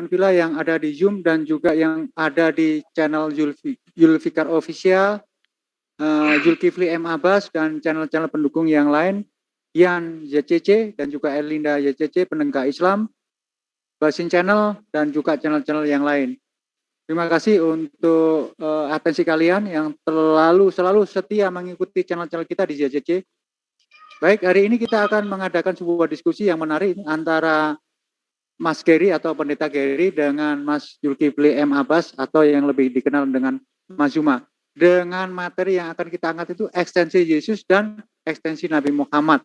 Villa yang ada di Zoom dan juga yang ada di channel Zulfikar Official, Zulkifli M. Abbas, dan channel-channel pendukung yang lain, Yan YCC dan juga Erlinda YCC, penegak Islam, Basin Channel, dan juga channel-channel yang lain. Terima kasih untuk atensi kalian yang selalu setia mengikuti channel-channel kita di YCC. Baik, hari ini kita akan mengadakan sebuah diskusi yang menarik antara Mas Gary atau Pendeta Gary dengan Mas Zulkifli M. Abbas atau yang lebih dikenal dengan Mas Zuma. Dengan materi yang akan kita angkat itu ekstensi Yesus dan ekstensi Nabi Muhammad.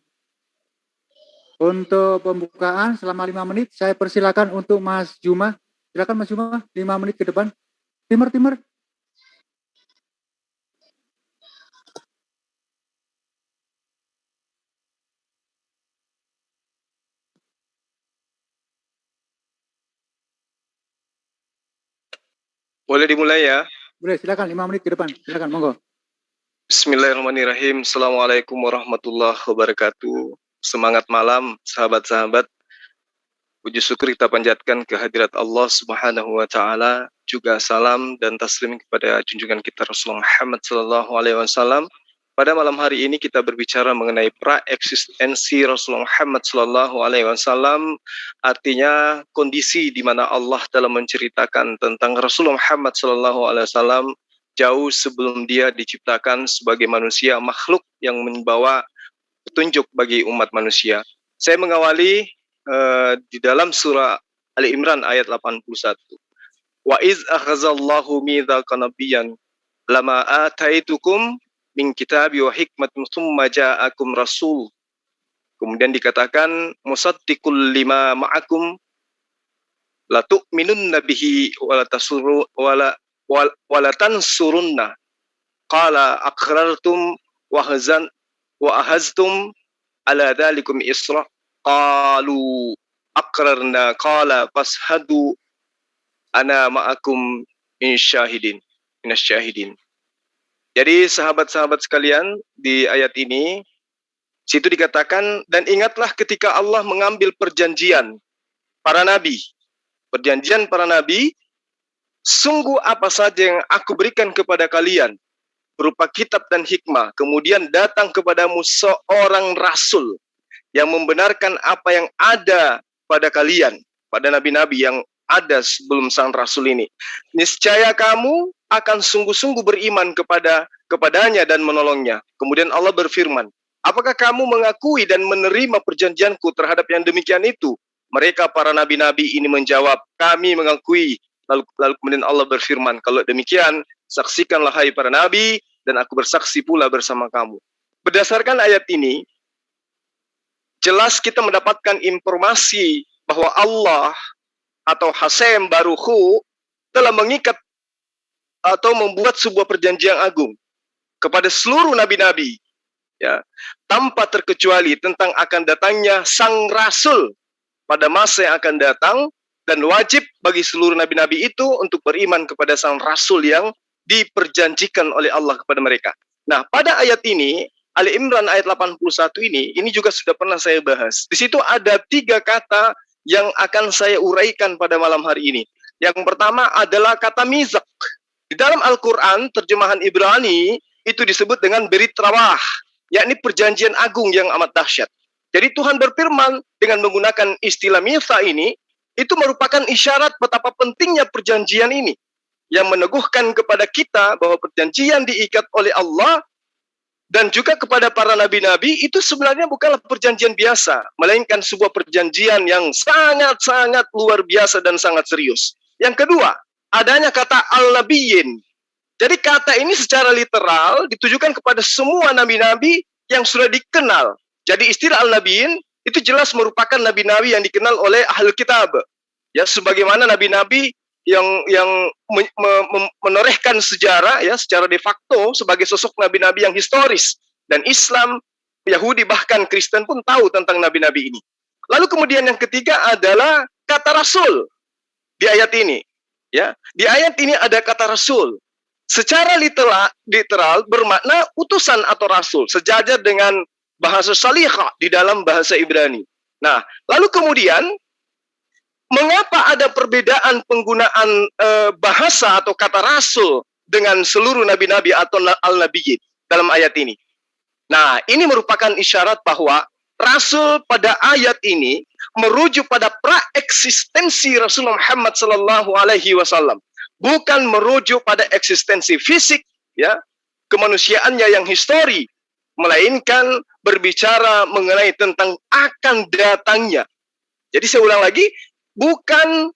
Untuk pembukaan selama 5 menit, saya persilakan untuk Mas Zuma. Silakan Mas Zuma, 5 menit ke depan. Timer. Boleh dimulai ya? Boleh, silakan 5 menit ke depan. Silakan, monggo. Bismillahirrahmanirrahim. Assalamualaikum warahmatullahi wabarakatuh. Semangat malam, sahabat-sahabat. Puji syukur kita panjatkan kehadirat Allah Subhanahu wa taala, juga salam dan taslim kepada junjungan kita Rasulullah Muhammad sallallahu alaihi wasallam. Pada malam hari ini kita berbicara mengenai pra-eksistensi Rasulullah Muhammad sallallahu alaihi wasallam, artinya kondisi di mana Allah dalam menceritakan tentang Rasulullah Muhammad sallallahu alaihi wasallam jauh sebelum dia diciptakan sebagai manusia, makhluk yang membawa petunjuk bagi umat manusia. Saya mengawali di dalam surah Ali Imran ayat 81. Wa iz akhazallahu mitsaqan nabiyyan lama ataitukum min kitabi wa hikmatin tsumma ja'akum rasul. Kemudian dikatakan musaddiqul lima ma'akum la tu'minunna bihi wa la tansurunna qala aqrartum wa ahaztum ala dzalikum isra qalu aqrarna qala fashhadu ana ma'akum minasyahidin. Jadi sahabat-sahabat sekalian, di ayat ini situ dikatakan, dan ingatlah ketika Allah mengambil perjanjian para nabi. Perjanjian para nabi, sungguh apa saja yang aku berikan kepada kalian berupa kitab dan hikmah, kemudian datang kepadamu seorang rasul yang membenarkan apa yang ada pada kalian, pada nabi-nabi yang ada sebelum sang rasul ini. Niscaya kamu akan sungguh-sungguh beriman kepadanya dan menolongnya. Kemudian Allah berfirman, apakah kamu mengakui dan menerima perjanjianku terhadap yang demikian itu? Mereka para nabi-nabi ini menjawab, kami mengakui. Lalu kemudian Allah berfirman, kalau demikian saksikanlah hai para nabi dan aku bersaksi pula bersama kamu. Berdasarkan ayat ini, jelas kita mendapatkan informasi bahwa Allah atau Hasem Baruhu telah mengikat atau membuat sebuah perjanjian agung kepada seluruh nabi-nabi, ya, tanpa terkecuali tentang akan datangnya sang rasul pada masa yang akan datang, dan wajib bagi seluruh nabi-nabi itu untuk beriman kepada sang rasul yang diperjanjikan oleh Allah kepada mereka. Nah, pada ayat ini, Ali Imran ayat 81 ini juga sudah pernah saya bahas. Di situ ada 3 kata yang akan saya uraikan pada malam hari ini. Yang pertama adalah kata mizaq. Di dalam Al-Quran, terjemahan Ibrani, itu disebut dengan berit rawah, yakni perjanjian agung yang amat dahsyat. Jadi Tuhan berfirman dengan menggunakan istilah misa ini, itu merupakan isyarat betapa pentingnya perjanjian ini, yang meneguhkan kepada kita bahwa perjanjian diikat oleh Allah dan juga kepada para nabi-nabi itu sebenarnya bukanlah perjanjian biasa, melainkan sebuah perjanjian yang sangat-sangat luar biasa dan sangat serius. Yang kedua, adanya kata al-nabiyyin. Jadi kata ini secara literal ditujukan kepada semua nabi-nabi yang sudah dikenal. Jadi istilah al-nabiyyin itu jelas merupakan nabi-nabi yang dikenal oleh ahli kitab. Ya, sebagaimana nabi-nabi yang menorehkan sejarah, ya, secara de facto sebagai sosok nabi-nabi yang historis, dan Islam, Yahudi, bahkan Kristen pun tahu tentang nabi-nabi ini. Lalu kemudian yang ketiga adalah kata rasul di ayat ini. Ya, di ayat ini ada kata rasul. Secara literal bermakna utusan atau rasul, sejajar dengan bahasa salihah di dalam bahasa Ibrani. Nah, lalu kemudian mengapa ada perbedaan penggunaan bahasa atau kata rasul dengan seluruh nabi-nabi atau al-nabiyyin dalam ayat ini? Nah, ini merupakan isyarat bahwa rasul pada ayat ini merujuk pada praeksistensi Rasulullah Muhammad sallallahu alaihi wasallam, bukan merujuk pada eksistensi fisik ya, kemanusiaannya yang histori, melainkan berbicara mengenai tentang akan datangnya. Jadi saya ulang lagi, bukan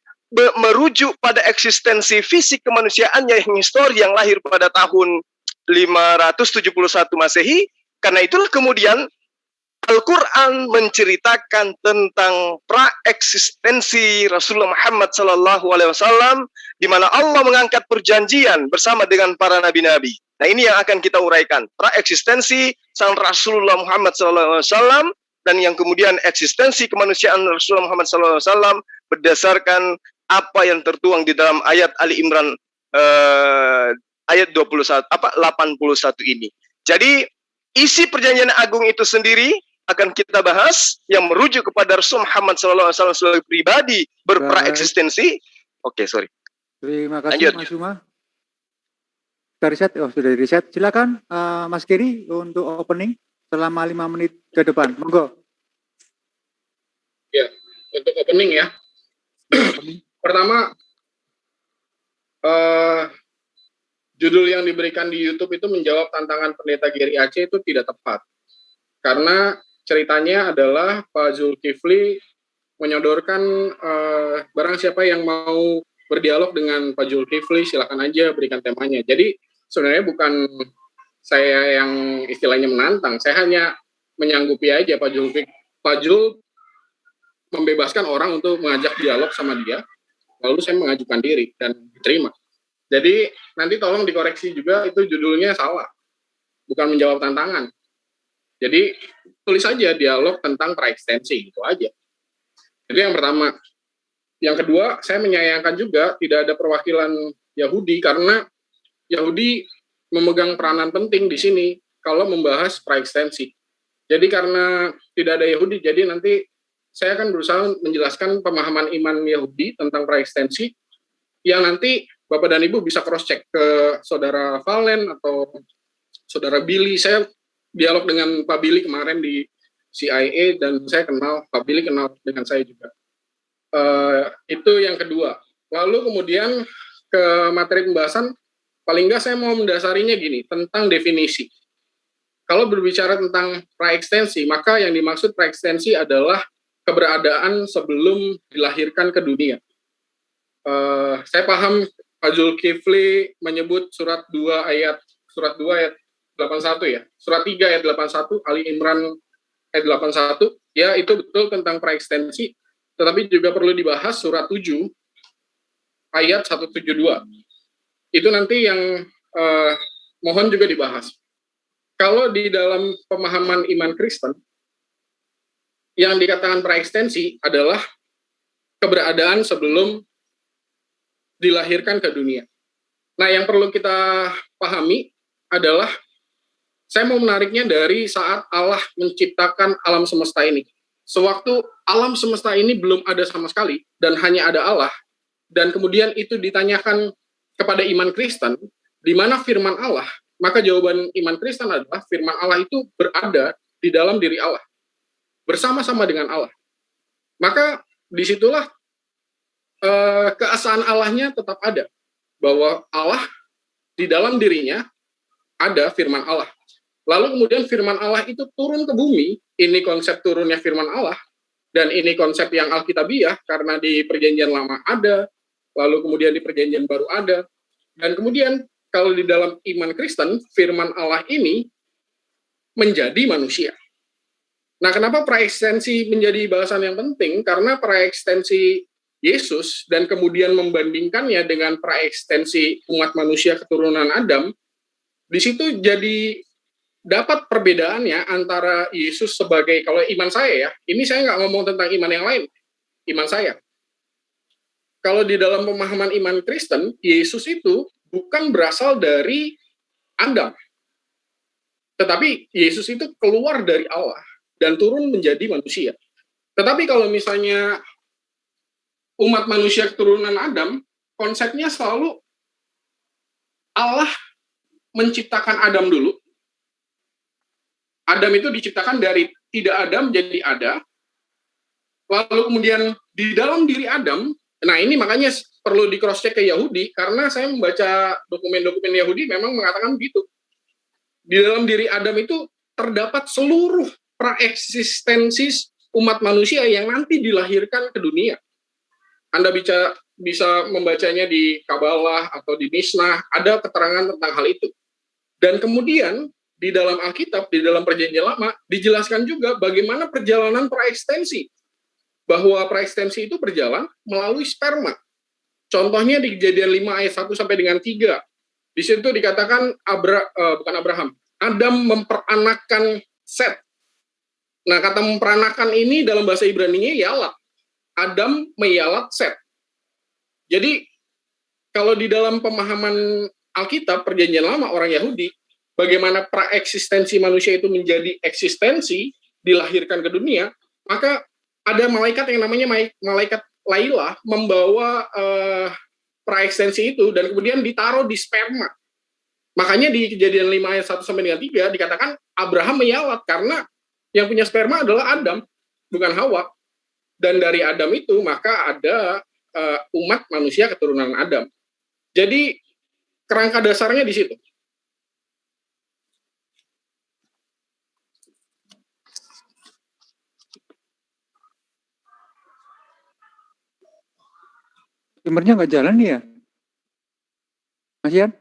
merujuk pada eksistensi fisik kemanusiaannya yang histori yang lahir pada tahun 571 Masehi. Karena itulah kemudian Al-Quran menceritakan tentang praeksistensi Rasulullah Muhammad SAW, di mana Allah mengangkat perjanjian bersama dengan para nabi-nabi. Nah, ini yang akan kita uraikan, praeksistensi sang Rasulullah Muhammad SAW, dan yang kemudian eksistensi kemanusiaan Rasulullah Muhammad SAW berdasarkan apa yang tertuang di dalam ayat Ali Imran ayat 81 81 ini. Jadi isi perjanjian agung itu sendiri akan kita bahas yang merujuk kepada Rasul Muhammad SAW sebagai pribadi berpraeksistensi. Oke, sorry. Terima kasih. Lanjut. Mas Uma. Sudah riset? Oh, sudah riset. Silakan Mas Kiri untuk opening selama 5 menit ke depan. Monggo. Ya, untuk opening ya. Pertama, judul yang diberikan di YouTube itu menjawab tantangan pendeta Gary Aceh itu tidak tepat. Karena ceritanya adalah Pak Zulkifli menyodorkan barang siapa yang mau berdialog dengan Pak Zulkifli, silakan aja berikan temanya. Jadi sebenarnya bukan saya yang istilahnya menantang, saya hanya menyanggupi aja Pak Jul membebaskan orang untuk mengajak dialog sama dia, lalu saya mengajukan diri dan diterima. Jadi nanti tolong dikoreksi juga, itu judulnya salah, bukan menjawab tantangan. Jadi tulis aja dialog tentang praekstensi, gitu aja. Jadi yang pertama. Yang kedua, saya menyayangkan juga tidak ada perwakilan Yahudi, karena Yahudi memegang peranan penting di sini kalau membahas praekstensi. Jadi karena tidak ada Yahudi, jadi nanti saya akan berusaha menjelaskan pemahaman iman Yahudi tentang praekstensi, yang nanti Bapak dan Ibu bisa cross-check ke Saudara Valen atau Saudara Billy. Saya dialog dengan Pak Billy kemarin di CIA, dan saya kenal, Pak Billy kenal dengan saya juga. Itu yang kedua. Lalu kemudian ke materi pembahasan, paling nggak saya mau mendasarinya gini, tentang definisi. Kalau berbicara tentang praekstensi, maka yang dimaksud praekstensi adalah keberadaan sebelum dilahirkan ke dunia. Saya paham Pak Zulkifli menyebut surat 2 ayat 81 ya. Surat 3 ayat 81, Ali Imran ayat 81, ya itu betul tentang praekstensi, tetapi juga perlu dibahas surat 7 ayat 172. Itu nanti yang mohon juga dibahas. Kalau di dalam pemahaman iman Kristen, yang dikatakan praekstensi adalah keberadaan sebelum dilahirkan ke dunia. Nah, yang perlu kita pahami adalah, saya mau menariknya dari saat Allah menciptakan alam semesta ini. Sewaktu alam semesta ini belum ada sama sekali, dan hanya ada Allah, dan kemudian itu ditanyakan kepada iman Kristen, di mana firman Allah, maka jawaban iman Kristen adalah firman Allah itu berada di dalam diri Allah, bersama-sama dengan Allah. Maka disitulah keesaan Allahnya tetap ada, bahwa Allah di dalam dirinya ada firman Allah. Lalu kemudian firman Allah itu turun ke bumi, ini konsep turunnya firman Allah, dan ini konsep yang Alkitabiah, karena di perjanjian lama ada, lalu kemudian di perjanjian baru ada, dan kemudian kalau di dalam iman Kristen, firman Allah ini menjadi manusia. Nah, kenapa praekstensi menjadi bahasan yang penting? Karena praekstensi Yesus dan kemudian membandingkannya dengan praekstensi umat manusia keturunan Adam, di situ jadi dapat perbedaannya antara Yesus sebagai, kalau iman saya ya, ini saya nggak ngomong tentang iman yang lain, iman saya. Kalau di dalam pemahaman iman Kristen, Yesus itu bukan berasal dari Adam, tetapi Yesus itu keluar dari Allah dan turun menjadi manusia. Tetapi kalau misalnya umat manusia keturunan Adam, konsepnya selalu Allah menciptakan Adam dulu. Adam itu diciptakan dari tidak ada menjadi ada. Lalu kemudian di dalam diri Adam, nah ini makanya perlu di cross check ke Yahudi, karena saya membaca dokumen-dokumen Yahudi memang mengatakan begitu. Di dalam diri Adam itu terdapat seluruh praeksistensi umat manusia yang nanti dilahirkan ke dunia. Anda bisa membacanya di Kabalah atau di Mishnah, ada keterangan tentang hal itu. Dan kemudian di dalam Alkitab, di dalam Perjanjian Lama, dijelaskan juga bagaimana perjalanan praeksistensi. Bahwa praeksistensi itu berjalan melalui sperma. Contohnya di Kejadian 5 ayat 1 sampai dengan 3. Di situ dikatakan bukan Abraham, Adam memperanakkan Set. Nah, kata memperanakan ini dalam bahasa Ibrani-nya yalat. Adam meyalat Set. Jadi, kalau di dalam pemahaman Alkitab, Perjanjian Lama orang Yahudi, bagaimana praeksistensi manusia itu menjadi eksistensi, dilahirkan ke dunia, maka ada malaikat yang namanya malaikat Lailah membawa praeksistensi itu dan kemudian ditaruh di sperma. Makanya di Kejadian 5 ayat 1 sampai dengan 3 dikatakan Abraham meyalat karena yang punya sperma adalah Adam, bukan Hawa. Dan dari Adam itu maka ada umat manusia keturunan Adam. Jadi kerangka dasarnya di situ. Timernya nggak jalan nih ya? Mas Yan?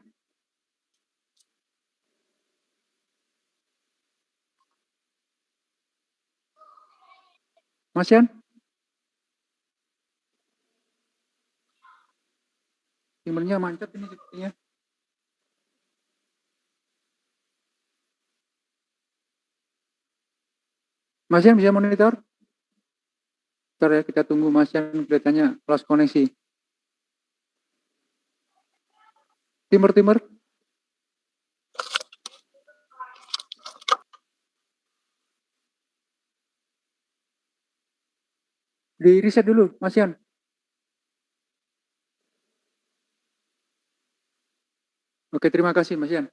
Mas Yan? Timernya macet ini sepertinya. Mas Yan bisa monitor? Bentar ya, kita tunggu Mas Yan kelihatannya lost koneksi. Timer. Di reset dulu, Mas Yan. Oke, terima kasih Mas Yan.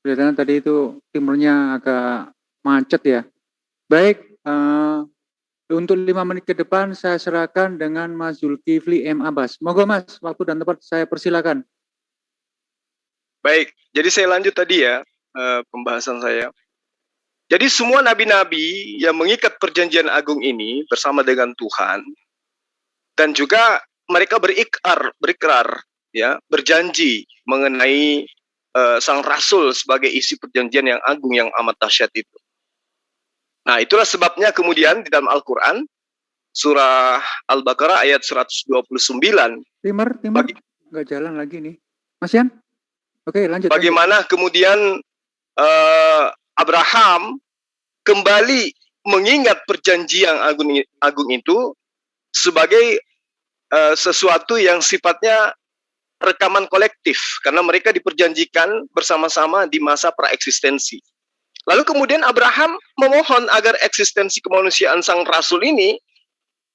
Kelihatannya tadi itu timernya agak macet ya. Baik, untuk 5 menit ke depan saya serahkan dengan Mas Zulkifli M. Abbas. Moga Mas, waktu dan tempat saya persilakan. Baik, jadi saya lanjut tadi ya pembahasan saya. Jadi semua nabi-nabi yang mengikat perjanjian agung ini bersama dengan Tuhan dan juga mereka berikrar ya, berjanji mengenai sang rasul sebagai isi perjanjian yang agung yang amat dahsyat itu. Nah, itulah sebabnya kemudian di dalam Al-Qur'an surah Al-Baqarah ayat 129 Timer nggak jalan lagi nih. Mas Yan? Oke, lanjut. Bagaimana kemudian Abraham kembali mengingat perjanjian agung itu sebagai sesuatu yang sifatnya rekaman kolektif karena mereka diperjanjikan bersama-sama di masa praeksistensi. Lalu kemudian Abraham memohon agar eksistensi kemanusiaan sang rasul ini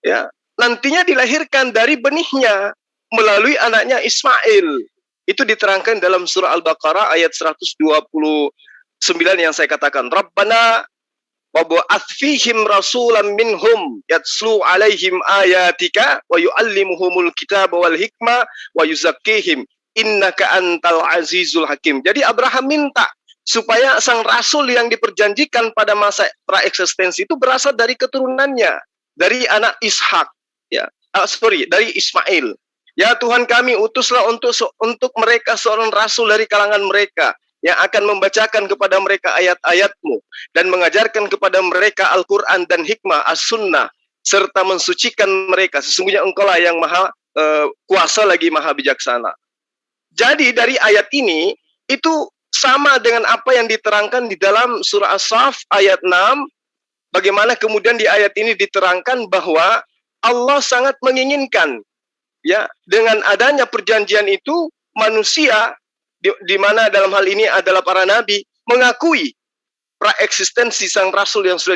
ya nantinya dilahirkan dari benihnya melalui anaknya Ismail. Itu diterangkan dalam surah Al-Baqarah ayat 129 yang saya katakan. Rabbana wa bu'ats fihim rasulan minhum yatslu alaihim ayatika wa yu'allimuhumul kitaba wal hikmah wa yuzakkihim innaka antal azizul hakim. Jadi Abraham minta supaya sang rasul yang diperjanjikan pada masa praeksistensi itu berasal dari keturunannya, dari anak Ishak, ya. Dari Ismail. Ya Tuhan kami utuslah untuk mereka seorang rasul dari kalangan mereka yang akan membacakan kepada mereka ayat-ayat-Mu dan mengajarkan kepada mereka Al-Quran dan hikmah as-sunnah serta mensucikan mereka. Sesungguhnya Engkaulah yang maha kuasa lagi maha bijaksana. Jadi dari ayat ini itu sama dengan apa yang diterangkan di dalam surah As-Saff ayat 6. Bagaimana kemudian di ayat ini diterangkan bahwa Allah sangat menginginkan ya dengan adanya perjanjian itu manusia di mana dalam hal ini adalah para nabi mengakui praeksistensi sang rasul yang sudah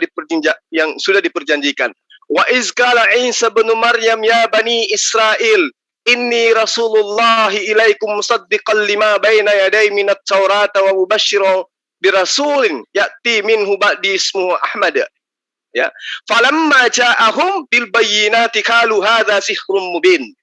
diperjanjikan. Wa iz qala Isa bin Maryam ya bani Israil inni rasulullahi ilaikum musaddiqan lima baina yaday minat taurata wa mubasysyiran birasulin ya'ti minhu ba'di ismuhu Ahmad. Ya. Falamma ja'ahum bil bayyinati qalu hadza sihrun mubin.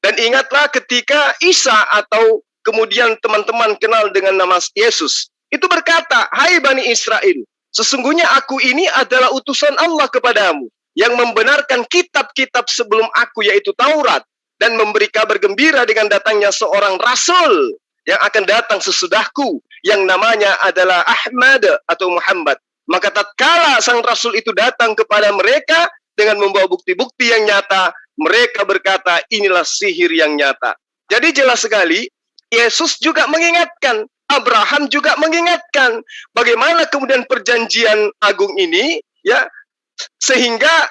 Dan ingatlah ketika Isa atau kemudian teman-teman kenal dengan nama Yesus, itu berkata, "Hai Bani Israel, sesungguhnya aku ini adalah utusan Allah kepadamu yang membenarkan kitab-kitab sebelum aku, yaitu Taurat, dan memberi kabar gembira dengan datangnya seorang rasul yang akan datang sesudahku, yang namanya adalah Ahmad atau Muhammad." Maka tatkala sang rasul itu datang kepada mereka dengan membawa bukti-bukti yang nyata, mereka berkata, inilah sihir yang nyata. Jadi jelas sekali, Yesus juga mengingatkan, Abraham juga mengingatkan, bagaimana kemudian perjanjian agung ini, ya, sehingga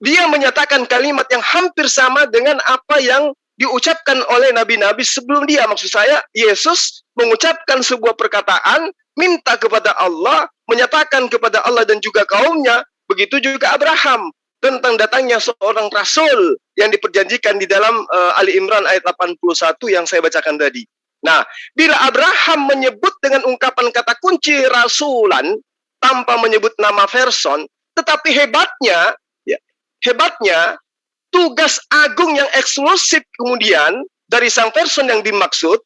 dia menyatakan kalimat yang hampir sama dengan apa yang diucapkan oleh nabi-nabi sebelum dia. Maksud saya, Yesus mengucapkan sebuah perkataan, minta kepada Allah, menyatakan kepada Allah dan juga kaumnya, begitu juga Abraham, tentang datangnya seorang rasul yang diperjanjikan di dalam Ali Imran ayat 81 yang saya bacakan tadi. Nah, bila Abraham menyebut dengan ungkapan kata kunci rasulan tanpa menyebut nama person, tetapi hebatnya tugas agung yang eksklusif kemudian dari sang person yang dimaksud,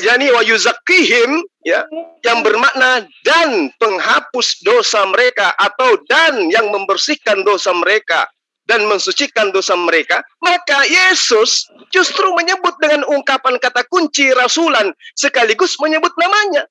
yakni wa yuzakkihim, ya, yang bermakna dan penghapus dosa mereka atau dan yang membersihkan dosa mereka dan mensucikan dosa mereka, maka Yesus justru menyebut dengan ungkapan kata kunci rasulan sekaligus menyebut namanya.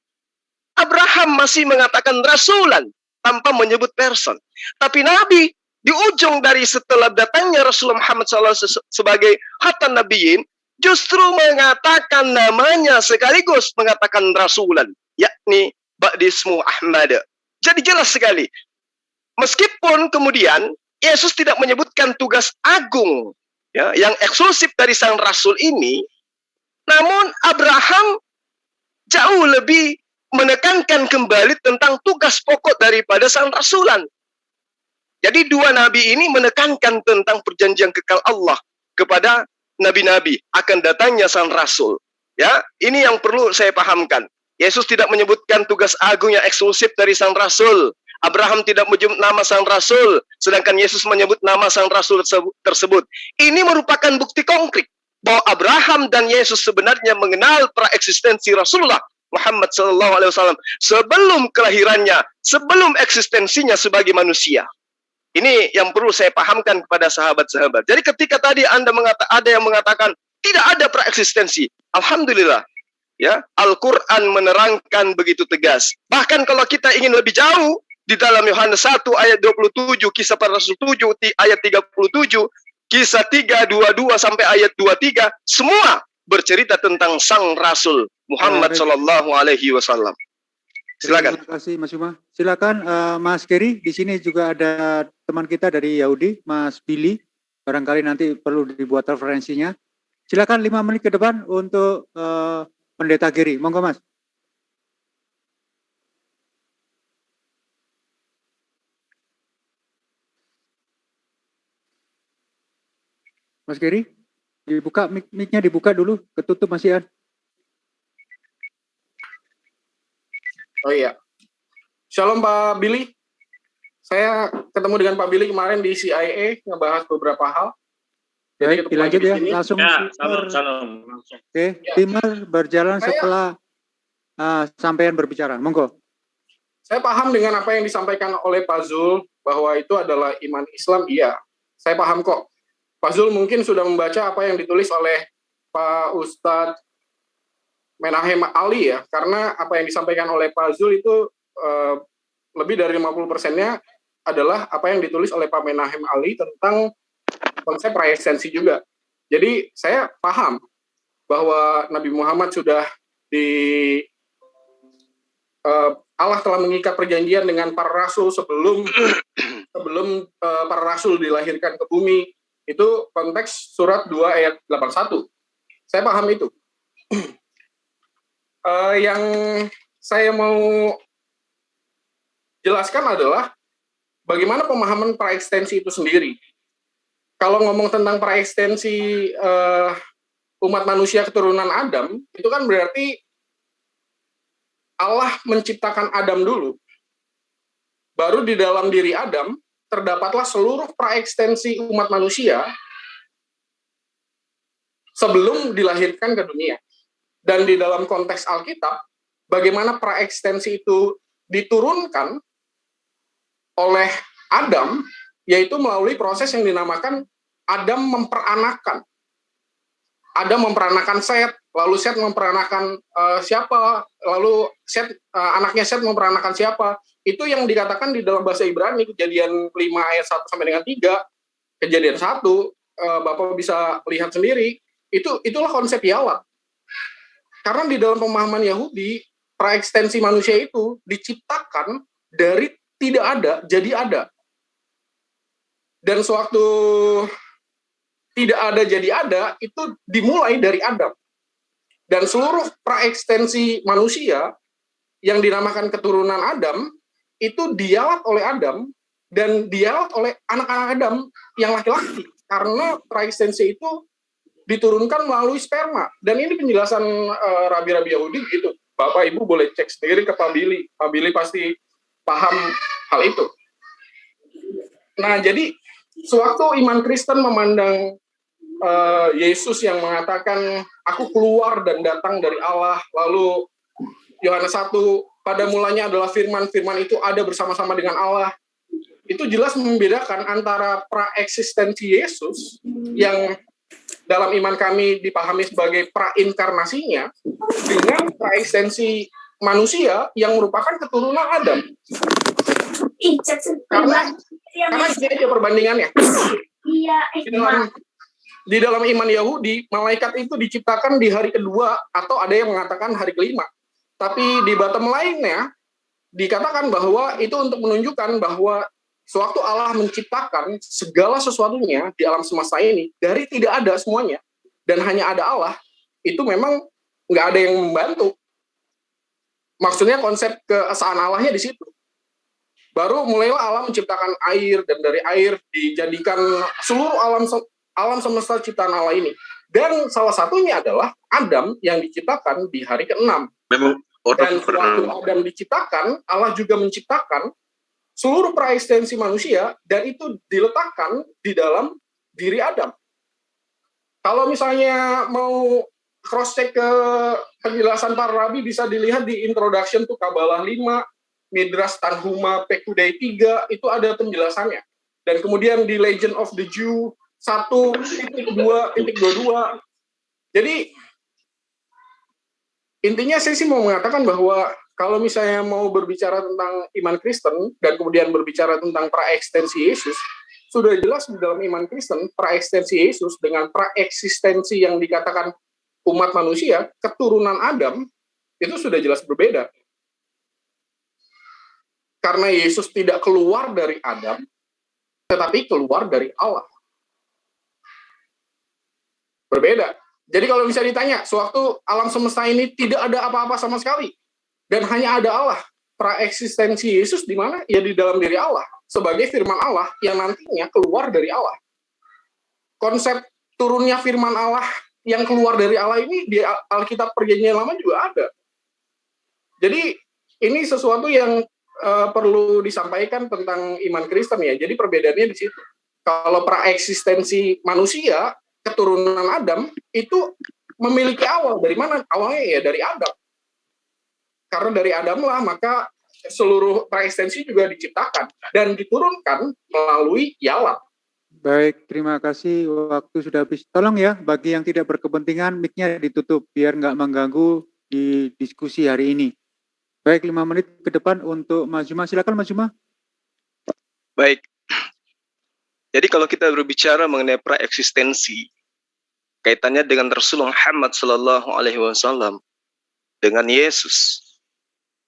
Abraham masih mengatakan rasulan tanpa menyebut person, tapi Nabi di ujung dari setelah datangnya Rasulullah Muhammad SAW sebagai khatan nabiyyin, justru mengatakan namanya sekaligus mengatakan rasulan, yakni ba'dismu Ahmad. Jadi jelas sekali, meskipun kemudian Yesus tidak menyebutkan tugas agung, ya, yang eksklusif dari sang rasul ini, namun Abraham jauh lebih menekankan kembali tentang tugas pokok daripada sang rasulan. Jadi dua nabi ini menekankan tentang perjanjian kekal Allah kepada nabi-nabi akan datangnya sang rasul. Ya, ini yang perlu saya pahamkan. Yesus tidak menyebutkan tugas agung yang eksklusif dari sang rasul. Abraham tidak menyebut nama sang rasul, sedangkan Yesus menyebut nama sang rasul tersebut. Ini merupakan bukti konkret bahwa Abraham dan Yesus sebenarnya mengenal praeksistensi Rasulullah Muhammad SAW sebelum kelahirannya, sebelum eksistensinya sebagai manusia. Ini yang perlu saya pahamkan kepada sahabat-sahabat. Jadi ketika tadi ada yang mengatakan tidak ada praeksistensi, alhamdulillah, ya, Al-Quran menerangkan begitu tegas. Bahkan kalau kita ingin lebih jauh, di dalam Yohanes 1 ayat 27, kisah para rasul 7 ayat 37, kisah 3:22 sampai ayat 23, semua bercerita tentang sang Rasul Muhammad Sallallahu Alaihi Wasallam. Silakan. Terima kasih Mas Yuma. Silakan Mas Geri. Di sini juga ada teman kita dari Yahudi, Mas Billy. Barangkali nanti perlu dibuat referensinya. Silakan 5 menit ke depan untuk Pendeta Geri. Monggo Mas. Mas Geri, dibuka mic-nya, dibuka dulu, ketutup masih ada. Oh iya. Shalom Pak Billy. Saya ketemu dengan Pak Billy kemarin di CIA ngebahas beberapa hal. Baik, dilanjut ya, langsung. Ya, salam. Oke, ya. Timer berjalan setelah sampean berbicara. Monggo. Saya paham dengan apa yang disampaikan oleh Pak Zul bahwa itu adalah iman Islam. Iya, saya paham kok. Pak Zul mungkin sudah membaca apa yang ditulis oleh Pak Ustadz Menahem Ali ya, karena apa yang disampaikan oleh Pak Zul itu lebih dari 50%-nya adalah apa yang ditulis oleh Pak Menahem Ali tentang konsep praeksistensi juga. Jadi saya paham bahwa Nabi Muhammad sudah Allah telah mengikat perjanjian dengan para rasul sebelum para rasul dilahirkan ke bumi. Itu konteks surat 2 ayat 81. Saya paham itu. Yang saya mau jelaskan adalah bagaimana pemahaman praekstensi itu sendiri. Kalau ngomong tentang praekstensi umat manusia keturunan Adam, itu kan berarti Allah menciptakan Adam dulu. Baru di dalam diri Adam terdapatlah seluruh praekstensi umat manusia sebelum dilahirkan ke dunia. Dan di dalam konteks Alkitab, bagaimana praekstensi itu diturunkan oleh Adam, yaitu melalui proses yang dinamakan Adam memperanakan. Adam memperanakan Set, lalu Set memperanakan siapa, lalu anaknya Set memperanakan siapa. Itu yang dikatakan di dalam bahasa Ibrani, Kejadian 5 ayat 1 sampai dengan 3, Kejadian 1, Bapak bisa lihat sendiri, itulah konsep Yawat. Karena di dalam pemahaman Yahudi, praekstensi manusia itu diciptakan dari tidak ada jadi ada. Dan sewaktu tidak ada jadi ada, itu dimulai dari Adam. Dan seluruh praekstensi manusia yang dinamakan keturunan Adam, itu dialat oleh Adam, dan dialat oleh anak-anak Adam yang laki-laki. Karena praekstensi itu diturunkan melalui sperma. Dan ini penjelasan rabi-rabi Yahudi gitu. Bapak Ibu boleh cek sendiri ke Pak Billy. Pak Billy pasti paham hal itu. Nah, jadi sewaktu iman Kristen memandang Yesus yang mengatakan, aku keluar dan datang dari Allah, lalu Yohanes 1, pada mulanya adalah firman, firman itu ada bersama-sama dengan Allah, itu jelas membedakan antara praeksistensi Yesus yang dalam iman kami dipahami sebagai prainkarnasinya dengan praekstensi manusia yang merupakan keturunan Adam. Karena ini aja perbandingannya. Di dalam iman Yahudi, malaikat itu diciptakan di hari kedua, atau ada yang mengatakan hari kelima. Tapi di bottom line-nya dikatakan bahwa itu untuk menunjukkan bahwa sewaktu Allah menciptakan segala sesuatunya di alam semesta ini, dari tidak ada semuanya, dan hanya ada Allah, itu memang nggak ada yang membantu. Maksudnya konsep keesaan Allahnya di situ. Baru mulailah Allah menciptakan air, dan dari air dijadikan seluruh alam semesta ciptaan Allah ini. Dan salah satunya adalah Adam yang diciptakan di hari ke-6. Dan waktu Adam diciptakan, Allah juga menciptakan seluruh praekstensi manusia, dan itu diletakkan di dalam diri Adam. Kalau misalnya mau cross-check ke penjelasan para rabi, bisa dilihat di Introduction to Kabbalah 5, Midrash Tanhuma Pekudei 3, itu ada penjelasannya. Dan kemudian di Legend of the Jew 1.2.22. Jadi, intinya saya sih mau mengatakan bahwa kalau misalnya mau berbicara tentang iman Kristen dan kemudian berbicara tentang praekstensi Yesus, sudah jelas di dalam iman Kristen, praekstensi Yesus dengan praeksistensi yang dikatakan umat manusia, keturunan Adam, itu sudah jelas berbeda. Karena Yesus tidak keluar dari Adam, tetapi keluar dari Allah. Berbeda. Jadi kalau bisa ditanya, sewaktu alam semesta ini tidak ada apa-apa sama sekali, dan hanya ada Allah, praeksistensi Yesus di mana? Ya di dalam diri Allah, sebagai firman Allah yang nantinya keluar dari Allah. Konsep turunnya firman Allah yang keluar dari Allah ini di Alkitab Perjanjian Lama juga ada. Jadi ini sesuatu yang perlu disampaikan tentang iman Kristen ya. Jadi perbedaannya di situ. Kalau praeksistensi manusia, keturunan Adam, itu memiliki awal. Dari mana? Awalnya ya dari Adam. Karena dari Adam lah, maka seluruh praekstensi juga diciptakan dan diturunkan melalui Yawat. Baik, terima kasih. Waktu sudah habis. Tolong ya, bagi yang tidak berkepentingan, mic-nya ditutup, biar nggak mengganggu di diskusi hari ini. Baik, 5 menit ke depan untuk Mas Juma. Silakan Mas Juma. Baik. Jadi kalau kita berbicara mengenai praeksistensi, kaitannya dengan Rasulullah Muhammad SAW, dengan Yesus,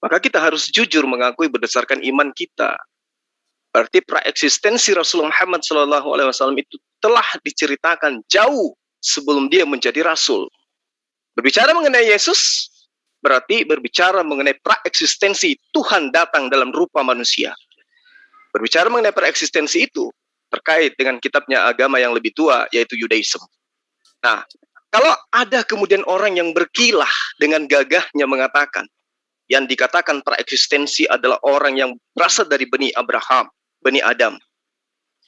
maka kita harus jujur mengakui berdasarkan iman kita. Berarti praeksistensi Rasulullah Muhammad SAW itu telah diceritakan jauh sebelum dia menjadi Rasul. Berbicara mengenai Yesus, berarti berbicara mengenai praeksistensi Tuhan datang dalam rupa manusia. Berbicara mengenai pereksistensi itu terkait dengan kitabnya agama yang lebih tua, yaitu Yudaism. Nah, kalau ada kemudian orang yang berkilah dengan gagahnya mengatakan, yang dikatakan pereksistensi adalah orang yang berasal dari Bani Abraham, Bani Adam,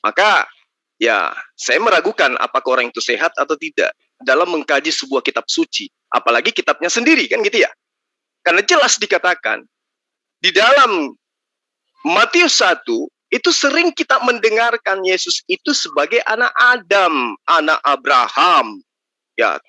maka ya saya meragukan apakah orang itu sehat atau tidak dalam mengkaji sebuah kitab suci, apalagi kitabnya sendiri, kan gitu ya. Karena jelas dikatakan di dalam Matius 1 itu sering kita mendengarkan Yesus itu sebagai anak Adam, anak Abraham. Ya,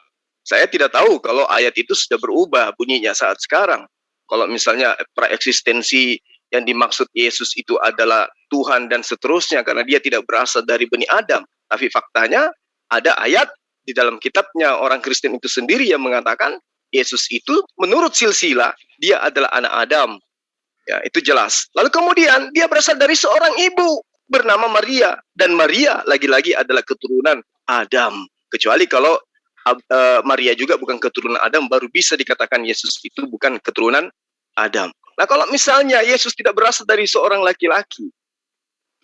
saya tidak tahu kalau ayat itu sudah berubah bunyinya saat sekarang. Kalau misalnya preeksistensi yang dimaksud Yesus itu adalah Tuhan dan seterusnya karena dia tidak berasal dari Bani Adam. Tapi faktanya ada ayat di dalam kitabnya orang Kristen itu sendiri yang mengatakan Yesus itu menurut silsilah dia adalah anak Adam. Ya, itu jelas. Lalu kemudian dia berasal dari seorang ibu bernama Maria. Dan Maria lagi-lagi adalah keturunan Adam. Kecuali kalau Maria juga bukan keturunan Adam, baru bisa dikatakan Yesus itu bukan keturunan Adam. Nah, kalau misalnya Yesus tidak berasal dari seorang laki-laki,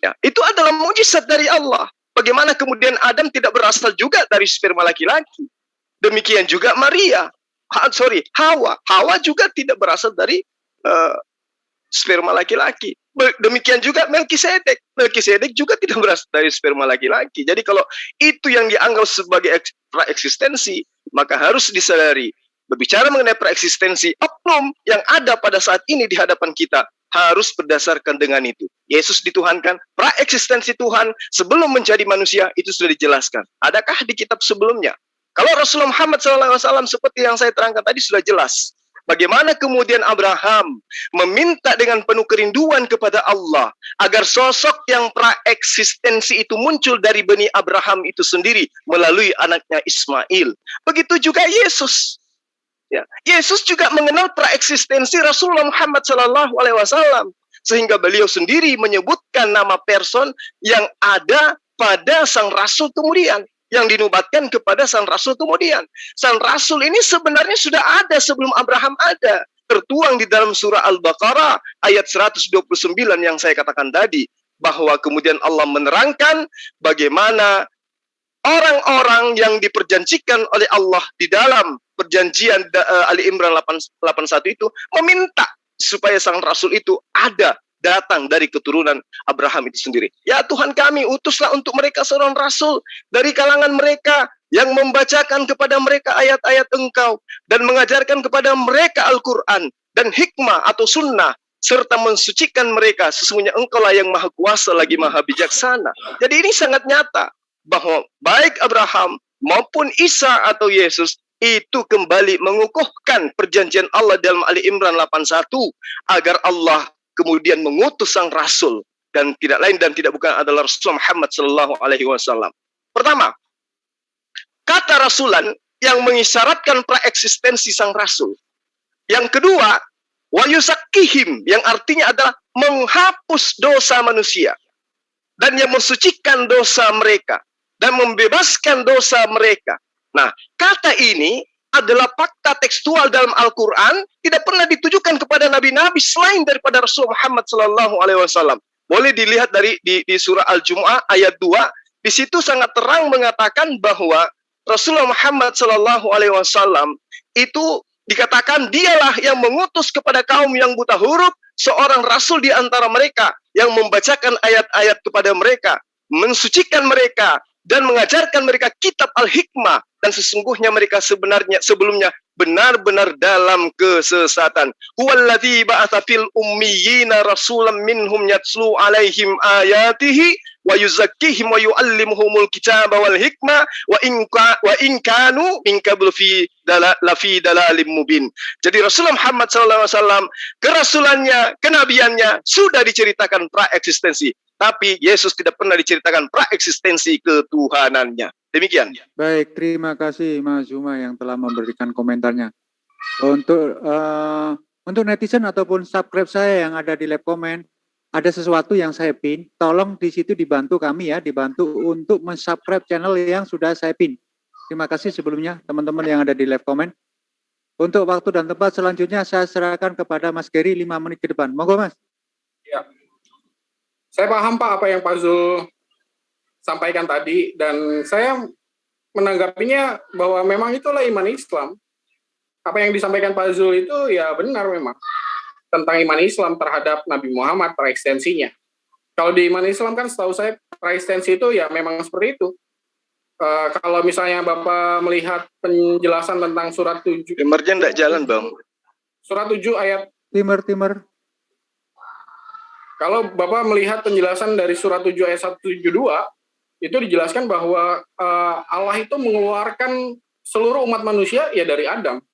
ya, itu adalah mujizat dari Allah. Bagaimana kemudian Adam tidak berasal juga dari sperma laki-laki? Demikian juga Maria. Hawa. Hawa juga tidak berasal dari sperma laki-laki. Demikian juga Melkisedek. Melkisedek juga tidak berasal dari sperma laki-laki. Jadi kalau itu yang dianggap sebagai praeksistensi, maka harus disadari. Berbicara mengenai praeksistensi, oknum yang ada pada saat ini di hadapan kita harus berdasarkan dengan itu. Yesus dituhankan, praeksistensi Tuhan sebelum menjadi manusia itu sudah dijelaskan. Adakah di kitab sebelumnya? Kalau Rasulullah Muhammad SAW seperti yang saya terangkan tadi sudah jelas. Bagaimana kemudian Abraham meminta dengan penuh kerinduan kepada Allah agar sosok yang praeksistensi itu muncul dari Bani Abraham itu sendiri melalui anaknya Ismail. Begitu juga Yesus. Ya, Yesus juga mengenal praeksistensi Rasulullah Muhammad SAW sehingga beliau sendiri menyebutkan nama person yang ada pada sang Rasul kemudian. Yang dinubatkan kepada sang Rasul kemudian. Sang Rasul ini sebenarnya sudah ada sebelum Abraham ada. Tertuang di dalam surah Al-Baqarah ayat 129 yang saya katakan tadi. Bahwa kemudian Allah menerangkan bagaimana orang-orang yang diperjanjikan oleh Allah di dalam perjanjian Ali Imran 81 itu meminta supaya sang Rasul itu ada datang dari keturunan Abraham itu sendiri. Ya Tuhan kami, utuslah untuk mereka seorang rasul dari kalangan mereka yang membacakan kepada mereka ayat-ayat Engkau dan mengajarkan kepada mereka Al-Quran dan hikmah atau sunnah serta mensucikan mereka. Sesungguhnya Engkaulah yang maha kuasa lagi maha bijaksana. Jadi ini sangat nyata bahwa baik Abraham maupun Isa atau Yesus itu kembali mengukuhkan perjanjian Allah dalam Ali Imran 81 agar Allah kemudian mengutus sang Rasul dan tidak lain dan tidak bukan adalah Rasulullah Muhammad SAW. Pertama, kata Rasulan yang mengisyaratkan praeksistensi sang Rasul. Yang kedua, wa yuzakkihim yang artinya adalah menghapus dosa manusia dan yang mensucikan dosa mereka dan membebaskan dosa mereka. Nah, kata ini adalah fakta tekstual dalam Al-Quran, tidak pernah ditujukan kepada nabi-nabi selain daripada Rasul Muhammad SAW. Boleh dilihat di surah Al-Jumu'ah ayat 2, di situ sangat terang mengatakan bahwa Rasulullah Muhammad SAW itu dikatakan dialah yang mengutus kepada kaum yang buta huruf, seorang rasul di antara mereka yang membacakan ayat-ayat kepada mereka, mensucikan mereka, dan mengajarkan mereka kitab Al-Hikmah. Dan sesungguhnya mereka sebelumnya benar-benar dalam kesesatan. Huwallazi ba'atsa fil ummiyina rasulan minhum yatslu alaihim ayatihi wa yuzakkihim wa yuallimuhumul kitaba wal hikmah wa in kanu min qablu fi dalalim mubin. Jadi Rasulullah Muhammad SAW kerasulannya, kenabiannya sudah diceritakan praeksistensi. Tapi Yesus tidak pernah diceritakan praeksistensi ketuhanannya. Demikian. Baik, terima kasih Mas Zuma yang telah memberikan komentarnya. Untuk netizen ataupun subscribe saya yang ada di live comment, ada sesuatu yang saya pin, tolong di situ dibantu kami ya, dibantu untuk mensubscribe channel yang sudah saya pin. Terima kasih sebelumnya teman-teman yang ada di live comment. Untuk waktu dan tempat selanjutnya saya serahkan kepada Mas Gary 5 menit ke depan. Monggo Mas. Ya. Saya paham Pak apa yang Pak Zul sampaikan tadi, dan saya menanggapinya bahwa memang itulah iman Islam. Apa yang disampaikan Pak Zul itu ya benar memang, tentang iman Islam terhadap Nabi Muhammad, perekstensinya. Kalau di iman Islam kan setahu saya perekstensi itu ya memang seperti itu. Kalau misalnya Bapak melihat penjelasan tentang surat 7. Timernya enggak jalan, Bang. Surat 7 ayat. Timer. Kalau Bapak melihat penjelasan dari surat 7 ayat 172, itu dijelaskan bahwa Allah itu mengeluarkan seluruh umat manusia ya dari Adam.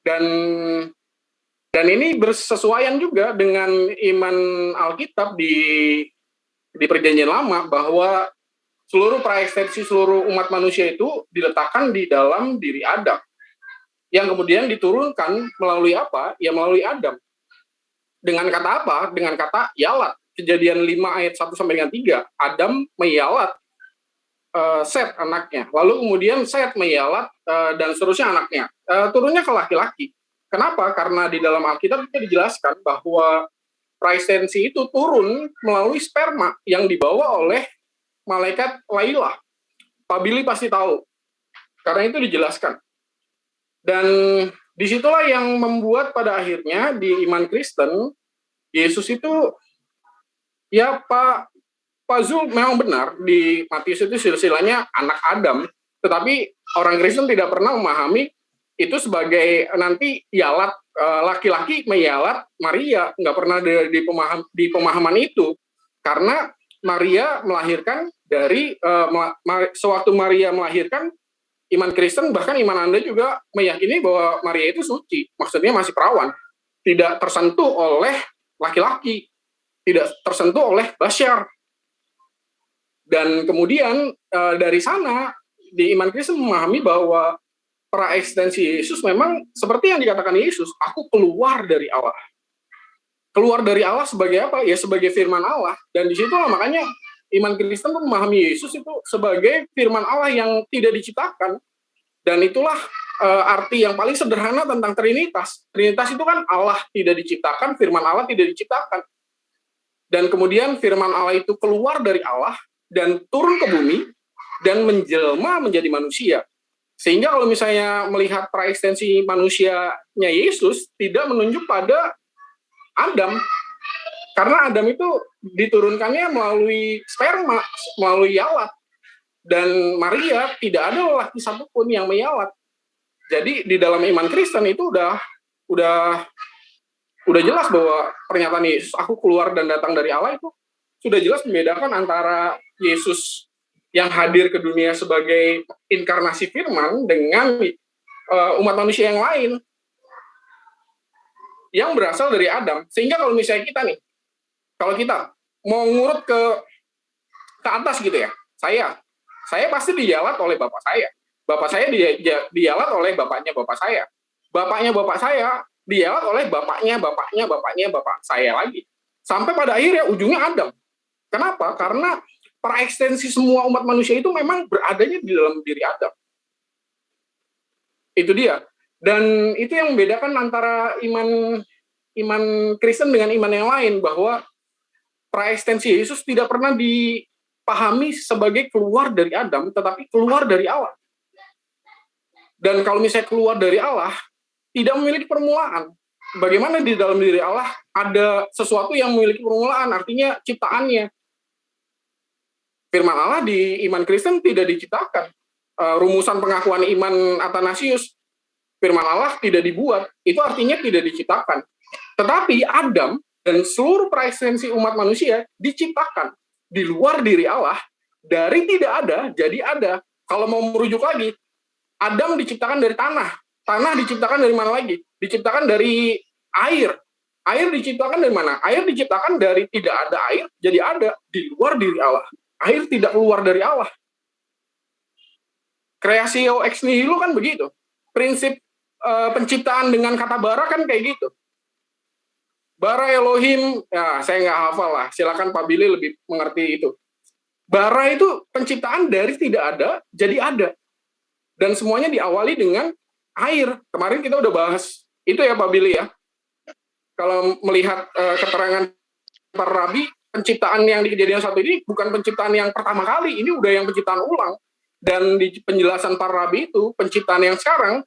Dan ini bersesuaian juga dengan iman Alkitab di Perjanjian Lama, bahwa seluruh praekstensi seluruh umat manusia itu diletakkan di dalam diri Adam, yang kemudian diturunkan melalui apa? Ya melalui Adam. Dengan kata apa? Dengan kata yalat. Kejadian 5 ayat 1 sampai dengan 3. Adam meyalat Set anaknya. Lalu kemudian Set meyalat dan seterusnya anaknya. Turunnya ke laki-laki. Kenapa? Karena di dalam Alkitab itu dijelaskan bahwa praekstensi itu turun melalui sperma yang dibawa oleh malaikat Lailah. Pak Billy pasti tahu. Karena itu dijelaskan. Dan disitulah yang membuat pada akhirnya di iman Kristen, Yesus itu, ya Pak Zul memang benar, di Matius itu silsilahnya anak Adam, tetapi orang Kristen tidak pernah memahami itu sebagai nanti yalat, laki-laki meyalat Maria, nggak pernah di pemahaman itu, karena Maria melahirkan dari, sewaktu Maria melahirkan, iman Kristen, bahkan iman Anda juga meyakini bahwa Maria itu suci, maksudnya masih perawan, tidak tersentuh oleh laki-laki, tidak tersentuh oleh basyar. Dan kemudian dari sana, di iman Kristen memahami bahwa praekstensi Yesus memang seperti yang dikatakan Yesus, aku keluar dari Allah. Keluar dari Allah sebagai apa? Ya sebagai firman Allah. Dan disitulah makanya iman Kristen memahami Yesus itu sebagai firman Allah yang tidak diciptakan. Dan itulah arti yang paling sederhana tentang Trinitas. Trinitas itu kan Allah tidak diciptakan, firman Allah tidak diciptakan. Dan kemudian firman Allah itu keluar dari Allah dan turun ke bumi dan menjelma menjadi manusia. Sehingga kalau misalnya melihat praekstensi manusianya Yesus tidak menunjuk pada Adam. Karena Adam itu diturunkannya melalui sperma, melalui yalat. Dan Maria tidak ada lelaki satupun yang meyalat. Jadi di dalam iman Kristen itu udah jelas bahwa pernyataan Yesus, aku keluar dan datang dari Allah, itu sudah jelas membedakan antara Yesus yang hadir ke dunia sebagai inkarnasi firman dengan umat manusia yang lain yang berasal dari Adam. Sehingga kalau misalnya kita nih, kalau kita mau ngurut ke atas gitu ya, saya pasti diyalat oleh bapak saya. Bapak saya diyalat oleh bapaknya bapak saya. Bapaknya bapak saya diyalat oleh bapaknya bapak saya lagi. Sampai pada akhirnya ujungnya Adam. Kenapa? Karena praekstensi semua umat manusia itu memang beradanya di dalam diri Adam. Itu dia. Dan itu yang membedakan antara iman Kristen dengan iman yang lain, bahwa praekstensi Yesus tidak pernah dipahami sebagai keluar dari Adam, tetapi keluar dari Allah. Dan kalau misalnya keluar dari Allah, tidak memiliki permulaan. Bagaimana di dalam diri Allah ada sesuatu yang memiliki permulaan, artinya ciptaannya. Firman Allah di iman Kristen tidak diciptakan. Rumusan pengakuan iman Athanasius, firman Allah tidak dibuat, itu artinya tidak diciptakan. Tetapi Adam dan seluruh praekstensi umat manusia diciptakan di luar diri Allah, dari tidak ada jadi ada. Kalau mau merujuk lagi, Adam diciptakan dari tanah. Tanah diciptakan dari mana lagi? Diciptakan dari air. Air diciptakan dari mana? Air diciptakan dari tidak ada air, jadi ada di luar diri Allah. Air tidak keluar dari Allah. Creatio ex nihilo kan begitu. Prinsip penciptaan dengan kata bara kan kayak gitu. Bara Elohim, ya saya nggak hafal lah. Silakan Pak Billy lebih mengerti itu. Bara itu penciptaan dari tidak ada, jadi ada. Dan semuanya diawali dengan air. Kemarin kita udah bahas itu ya Pak Billy ya. Kalau melihat keterangan para rabi, penciptaan yang di Kejadian 1 ini bukan penciptaan yang pertama kali, ini udah yang penciptaan ulang. Dan di penjelasan para rabi itu, penciptaan yang sekarang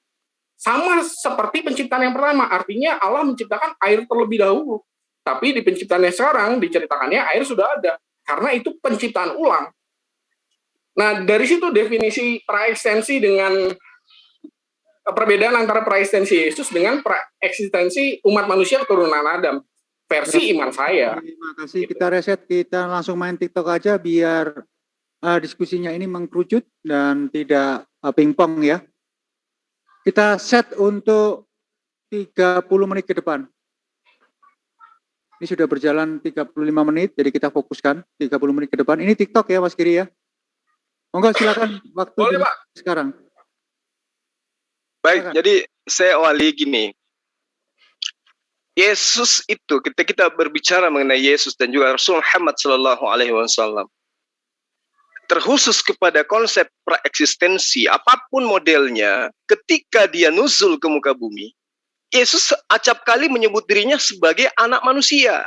sama seperti penciptaan yang pertama. Artinya Allah menciptakan air terlebih dahulu. Tapi di penciptaan yang sekarang diceritakannya air sudah ada. Karena itu penciptaan ulang. Nah, dari situ definisi praeksistensi dengan perbedaan antara praeksistensi Yesus dengan praeksistensi umat manusia keturunan Adam. Versi iman saya. Terima kasih. Kita reset, kita langsung main TikTok aja biar diskusinya ini mengkerucut dan tidak pingpong ya. Kita set untuk 30 menit ke depan. Ini sudah berjalan 35 menit, jadi kita fokuskan 30 menit ke depan. Ini TikTok ya Mas Giri ya. Monggo silakan waktu Boleh, Pak. Sekarang. Baik, jadi saya awali gini. Yesus itu, ketika kita berbicara mengenai Yesus dan juga Rasul Muhammad SAW, terkhusus kepada konsep praeksistensi, apapun modelnya, ketika dia nuzul ke muka bumi, Yesus acap kali menyebut dirinya sebagai anak manusia.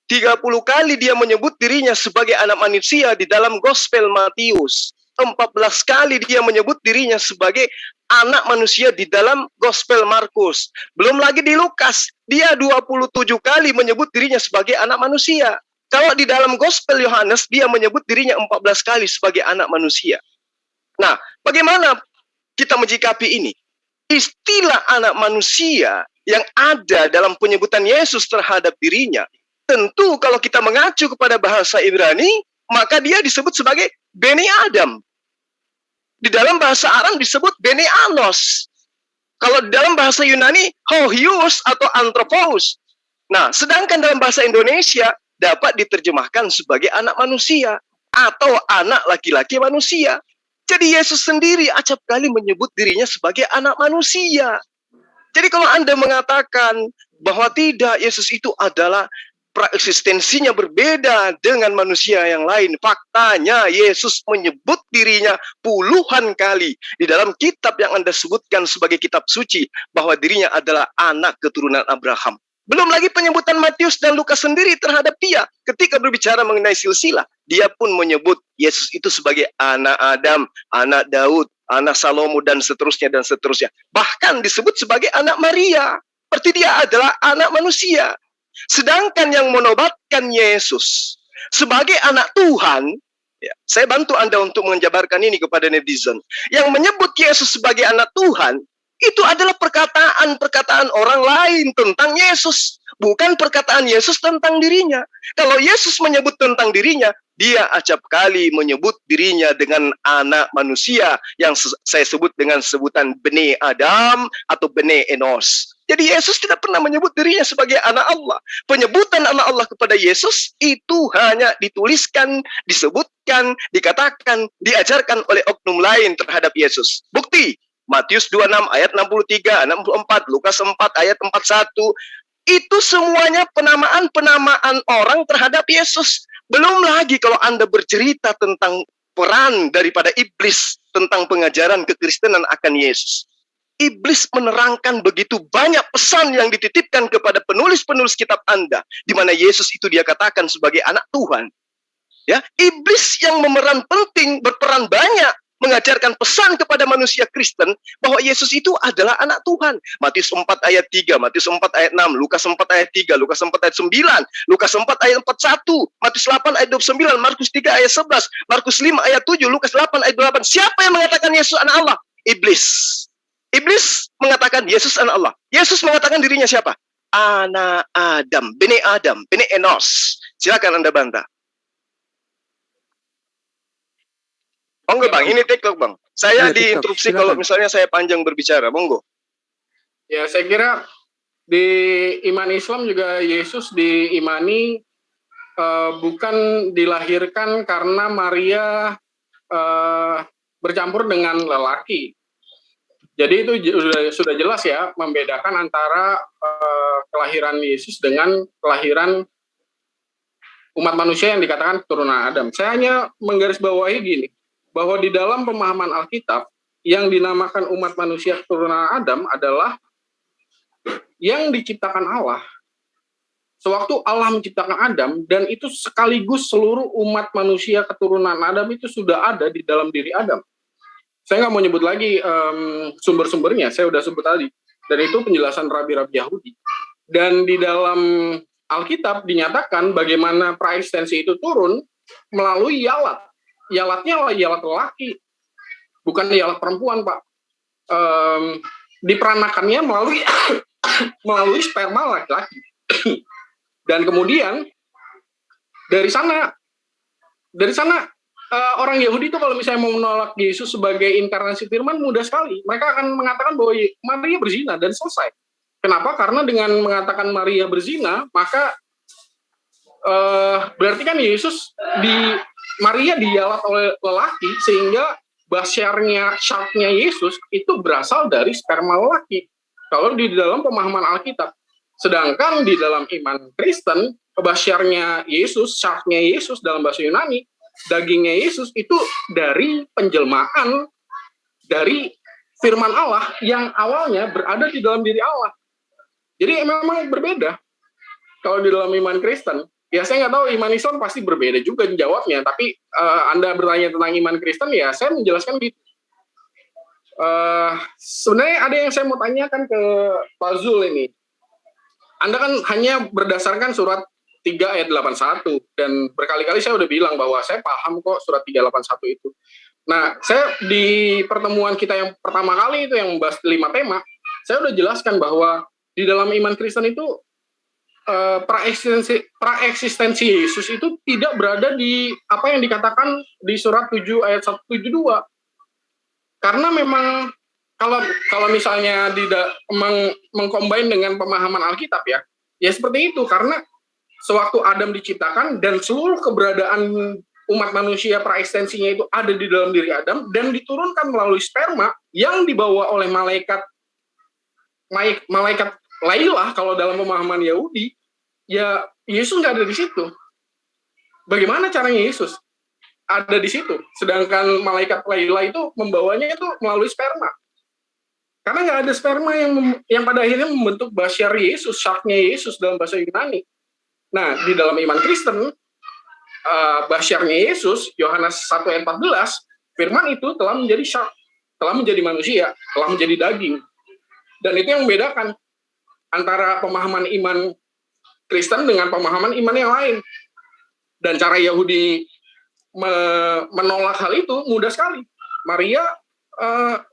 30 kali dia menyebut dirinya sebagai anak manusia di dalam Gospel Matius. 14 kali dia menyebut dirinya sebagai anak manusia di dalam Gospel Markus. Belum lagi di Lukas, dia 27 kali menyebut dirinya sebagai anak manusia. Kalau di dalam Gospel Yohanes, dia menyebut dirinya 14 kali sebagai anak manusia. Nah, bagaimana kita menyikapi ini? Istilah anak manusia yang ada dalam penyebutan Yesus terhadap dirinya, tentu kalau kita mengacu kepada bahasa Ibrani, maka dia disebut sebagai Beni Adam. Di dalam bahasa Aram disebut Beni Anos. Kalau di dalam bahasa Yunani, Hohius atau Anthropos. Nah, sedangkan dalam bahasa Indonesia dapat diterjemahkan sebagai anak manusia atau anak laki-laki manusia. Jadi Yesus sendiri acap kali menyebut dirinya sebagai anak manusia. Jadi kalau Anda mengatakan bahwa tidak, Yesus itu adalah praeksistensinya berbeda dengan manusia yang lain. Faktanya Yesus menyebut dirinya puluhan kali di dalam kitab yang Anda sebutkan sebagai kitab suci bahwa dirinya adalah anak keturunan Abraham. Belum lagi penyebutan Matius dan Lukas sendiri terhadap dia. Ketika berbicara mengenai silsilah, dia pun menyebut Yesus itu sebagai anak Adam, anak Daud, anak Salomo, dan seterusnya, dan seterusnya. Bahkan disebut sebagai anak Maria. Berarti dia adalah anak manusia. Sedangkan yang menobatkan Yesus sebagai anak Tuhan, ya, saya bantu Anda untuk menjabarkan ini kepada netizen. Yang menyebut Yesus sebagai anak Tuhan, itu adalah perkataan-perkataan orang lain tentang Yesus. Bukan perkataan Yesus tentang dirinya. Kalau Yesus menyebut tentang dirinya, dia acap kali menyebut dirinya dengan anak manusia yang saya sebut dengan sebutan Bene Adam atau Bene Enos. Jadi Yesus tidak pernah menyebut dirinya sebagai anak Allah. Penyebutan anak Allah kepada Yesus itu hanya dituliskan, disebutkan, dikatakan, diajarkan oleh oknum lain terhadap Yesus. Bukti, Matius 26 ayat 63, 64, Lukas 4 ayat 41. Itu semuanya penamaan-penamaan orang terhadap Yesus. Belum lagi kalau Anda bercerita tentang peran daripada iblis tentang pengajaran kekristenan akan Yesus. Iblis menerangkan begitu banyak pesan yang dititipkan kepada penulis-penulis kitab Anda, di mana Yesus itu dia katakan sebagai anak Tuhan. Ya, iblis yang berperan banyak mengajarkan pesan kepada manusia Kristen bahwa Yesus itu adalah anak Tuhan. Matius 4 ayat 3, Matius 4 ayat 6, Lukas 4 ayat 3, Lukas 4 ayat 9, Lukas 4 ayat 41, Matius 8 ayat 29, Markus 3 ayat 11, Markus 5 ayat 7, Lukas 8 ayat 8. Siapa yang mengatakan Yesus anak Allah? Iblis. Iblis mengatakan Yesus anak Allah. Yesus mengatakan dirinya siapa? Anak Adam, Bene Enos. Silakan Anda bantah. Monggo Bang, ini TikTok Bang. Saya diinterupsi kalau misalnya saya panjang berbicara, monggo. Ya, saya kira di iman Islam juga Yesus diimani bukan dilahirkan karena Maria bercampur dengan lelaki. Jadi itu sudah jelas ya, membedakan antara kelahiran Yesus dengan kelahiran umat manusia yang dikatakan keturunan Adam. Saya hanya menggarisbawahi gini, bahwa di dalam pemahaman Alkitab, yang dinamakan umat manusia keturunan Adam adalah yang diciptakan Allah. sewaktu Allah menciptakan Adam, dan itu sekaligus seluruh umat manusia keturunan Adam itu sudah ada di dalam diri Adam. Saya nggak mau nyebut lagi sumber-sumbernya, saya udah sebut tadi. Dan itu penjelasan rabi-rabi Yahudi. Dan di dalam Alkitab dinyatakan bagaimana praeksistensi itu turun melalui yalat. Yalatnya adalah yalat lelaki, bukan yalat perempuan, Pak. Diperanakannya melalui melalui sperma laki-laki. Dan kemudian dari sana orang Yahudi itu kalau misalnya mau menolak Yesus sebagai inkarnasi firman mudah sekali. Mereka akan mengatakan bahwa Maria berzina dan selesai. Kenapa? Karena dengan mengatakan Maria berzina, maka berarti kan Maria diyalat oleh lelaki, sehingga syaratnya Yesus itu berasal dari sperma lelaki. Kalau di dalam pemahaman Alkitab. Sedangkan di dalam iman Kristen, syaratnya Yesus dalam bahasa Yunani, dagingnya Yesus itu dari penjelmaan dari firman Allah yang awalnya berada di dalam diri Allah. Jadi memang berbeda. Kalau di dalam iman Kristen, ya saya nggak tahu iman Islam pasti berbeda juga jawabnya. Tapi Anda bertanya tentang iman Kristen, ya saya menjelaskan gitu. Sebenarnya ada yang saya mau tanyakan ke Pak Zul ini. Anda kan hanya berdasarkan surat 3 ayat 81, dan berkali-kali saya udah bilang bahwa saya paham kok surat 381 itu. Nah, saya di pertemuan kita yang pertama kali itu yang membahas 5 tema, saya udah jelaskan bahwa di dalam iman Kristen itu praeksistensi Yesus itu tidak berada di apa yang dikatakan di surat 7 ayat 172. Karena memang kalau misalnya mengcombine dengan pemahaman Alkitab ya seperti itu. Karena sewaktu Adam diciptakan dan seluruh keberadaan umat manusia praeksistensinya itu ada di dalam diri Adam dan diturunkan melalui sperma yang dibawa oleh malaikat Lailah kalau dalam pemahaman Yahudi, ya Yesus nggak ada di situ. Bagaimana caranya Yesus ada di situ? Sedangkan malaikat Lailah itu membawanya itu melalui sperma. Karena nggak ada sperma yang pada akhirnya membentuk basyar Yesus, syaknya Yesus dalam bahasa Yunani. Nah, di dalam iman Kristen, basyarnya Yesus, Yohanes 1 ayat 14, firman itu telah menjadi syak, telah menjadi manusia, telah menjadi daging. Dan itu yang membedakan antara pemahaman iman Kristen dengan pemahaman iman yang lain. Dan cara Yahudi menolak hal itu mudah sekali. Maria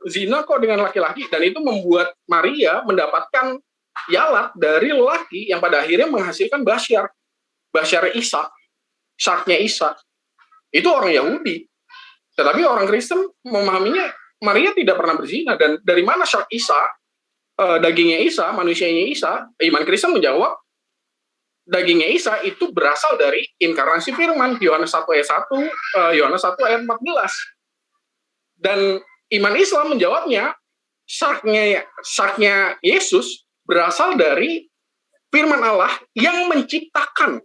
zina kok dengan laki-laki, dan itu membuat Maria mendapatkan yalat dari lelaki yang pada akhirnya menghasilkan basyar Isa, syaknya Isa. Itu orang Yahudi. Tetapi orang Kristen memahaminya Maria tidak pernah berzina, dan dari mana syak Isa, dagingnya Isa, manusianya Isa? Iman Kristen menjawab dagingnya Isa itu berasal dari inkarnasi firman, Yohanes 1 ayat 1, Yohanes 1 ayat 14. Dan iman Islam menjawabnya, syaknya Yesus berasal dari firman Allah yang menciptakan.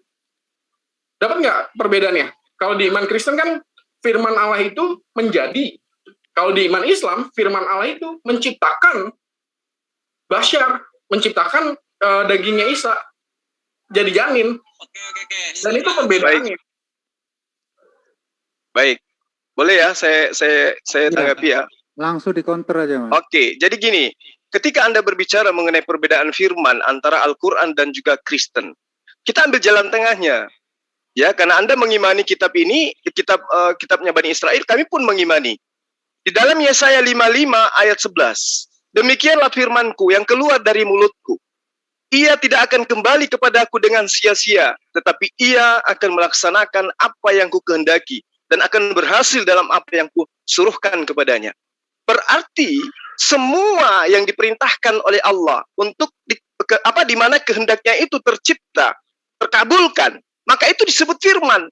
Dapat nggak perbedaannya? Kalau di iman Kristen kan firman Allah itu menjadi. Kalau di iman Islam, firman Allah itu menciptakan basyar, menciptakan dagingnya Isa jadi janin. Oke. Dan itu perbedaannya. Baik. Boleh ya, saya tanggapi ya. Langsung di counter aja, Mas. Oke, jadi gini, ketika Anda berbicara mengenai perbedaan firman antara Al-Quran dan juga Kristen, kita ambil jalan tengahnya. Ya, karena Anda mengimani kitab ini, kitabnya Bani Israel, kami pun mengimani. Di dalam Yesaya 55 ayat 11, demikianlah firmanku yang keluar dari mulutku. Ia tidak akan kembali kepadaku dengan sia-sia, tetapi ia akan melaksanakan apa yang kukehendaki dan akan berhasil dalam apa yang kusuruhkan kepadanya. Berarti semua yang diperintahkan oleh Allah untuk di mana kehendaknya itu tercipta, terkabulkan, maka itu disebut firman.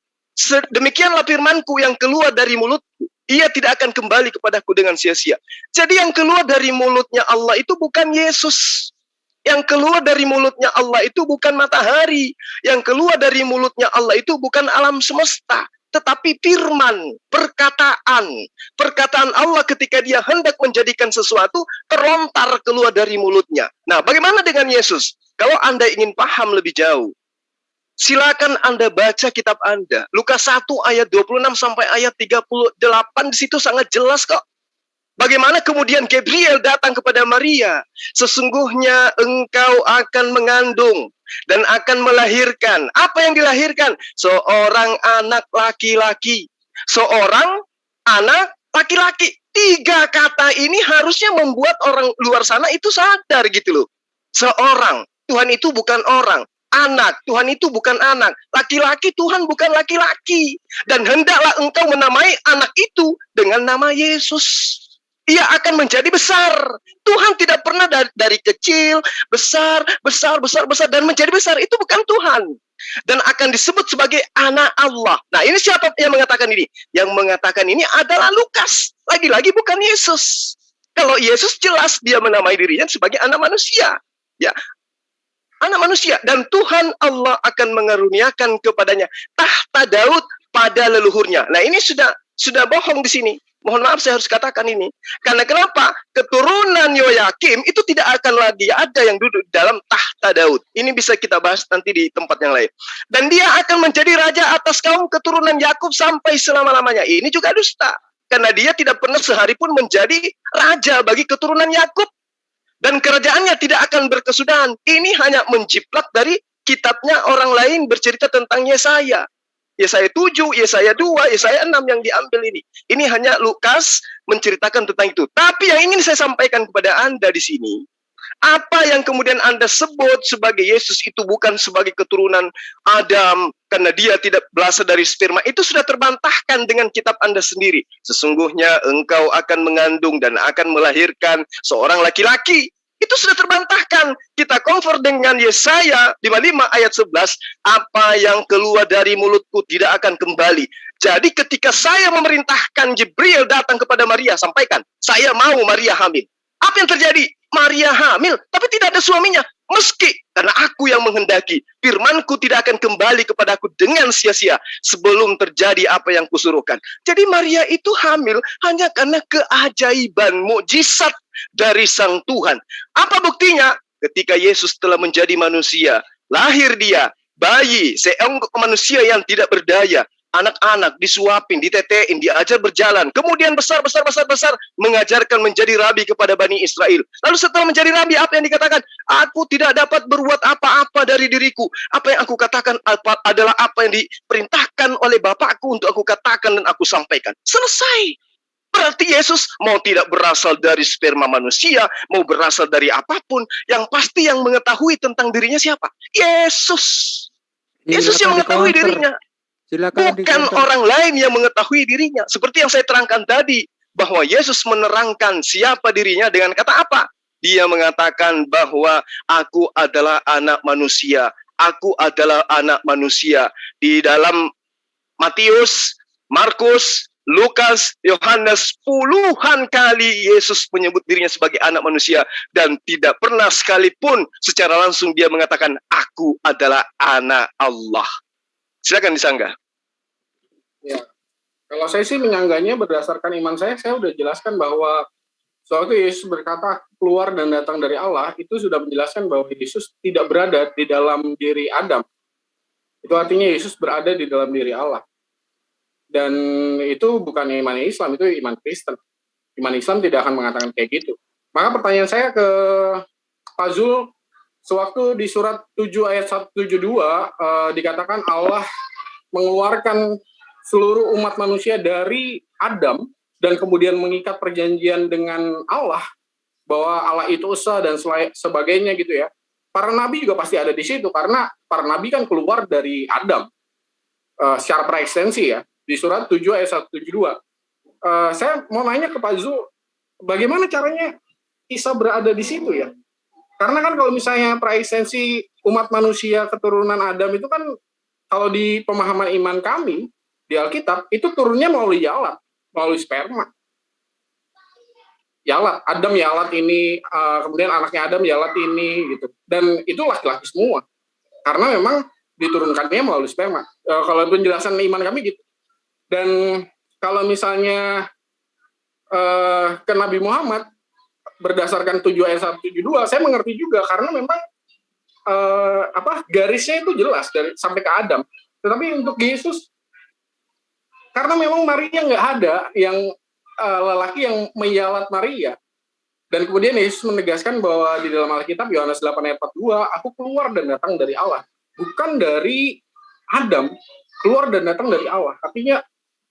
Demikianlah firmanku yang keluar dari mulutku. Ia tidak akan kembali kepadaku dengan sia-sia. Jadi yang keluar dari mulutnya Allah itu bukan Yesus. Yang keluar dari mulutnya Allah itu bukan matahari. Yang keluar dari mulutnya Allah itu bukan alam semesta. Tetapi firman, perkataan Allah ketika dia hendak menjadikan sesuatu, terlontar keluar dari mulutnya. Nah, bagaimana dengan Yesus? Kalau Anda ingin paham lebih jauh, Silakan Anda baca kitab Anda. Lukas 1 ayat 26 sampai ayat 38 di situ sangat jelas kok. Bagaimana kemudian Gabriel datang kepada Maria. Sesungguhnya engkau akan mengandung dan akan melahirkan. Apa yang dilahirkan? Seorang anak laki-laki. Seorang anak laki-laki. 3 kata ini harusnya membuat orang luar sana itu sadar gitu loh. Seorang, Tuhan itu bukan orang. Anak, Tuhan itu bukan anak. Laki-laki, Tuhan bukan laki-laki. Dan hendaklah engkau menamai anak itu dengan nama Yesus. Ia akan menjadi besar. Tuhan tidak pernah dari kecil, besar, dan menjadi besar. Itu bukan Tuhan. Dan akan disebut sebagai anak Allah. Nah, ini siapa yang mengatakan ini? Yang mengatakan ini adalah Lukas. Lagi-lagi bukan Yesus. Kalau Yesus jelas dia menamai dirinya sebagai anak manusia. Ya, anak manusia. Dan Tuhan Allah akan mengaruniakan kepadanya tahta Daud pada leluhurnya. Nah, ini sudah bohong di sini. Mohon maaf saya harus katakan ini. Karena kenapa? Keturunan Yoyakim itu tidak akan lagi ada yang duduk dalam tahta Daud. Ini bisa kita bahas nanti di tempat yang lain. Dan dia akan menjadi raja atas kaum keturunan Yakub sampai selama-lamanya. Ini juga dusta. Karena dia tidak pernah sehari pun menjadi raja bagi keturunan Yakub. Dan kerajaannya tidak akan berkesudahan. Ini hanya menjiplak dari kitabnya orang lain bercerita tentang Yesaya. Yesaya 7, Yesaya 2, Yesaya 6 yang diambil ini. Ini hanya Lukas menceritakan tentang itu. Tapi yang ingin saya sampaikan kepada Anda di sini, apa yang kemudian Anda sebut sebagai Yesus itu bukan sebagai keturunan Adam, karena dia tidak berasal dari sperma, itu sudah terbantahkan dengan kitab Anda sendiri. Sesungguhnya engkau akan mengandung dan akan melahirkan seorang laki-laki. Itu sudah terbantahkan. Kita convert dengan Yesaya 55 ayat 11. Apa yang keluar dari mulutku tidak akan kembali. Jadi ketika saya memerintahkan Jibril datang kepada Maria, sampaikan, saya mau Maria hamil. Apa yang terjadi? Maria hamil, tapi tidak ada suaminya. Meski, karena aku yang menghendaki, firmanku tidak akan kembali kepadaku dengan sia-sia sebelum terjadi apa yang kusuruhkan. Jadi Maria itu hamil hanya karena keajaiban, mukjizat dari Sang Tuhan. Apa buktinya? Ketika Yesus telah menjadi manusia, lahir dia, bayi, seorang manusia yang tidak berdaya. Anak-anak disuapin, ditetein, diajar berjalan. Kemudian besar, mengajarkan menjadi rabi kepada Bani Israel. Lalu setelah menjadi rabi, apa yang dikatakan? Aku tidak dapat berbuat apa-apa dari diriku. Apa yang aku katakan adalah apa yang diperintahkan oleh Bapakku untuk aku katakan dan aku sampaikan. Selesai. Berarti Yesus mau tidak berasal dari sperma manusia, mau berasal dari apapun, yang pasti yang mengetahui tentang dirinya siapa? Yesus. Yesus yang mengetahui dirinya. Bukan orang lain yang mengetahui dirinya. Seperti yang saya terangkan tadi, bahwa Yesus menerangkan siapa dirinya dengan kata apa? Dia mengatakan bahwa aku adalah anak manusia. Aku adalah anak manusia. Di dalam Matius, Markus, Lukas, Yohanes, puluhan kali Yesus menyebut dirinya sebagai anak manusia. Dan tidak pernah sekalipun secara langsung dia mengatakan, aku adalah anak Allah. Silakan disanggah. Ya, kalau saya sih menyanggahnya berdasarkan iman saya udah jelaskan bahwa sewaktu Yesus berkata keluar dan datang dari Allah, itu sudah menjelaskan bahwa Yesus tidak berada di dalam diri Adam. Itu artinya Yesus berada di dalam diri Allah. Dan itu bukan iman Islam, itu iman Kristen. Iman Islam tidak akan mengatakan kayak gitu. Maka pertanyaan saya ke Pak Zul, sewaktu di surat 7 ayat 172 dikatakan Allah mengeluarkan seluruh umat manusia dari Adam dan kemudian mengikat perjanjian dengan Allah bahwa Allah itu esa dan sebagainya gitu ya. Para nabi juga pasti ada di situ karena para nabi kan keluar dari Adam secara preekstensi ya di surat 7 ayat 172. Saya mau nanya ke Pak Zul, bagaimana caranya Isa berada di situ ya? Karena kan kalau misalnya preekstensi umat manusia keturunan Adam itu kan kalau di pemahaman iman kami di Alkitab itu turunnya melalui Yalat, melalui sperma. Yalat, Adam Yalat ini, kemudian anaknya Adam Yalat ini gitu. Dan itu laki-laki semua. Karena memang diturunkannya melalui sperma. Kalau penjelasan iman kami gitu. Dan kalau misalnya ke Nabi Muhammad berdasarkan 7 ayat 172, saya mengerti juga karena memang garisnya itu jelas dari sampai ke Adam. Tetapi untuk Yesus, karena memang Maria nggak ada yang lelaki yang menyalat Maria. Dan kemudian Yesus menegaskan bahwa di dalam Alkitab Yohanes 8 ayat 42, aku keluar dan datang dari Allah. Bukan dari Adam, keluar dan datang dari Allah. Artinya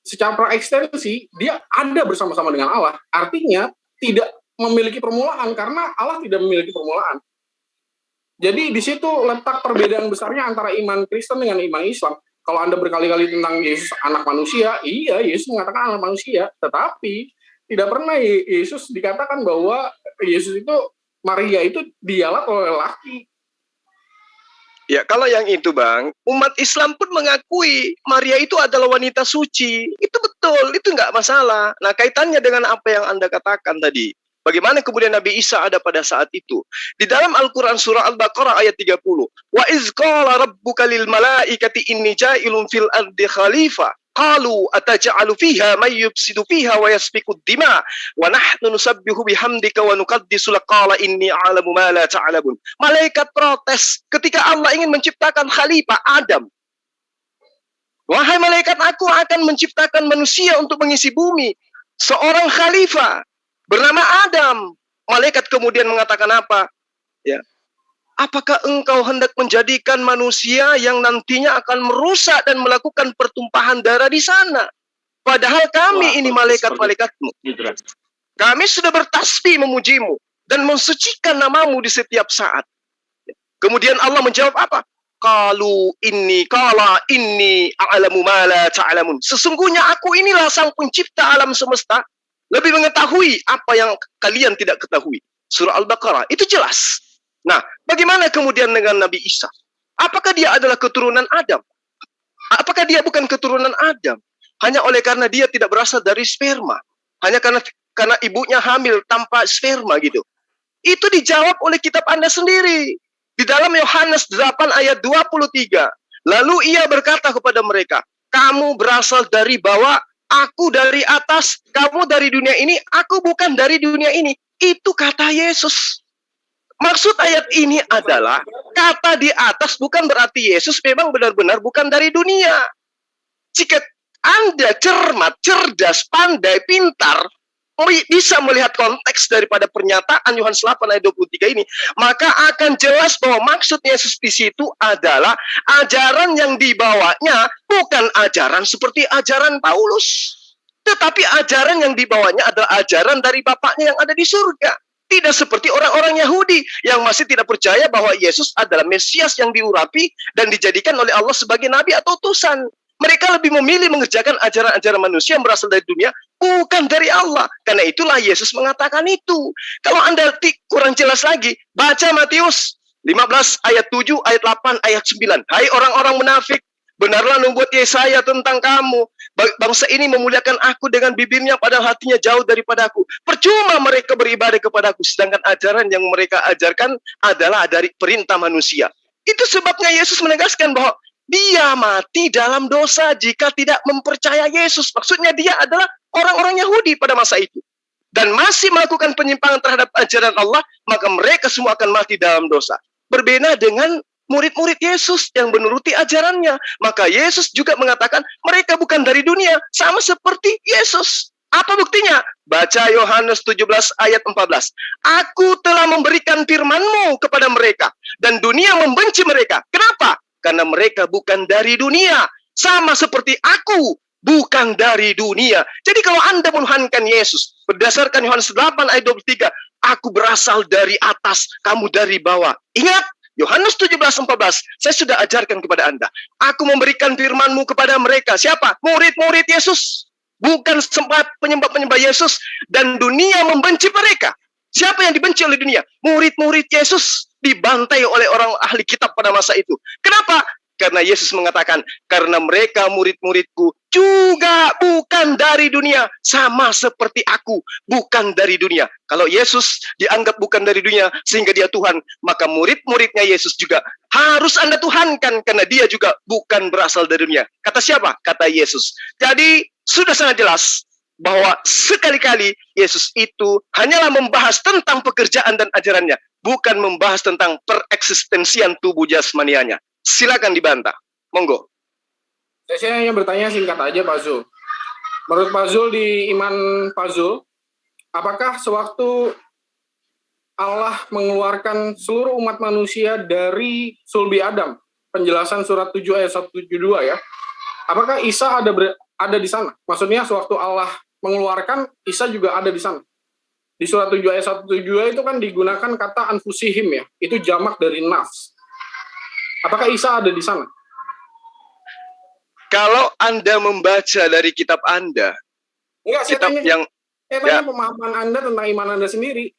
secara ekstensi, dia ada bersama-sama dengan Allah. Artinya tidak memiliki permulaan, karena Allah tidak memiliki permulaan. Jadi di situ letak perbedaan besarnya antara iman Kristen dengan iman Islam. Kalau Anda berkali-kali tentang Yesus anak manusia, iya Yesus mengatakan anak manusia, tetapi tidak pernah Yesus dikatakan bahwa Yesus itu, Maria itu dialat oleh lelaki. Ya, kalau yang itu Bang, umat Islam pun mengakui Maria itu adalah wanita suci. Itu betul, itu nggak masalah. Nah, kaitannya dengan apa yang Anda katakan tadi. Bagaimana kemudian Nabi Isa ada pada saat itu? Di dalam Al-Quran surah Al-Baqarah ayat 30. Wa iz qala rabbuka lil malaikati inni ja'ilun fil ardi khalifah. Qalu ataj'alu fiha may yufsidu fiha wa yasfiku ad-dima wa nahnu nusabbihu bihamdika wa nuqaddisu lak qala inni a'lamu ma la ta'lamun. Malaikat protes ketika Allah ingin menciptakan khalifah Adam. Wahai malaikat, aku akan menciptakan manusia untuk mengisi bumi. Seorang khalifah bernama Adam. Malaikat kemudian mengatakan apa? Ya. Apakah engkau hendak menjadikan manusia yang nantinya akan merusak dan melakukan pertumpahan darah di sana? Padahal kami ini malaikat-malaikatmu. Kami sudah bertasbih memujimu dan mensucikan namamu di setiap saat. Kemudian Allah menjawab apa? Qalu inni a'lamu ma la ta'lamun. Sesungguhnya aku inilah sang pencipta alam semesta, lebih mengetahui apa yang kalian tidak ketahui. Surah Al-Baqarah, itu jelas. Nah, bagaimana kemudian dengan Nabi Isa? Apakah dia adalah keturunan Adam? Apakah dia bukan keturunan Adam? Hanya oleh karena dia tidak berasal dari sperma. Hanya karena ibunya hamil tanpa sperma gitu. Itu dijawab oleh kitab Anda sendiri. Di dalam Yohanes 8 ayat 23. Lalu ia berkata kepada mereka, kamu berasal dari bawah, aku dari atas, kamu dari dunia ini, aku bukan dari dunia ini. Itu kata Yesus. Maksud ayat ini adalah kata di atas bukan berarti Yesus memang benar-benar bukan dari dunia. Jika Anda cermat, cerdas, pandai, pintar, bisa melihat konteks daripada pernyataan Yohanes 8 ayat 23 ini, maka akan jelas bahwa maksud Yesus di situ adalah ajaran yang dibawanya bukan ajaran seperti ajaran Paulus, tetapi ajaran yang dibawanya adalah ajaran dari Bapaknya yang ada di surga. Tidak seperti orang-orang Yahudi yang masih tidak percaya bahwa Yesus adalah Mesias yang diurapi dan dijadikan oleh Allah sebagai nabi atau utusan. Mereka lebih memilih mengerjakan ajaran-ajaran manusia yang berasal dari dunia, bukan dari Allah. Karena itulah Yesus mengatakan itu. Kalau Anda kurang jelas lagi, baca Matius 15 ayat 7, ayat 8, ayat 9. Hai orang-orang munafik, benarlah nubuat Yesaya tentang kamu. Bangsa ini memuliakan aku dengan bibirnya, padahal hatinya jauh daripada aku. Percuma mereka beribadah kepada aku, sedangkan ajaran yang mereka ajarkan adalah dari perintah manusia. Itu sebabnya Yesus menegaskan bahwa dia mati dalam dosa jika tidak mempercaya Yesus. Maksudnya dia adalah orang-orang Yahudi pada masa itu. Dan masih melakukan penyimpangan terhadap ajaran Allah, maka mereka semua akan mati dalam dosa. Berbeda dengan murid-murid Yesus yang menuruti ajarannya. Maka Yesus juga mengatakan mereka bukan dari dunia, sama seperti Yesus. Apa buktinya? Baca Yohanes 17 ayat 14. Aku telah memberikan firman-Mu kepada mereka, dan dunia membenci mereka. Kenapa? Karena mereka bukan dari dunia, sama seperti aku bukan dari dunia. Jadi kalau Anda menuhankan Yesus berdasarkan Yohanes 8 ayat 23, aku berasal dari atas, kamu dari bawah. Ingat, Yohanes 17:14, saya sudah ajarkan kepada Anda. Aku memberikan firman-Mu kepada mereka. Siapa? Murid-murid Yesus. Bukan sempat penyembah-penyembah Yesus. Dan dunia membenci mereka. Siapa yang dibenci oleh dunia? Murid-murid Yesus dibantai oleh orang ahli kitab pada masa itu. Kenapa? Karena Yesus mengatakan, karena mereka murid-muridku juga bukan dari dunia, sama seperti aku bukan dari dunia. Kalau Yesus dianggap bukan dari dunia sehingga dia Tuhan, maka murid-muridnya Yesus juga harus Anda tuhankan karena dia juga bukan berasal dari dunia. Kata siapa? Kata Yesus. Jadi sudah sangat jelas bahwa sekali-kali Yesus itu hanyalah membahas tentang pekerjaan dan ajarannya, bukan membahas tentang pereksistensian tubuh jasmanianya. Silakan dibantah. Monggo. Saya hanya bertanya singkat aja Pak Zul. Menurut Pak Zul, di iman Pak Zul, apakah sewaktu Allah mengeluarkan seluruh umat manusia dari sulbi Adam, penjelasan surat 7 ayat 172 ya, apakah Isa ada di sana? Maksudnya sewaktu Allah mengeluarkan, Isa juga ada di sana. Di surat 7 ayat 172 itu kan digunakan kata anfusihim ya, itu jamak dari nafs. Apakah Isa ada di sana? Kalau Anda membaca dari kitab Anda, Enggak, kitab saya tanya pemahaman Anda tentang iman Anda sendiri.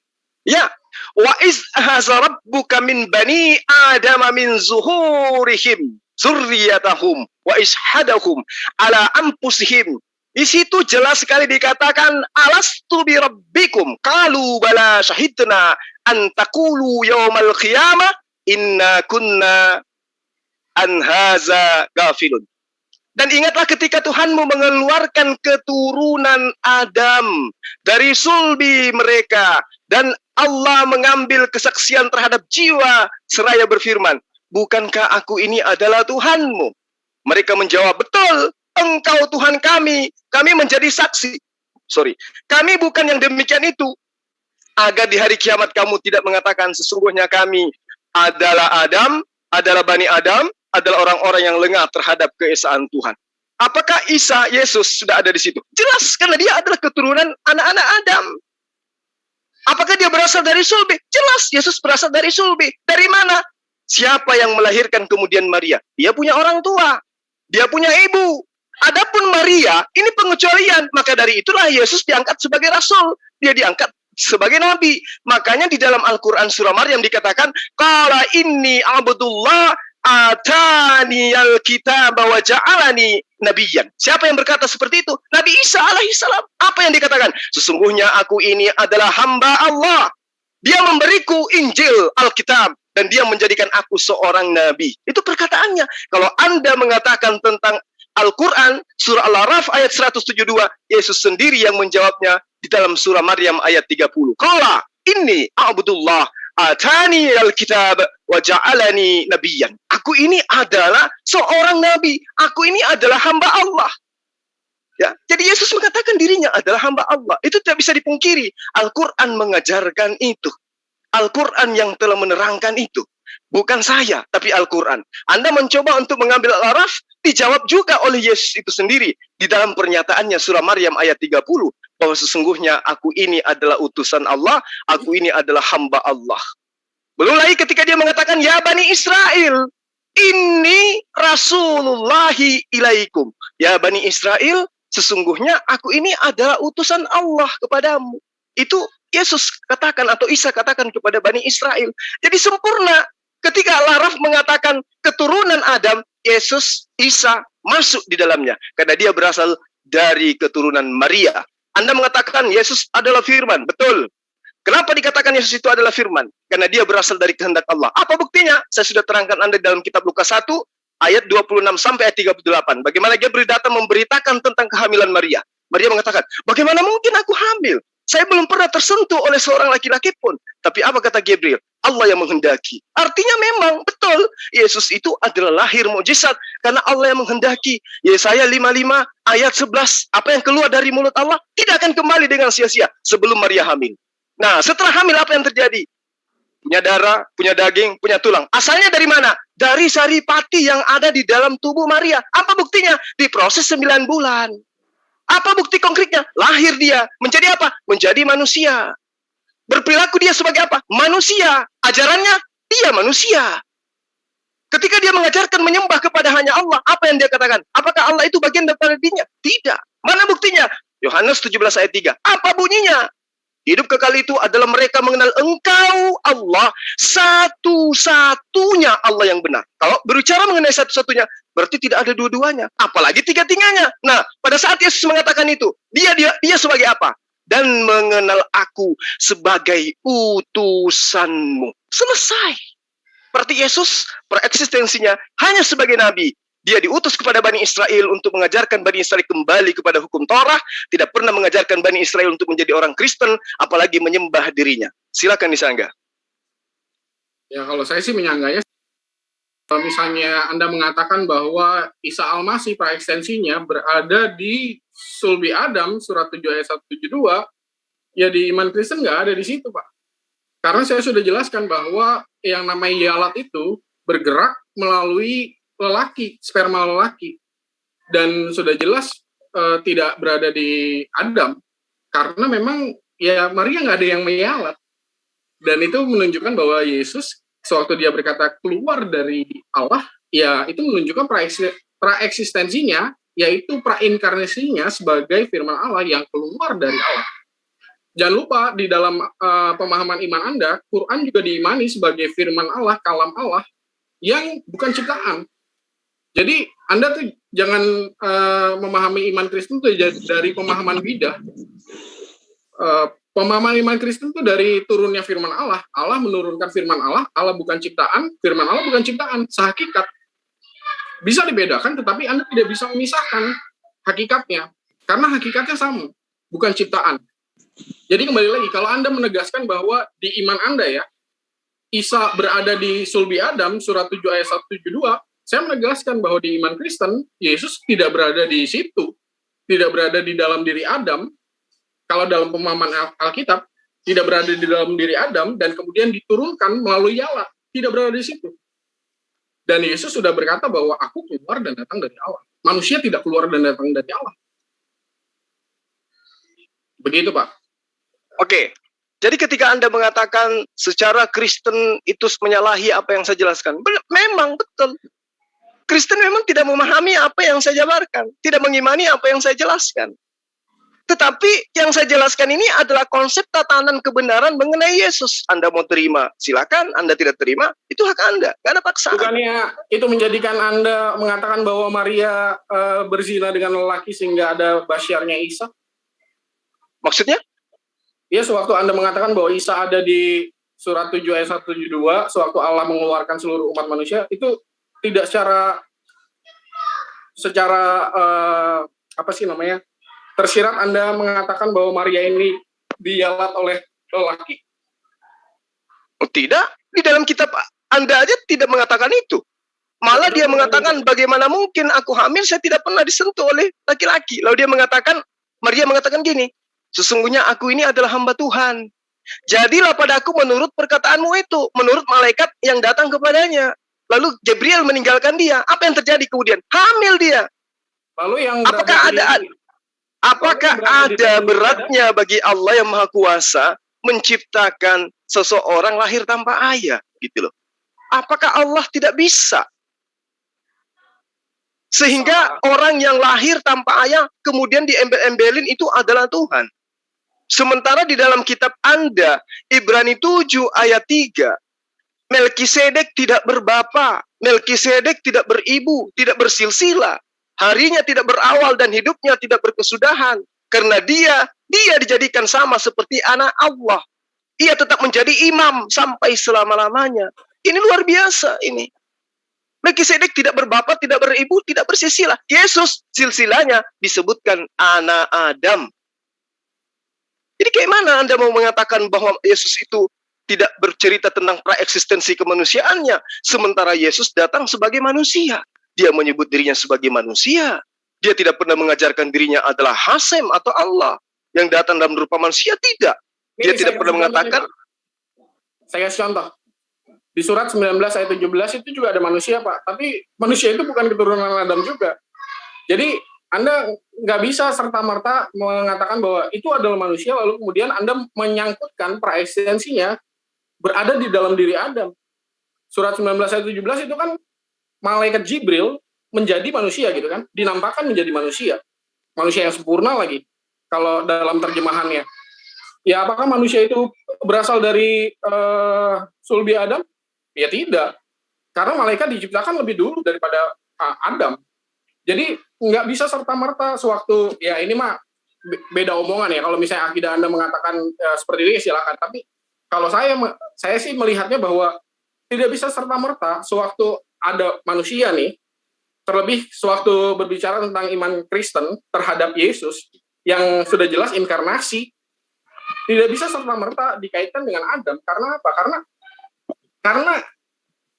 Ya, wa iz akhadha rabbuka min bani adama min zuhurihim zurriyatahum wa ishhadahum ala anfusihim. Di situ jelas sekali dikatakan alastu bi rabbikum qalu bala syahidna an taqulu yaumal qiyamah inna kunna an hadza ghafilun. Dan ingatlah ketika Tuhanmu mengeluarkan keturunan Adam dari sulbi mereka, dan Allah mengambil kesaksian terhadap jiwa seraya berfirman, bukankah aku ini adalah Tuhanmu? Mereka menjawab, betul, engkau Tuhan kami menjadi saksi. Kami bukan yang demikian itu. Agar di hari kiamat kamu tidak mengatakan sesungguhnya kami adalah Adam, adalah Bani Adam, adalah orang-orang yang lengah terhadap keesaan Tuhan. Apakah Isa, Yesus sudah ada di situ? Jelas, karena dia adalah keturunan anak-anak Adam. Apakah dia berasal dari sulbi? Jelas, Yesus berasal dari sulbi. Dari mana? Siapa yang melahirkan kemudian Maria? Dia punya orang tua. Dia punya ibu. Adapun Maria, ini pengecualian. Maka dari itulah Yesus diangkat sebagai rasul. Dia diangkat sebagai nabi. Makanya di dalam Al-Quran surah Maryam dikatakan, qala inni abdullah atani al-kitaba wa ja'alani nabiyyan. Siapa yang berkata seperti itu? Nabi Isa alaihissalam. Apa yang dikatakan? Sesungguhnya aku ini adalah hamba Allah. Dia memberiku Injil, Alkitab, dan dia menjadikan aku seorang nabi. Itu perkataannya. Kalau Anda mengatakan tentang Al-Quran, surah Al-Araf ayat 172, Yesus sendiri yang menjawabnya di dalam surah Maryam ayat 30. Qala inni a'budullah atani al-kitab wa ja'alani nabiyyan. Aku ini adalah seorang nabi. Aku ini adalah hamba Allah. Ya, jadi Yesus mengatakan dirinya adalah hamba Allah. Itu tidak bisa dipungkiri. Al-Quran mengajarkan itu. Al-Quran yang telah menerangkan itu. Bukan saya, tapi Al-Quran. Anda mencoba untuk mengambil Al-Araf, dijawab juga oleh Yesus itu sendiri. Di dalam pernyataannya surah Maryam ayat 30. Bahwa sesungguhnya aku ini adalah utusan Allah. Aku ini adalah hamba Allah. Belum lagi ketika dia mengatakan, ya Bani Israel, ini Rasulullahi ilaikum. Ya Bani Israel, sesungguhnya aku ini adalah utusan Allah kepadamu. Itu Yesus katakan atau Isa katakan kepada Bani Israel. Jadi sempurna. Ketika Al-Araf mengatakan keturunan Adam, Yesus, Isa masuk di dalamnya. Karena dia berasal dari keturunan Maria. Anda mengatakan Yesus adalah firman. Betul. Kenapa dikatakan Yesus itu adalah firman? Karena dia berasal dari kehendak Allah. Apa buktinya? Saya sudah terangkan Anda dalam kitab Lukas 1, ayat 26 sampai ayat 38. Bagaimana Gabriel datang memberitakan tentang kehamilan Maria. Maria mengatakan, bagaimana mungkin aku hamil? Saya belum pernah tersentuh oleh seorang laki-laki pun. Tapi apa kata Gabriel? Allah yang menghendaki. Artinya memang betul. Yesus itu adalah lahir mukjizat. Karena Allah yang menghendaki. Yesaya 55 ayat 11. Apa yang keluar dari mulut Allah tidak akan kembali dengan sia-sia sebelum Maria hamil. Nah, setelah hamil apa yang terjadi? Punya darah, punya daging, punya tulang. Asalnya dari mana? Dari saripati yang ada di dalam tubuh Maria. Apa buktinya? Diproses 9 bulan. Apa bukti konkretnya? Lahir dia. Menjadi apa? Menjadi manusia. Berperilaku dia sebagai apa? Manusia. Ajarannya, dia manusia. Ketika dia mengajarkan menyembah kepada hanya Allah, apa yang dia katakan? Apakah Allah itu bagian daripada dirinya? Tidak. Mana buktinya? Yohanes 17 ayat 3. Apa bunyinya? Hidup kekal itu adalah mereka mengenal Engkau Allah, satu-satunya Allah yang benar. Kalau berbicara mengenai satu-satunya, berarti tidak ada dua-duanya. Apalagi tiga-tiganya. Nah, pada saat Yesus mengatakan itu, dia sebagai apa? Dan mengenal aku sebagai utusanmu. Selesai. Berarti Yesus pereksistensinya hanya sebagai nabi. Dia diutus kepada Bani Israel untuk mengajarkan Bani Israel kembali kepada hukum Torah. Tidak pernah mengajarkan Bani Israel untuk menjadi orang Kristen, apalagi menyembah dirinya. Silakan disanggah. Ya kalau saya sih menyangganya, kalau misalnya Anda mengatakan bahwa Isa Al-Masih praekstensinya berada di sulbi Adam, surat 7 ayat 172, ya di iman Kristen nggak ada di situ, Pak. Karena saya sudah jelaskan bahwa yang namanya yalat itu bergerak melalui lelaki, sperma lelaki. Dan sudah jelas tidak berada di Adam. Karena memang ya Maria nggak ada yang meyalat. Dan itu menunjukkan bahwa Yesus sewaktu dia berkata keluar dari Allah, ya itu menunjukkan praeksistensinya, yaitu prainkarnasinya sebagai firman Allah yang keluar dari Allah. Jangan lupa di dalam pemahaman iman Anda, Quran juga diimani sebagai firman Allah, kalam Allah yang bukan ciptaan. Jadi Anda tuh jangan memahami iman Kristen tuh dari pemahaman bidah. Pemahaman iman Kristen itu dari turunnya firman Allah. Allah menurunkan firman Allah. Allah bukan ciptaan. Firman Allah bukan ciptaan. Sehakikat. Bisa dibedakan, tetapi Anda tidak bisa memisahkan hakikatnya. Karena hakikatnya sama. Bukan ciptaan. Jadi kembali lagi, kalau Anda menegaskan bahwa di iman Anda ya, Isa berada di sulbi Adam, surat 7 ayat 172, saya menegaskan bahwa di iman Kristen, Yesus tidak berada di situ. Tidak berada di dalam diri Adam. Kalau dalam pemahaman Alkitab, tidak berada di dalam diri Adam, dan kemudian diturunkan melalui Yala, tidak berada di situ. Dan Yesus sudah berkata bahwa aku keluar dan datang dari Allah. Manusia tidak keluar dan datang dari Allah. Begitu, Pak. Oke, jadi ketika Anda mengatakan secara Kristen itu menyalahi apa yang saya jelaskan, memang betul. Kristen memang tidak memahami apa yang saya jabarkan, tidak mengimani apa yang saya jelaskan. Tetapi yang saya jelaskan ini adalah konsep tatanan kebenaran mengenai Yesus. Anda mau terima, silakan. Anda tidak terima, itu hak Anda. Gak ada paksaan. Bukannya itu menjadikan Anda mengatakan bahwa Maria berzina dengan lelaki sehingga ada basyarnya Isa? Maksudnya? Ya, sewaktu Anda mengatakan bahwa Isa ada di surat 7 ayat 172, sewaktu Allah mengeluarkan seluruh umat manusia, itu tidak secara apa sih namanya, tersirat Anda mengatakan bahwa Maria ini diyalat oleh lelaki? Oh, tidak. Di dalam kitab Anda aja tidak mengatakan itu. Malah dia mengatakan, bagaimana mungkin aku hamil, saya tidak pernah disentuh oleh laki-laki. Lalu dia mengatakan, Maria mengatakan gini, sesungguhnya aku ini adalah hamba Tuhan. Jadilah padaku menurut perkataanmu itu, menurut malaikat yang datang kepadanya. Lalu Gabriel meninggalkan dia. Apa yang terjadi kemudian? Hamil dia. Lalu yang Apakah ada beratnya bagi Allah yang Maha Kuasa menciptakan seseorang lahir tanpa ayah, gitu loh? Apakah Allah tidak bisa? Sehingga orang yang lahir tanpa ayah kemudian diembel-embelin itu adalah Tuhan. Sementara di dalam kitab Anda, Ibrani 7 ayat 3, Melkisedek tidak berbapa, Melkisedek tidak beribu, tidak bersilsilah. Harinya tidak berawal dan hidupnya tidak berkesudahan. Karena dia dijadikan sama seperti anak Allah. Ia tetap menjadi imam sampai selama-lamanya. Ini luar biasa ini. Melkisedek tidak berbapa, tidak beribu, tidak bersilsilah. Yesus silsilahnya disebutkan anak Adam. Jadi kayak mana Anda mau mengatakan bahwa Yesus itu tidak bercerita tentang praeksistensi kemanusiaannya, sementara Yesus datang sebagai manusia. Dia menyebut dirinya sebagai manusia. Dia tidak pernah mengajarkan dirinya adalah Hasem atau Allah yang datang dalam rupa manusia, tidak. Dia tidak pernah mengatakan. Saya kasih contoh. Di surat 19 ayat 17 itu juga ada manusia, Pak. Tapi manusia itu bukan keturunan Adam juga. Jadi Anda nggak bisa serta-merta mengatakan bahwa itu adalah manusia, lalu kemudian Anda menyangkutkan praeksistensinya berada di dalam diri Adam. Surat 19 ayat 17 itu kan malaikat Jibril menjadi manusia gitu kan, dinampakkan menjadi manusia yang sempurna lagi kalau dalam terjemahannya. Ya apakah manusia itu berasal dari sulbi Adam? Ya tidak, karena malaikat diciptakan lebih dulu daripada Adam. Jadi nggak bisa serta-merta sewaktu, ya ini mah beda omongan ya, kalau misalnya akidah Anda mengatakan seperti ini ya silakan, tapi kalau saya sih melihatnya bahwa tidak bisa serta-merta sewaktu ada manusia nih, terlebih sewaktu berbicara tentang iman Kristen terhadap Yesus yang sudah jelas inkarnasi, tidak bisa serta-merta dikaitkan dengan Adam. Karena apa? Karena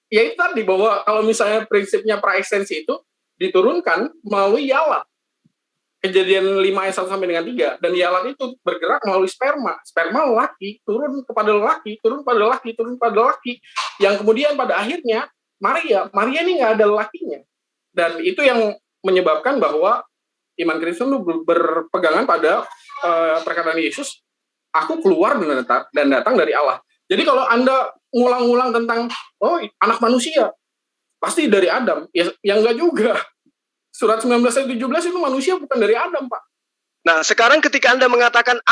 ya itu tadi, bahwa kalau misalnya prinsipnya praekstensi itu diturunkan melalui yalat. Kejadian 5 ayat 1 sampai dengan 3, dan yalat itu bergerak melalui sperma lelaki turun kepada lelaki, turun pada lelaki, turun pada lelaki, yang kemudian pada akhirnya Maria ini nggak ada lelakinya, dan itu yang menyebabkan bahwa iman Kristen itu berpegangan pada perkataan Yesus, aku keluar dan datang dari Allah. Jadi kalau Anda ngulang-ngulang tentang anak manusia pasti dari Adam, ya enggak juga. Surat 19 ayat 17 itu manusia bukan dari Adam, Pak. Nah, sekarang ketika Anda mengatakan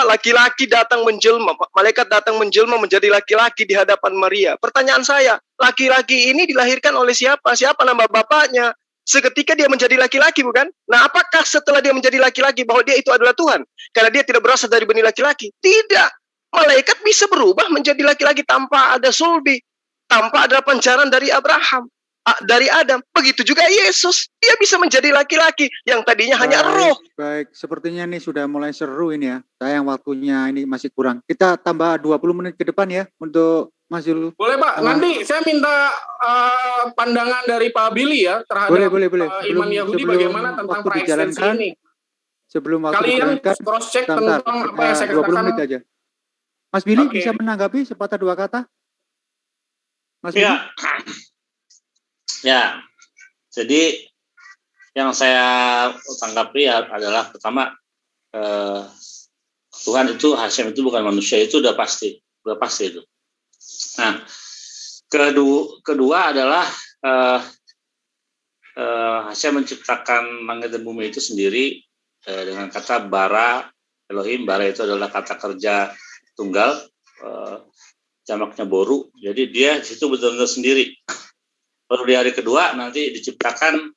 laki-laki datang menjelma, malaikat datang menjelma menjadi laki-laki di hadapan Maria. Pertanyaan saya, laki-laki ini dilahirkan oleh siapa? Siapa nama bapaknya? Seketika dia menjadi laki-laki, bukan? Nah, apakah setelah dia menjadi laki-laki bahwa dia itu adalah Tuhan? Karena dia tidak berasal dari benih laki-laki. Tidak. Malaikat bisa berubah menjadi laki-laki tanpa ada sulbi, tanpa ada pancaran dari Abraham, dari Adam. Begitu juga Yesus, dia bisa menjadi laki-laki yang tadinya hanya roh. Baik, sepertinya nih sudah mulai seru ini ya. Sayang waktunya ini masih kurang. Kita tambah 20 menit ke depan ya untuk Mas Yul. Boleh, Pak. Nanti saya minta pandangan dari Pak Billy ya terhadap boleh. iman Yahudi bagaimana tentang praekstensi ini. Sebelum waktu kalian cross check tentang apa yang saya 20 katakan. menit aja. Mas Billy bisa menanggapi sepatah dua kata? Mas Billy? Ya, jadi yang saya tanggapi adalah pertama, Tuhan itu, Hashem itu bukan manusia, itu udah pasti itu. Nah, kedua adalah Hashem menciptakan langit dan bumi itu sendiri dengan kata bara Elohim. Bara itu adalah kata kerja tunggal, jamaknya boru. Jadi dia di situ betul-betul sendiri. Baru di hari kedua nanti diciptakan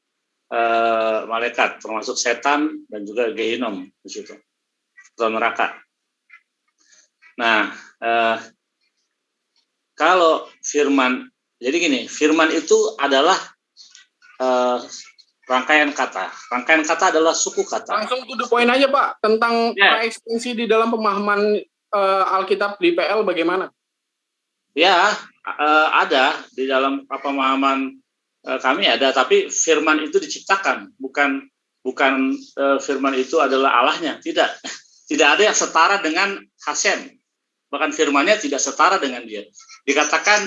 malaikat, termasuk setan dan juga Gehinom di situ, atau neraka. Nah, kalau firman, jadi gini, firman itu adalah rangkaian kata. Rangkaian kata adalah suku kata. Langsung to the point aja, Pak, tentang praekstensi di dalam pemahaman Alkitab di PL bagaimana? Ya, ada di dalam pemahaman kami ada, tapi firman itu diciptakan, bukan firman itu adalah Allahnya, tidak ada yang setara dengan Hashem, bahkan firmannya tidak setara dengan dia. Dikatakan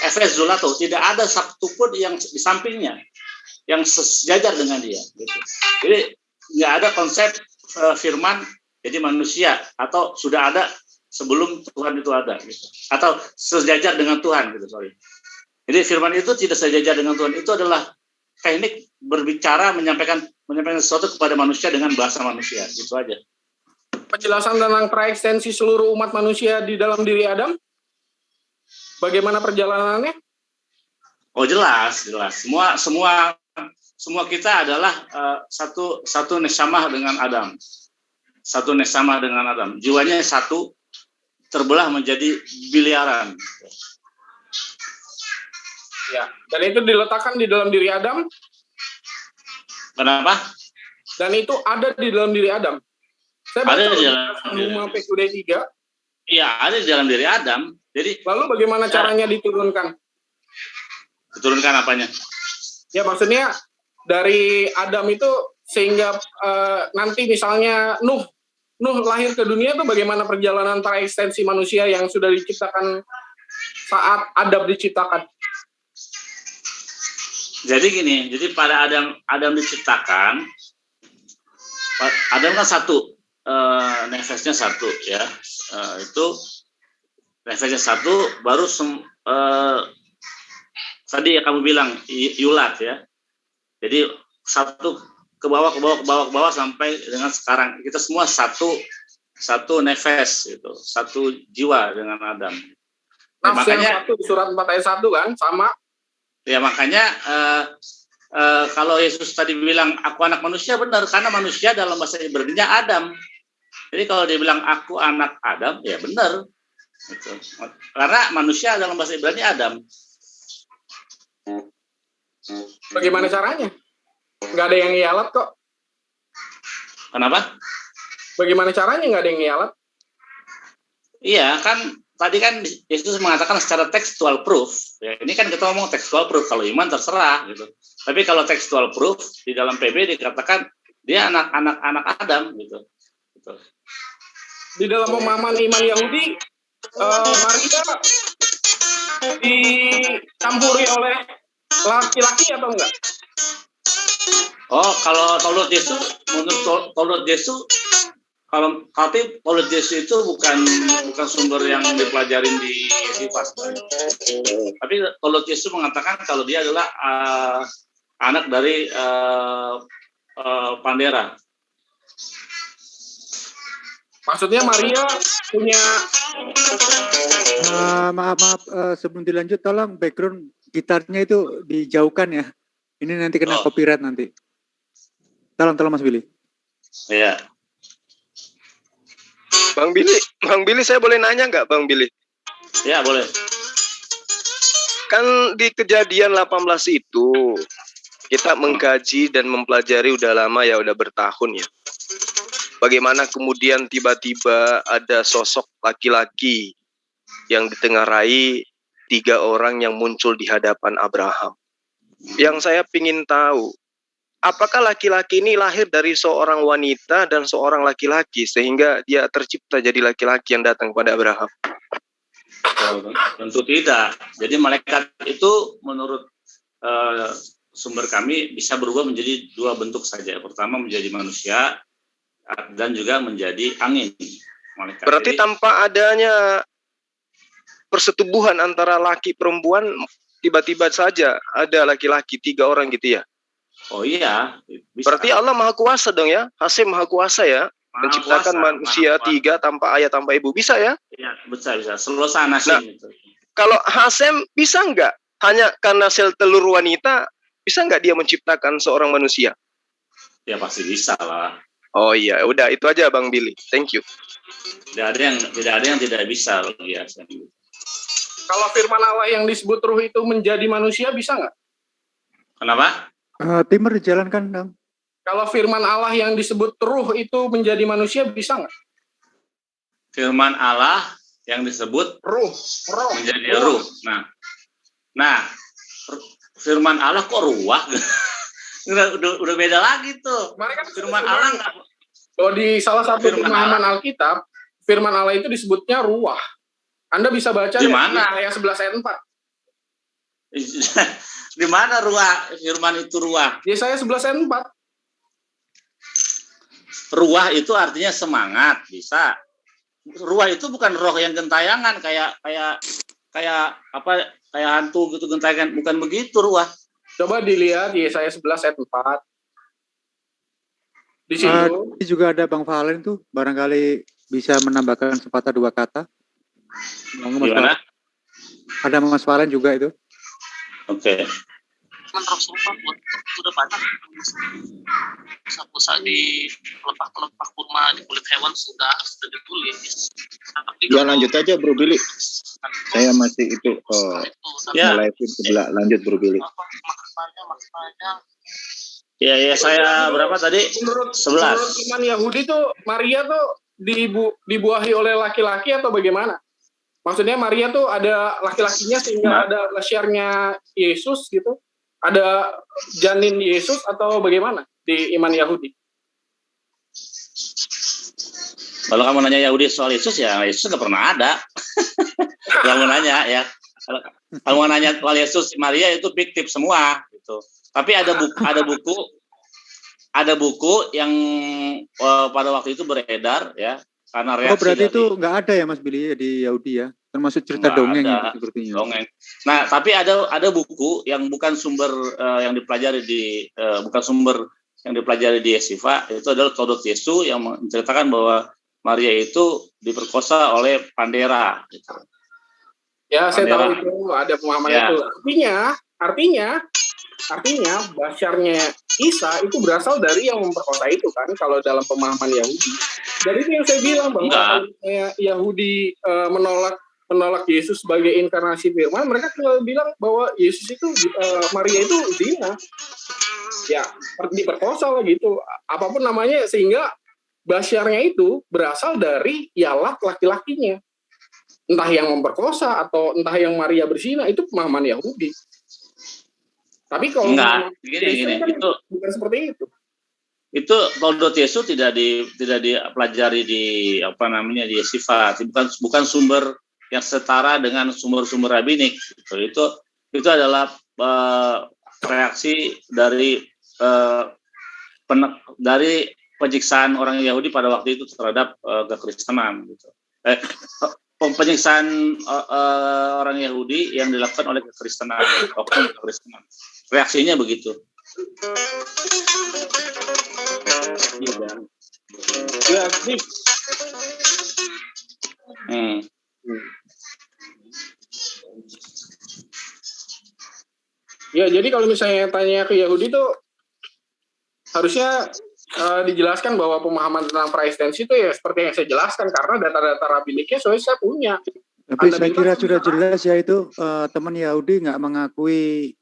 Efes Zulato, tidak ada satupun yang di sampingnya yang sejajar dengan dia. Gitu. Jadi nggak ada konsep firman jadi manusia atau sudah ada sebelum Tuhan itu ada, gitu. Atau sejajar dengan Tuhan, gitu. Jadi firman itu tidak sejajar dengan Tuhan, itu adalah teknik berbicara, menyampaikan sesuatu kepada manusia dengan bahasa manusia, gitu aja. Penjelasan tentang praekstensi seluruh umat manusia di dalam diri Adam, bagaimana perjalanannya? Oh, jelas. Semua kita adalah satu nesamah dengan Adam. Satu nesamah dengan Adam. Jiwanya satu, terbelah menjadi biliaran. Ya, dan itu diletakkan di dalam diri Adam. Kenapa? Dan itu ada di dalam diri Adam. Saya baca di dalam PQD 3. Iya, ada di dalam diri Adam. Jadi lalu bagaimana caranya diturunkan? Diturunkan apanya? Ya, maksudnya dari Adam itu sehingga nanti misalnya Nuh lahir ke dunia itu bagaimana perjalanan praekstensi manusia yang sudah diciptakan saat Adam diciptakan? Jadi gini, jadi pada Adam diciptakan, Adam kan satu, nefasnya satu ya, itu nefasnya satu, baru tadi ya kamu bilang yulat ya, jadi satu ke bawah sampai dengan sekarang kita semua satu nefes itu, satu jiwa dengan Adam. Nah, makanya satu surat 4 ayat 1 kan sama. Ya makanya kalau Yesus tadi bilang aku anak manusia, benar, karena manusia dalam bahasa Ibrani-nya Adam. Jadi kalau dia bilang aku anak Adam, ya benar. Gitu. Karena manusia dalam bahasa Ibrani Adam. Bagaimana caranya? Nggak ada yang ngialat kok. Kenapa? Bagaimana caranya nggak ada yang ngialat? Iya kan tadi kan Yesus mengatakan secara textual proof. Ya, ini kan kita ngomong textual proof. Kalau iman terserah gitu. Tapi kalau textual proof di dalam PB dikatakan dia anak Adam gitu. Di dalam pemahaman iman Yahudi, Maria dicampuri oleh laki-laki atau enggak? Oh, kalau Taurat Yesus, menurut Taurat Yesus, tapi Taurat Yesus itu bukan sumber yang dipelajarin di Yesifas. Tapi Taurat Yesus mengatakan kalau dia adalah anak dari Pandera. Maksudnya Maria punya maaf sebelum dilanjut tolong background gitarnya itu dijauhkan ya. Ini nanti kena copyright nanti. Tolong Mas Billy. Iya. Bang Billy saya boleh nanya nggak Bang Billy? Ya boleh. Kan di Kejadian 18 itu kita mengkaji dan mempelajari udah lama ya, udah bertahun ya. Bagaimana kemudian tiba-tiba ada sosok laki-laki yang ditengarai 3 orang yang muncul di hadapan Abraham. Yang saya ingin tahu, apakah laki-laki ini lahir dari seorang wanita dan seorang laki-laki sehingga dia tercipta jadi laki-laki yang datang kepada Abraham? Tentu tidak. Jadi malaikat itu menurut sumber kami bisa berubah menjadi 2 bentuk saja. Pertama menjadi manusia dan juga menjadi angin. Malaikat. Berarti jadi, tanpa adanya persetubuhan antara laki perempuan, tiba-tiba saja ada laki-laki 3 orang gitu ya? Oh iya. Bisa. Berarti Allah Maha Kuasa dong ya? Hasim Maha Kuasa ya? Menciptakan manusia 3 tanpa ayah tanpa ibu, bisa ya? Iya, bisa. Selosana sih. Nah, kalau Hasim bisa nggak? Hanya karena sel telur wanita, bisa nggak dia menciptakan seorang manusia? Ya pasti bisa lah. Oh iya, udah itu aja Bang Billy. Thank you. Tidak ada yang tidak bisa ya. Kalau firman Allah yang disebut ruh itu menjadi manusia bisa nggak? Kenapa? Timer dijalankan dong. Kalau firman Allah yang disebut ruh itu menjadi manusia bisa nggak? Firman Allah yang disebut ruh menjadi ruh. Nah, firman Allah kok ruah? udah beda lagi tuh. Kan firman Allah nggak. Kalau di salah satu pemahaman Alkitab, firman Allah itu disebutnya ruah. Anda bisa baca di mana? Ayat 11 ayat 4. Di mana ruah? Firman itu ruah. Yesaya 11 ayat 4. Ruah itu artinya semangat, bisa. Ruah itu bukan roh yang gentayangan kayak apa? Kayak hantu gitu gentayangan, bukan begitu ruah. Coba dilihat Yesaya 11 ayat 4. Di situ juga ada Bang Valen tuh, barangkali bisa menambahkan sepatah 2 kata. Gimana? Ada Mas Valen juga itu. Oke. Menurut saya udah banyak pusat-pusat di pelepah kurma di kulit hewan sudah ditulis. Ya lanjut aja Bro Billy. Saya masih itu live-in sebelah. Lanjut Bro Billy. Maknanya. Ya saya berapa tadi? Menurut 11. Menurut iman Yahudi tuh Maria tuh dibuahi oleh laki-laki atau bagaimana? Maksudnya Maria tuh ada laki-lakinya sehingga ada lasyarnya Yesus gitu? Ada janin Yesus atau bagaimana di iman Yahudi? Kalau kamu nanya Yahudi soal Yesus ya Yesus nggak pernah ada. Kamu nanya ya. Kalau nanya soal Yesus Maria itu fiktif semua gitu. Tapi ada buku yang pada waktu itu beredar ya. Karena reaksi berarti itu nggak ada ya Mas Billy di Yahudi ya, termasuk cerita dongeng ya sepertinya. Dongeng. Nah, tapi ada buku yang bukan sumber yang dipelajari di Yeshiva, itu adalah Taurat Yesus yang menceritakan bahwa Maria itu diperkosa oleh Pandera. Gitu. Ya, saya tahu itu ada pemahaman itu. Artinya basyarnya Isa itu berasal dari yang memperkosa itu kan, kalau dalam pemahaman Yahudi. Dari itu yang saya bilang bahwa Yahudi menolak Yesus sebagai inkarnasi firman, mereka tinggal bilang bahwa Yesus itu Maria itu zina, ya diperkosa lah gitu, apapun namanya, sehingga basyarnya itu berasal dari ialah laki-lakinya. entah yang memperkosa atau entah yang Maria berzina, itu pemahaman Yahudi. Tapi kalau enggak, gini, kan itu bukan seperti itu. Itu Toldot Yesus tidak dipelajari di apa namanya di sifat, bukan sumber yang setara dengan sumber-sumber rabinik. Itu adalah reaksi dari dari penyiksaan orang Yahudi pada waktu itu terhadap kekristenan. Gitu. Penyiksaan orang Yahudi yang dilakukan oleh kekristenan. Reaksinya begitu. Ya, jadi kalau misalnya tanya ke Yahudi itu harusnya dijelaskan bahwa pemahaman tentang praeksistensi itu ya seperti yang saya jelaskan, karena data-data rabiniknya soalnya saya punya. Tapi saya kira sudah jelas ya itu teman Yahudi nggak mengakui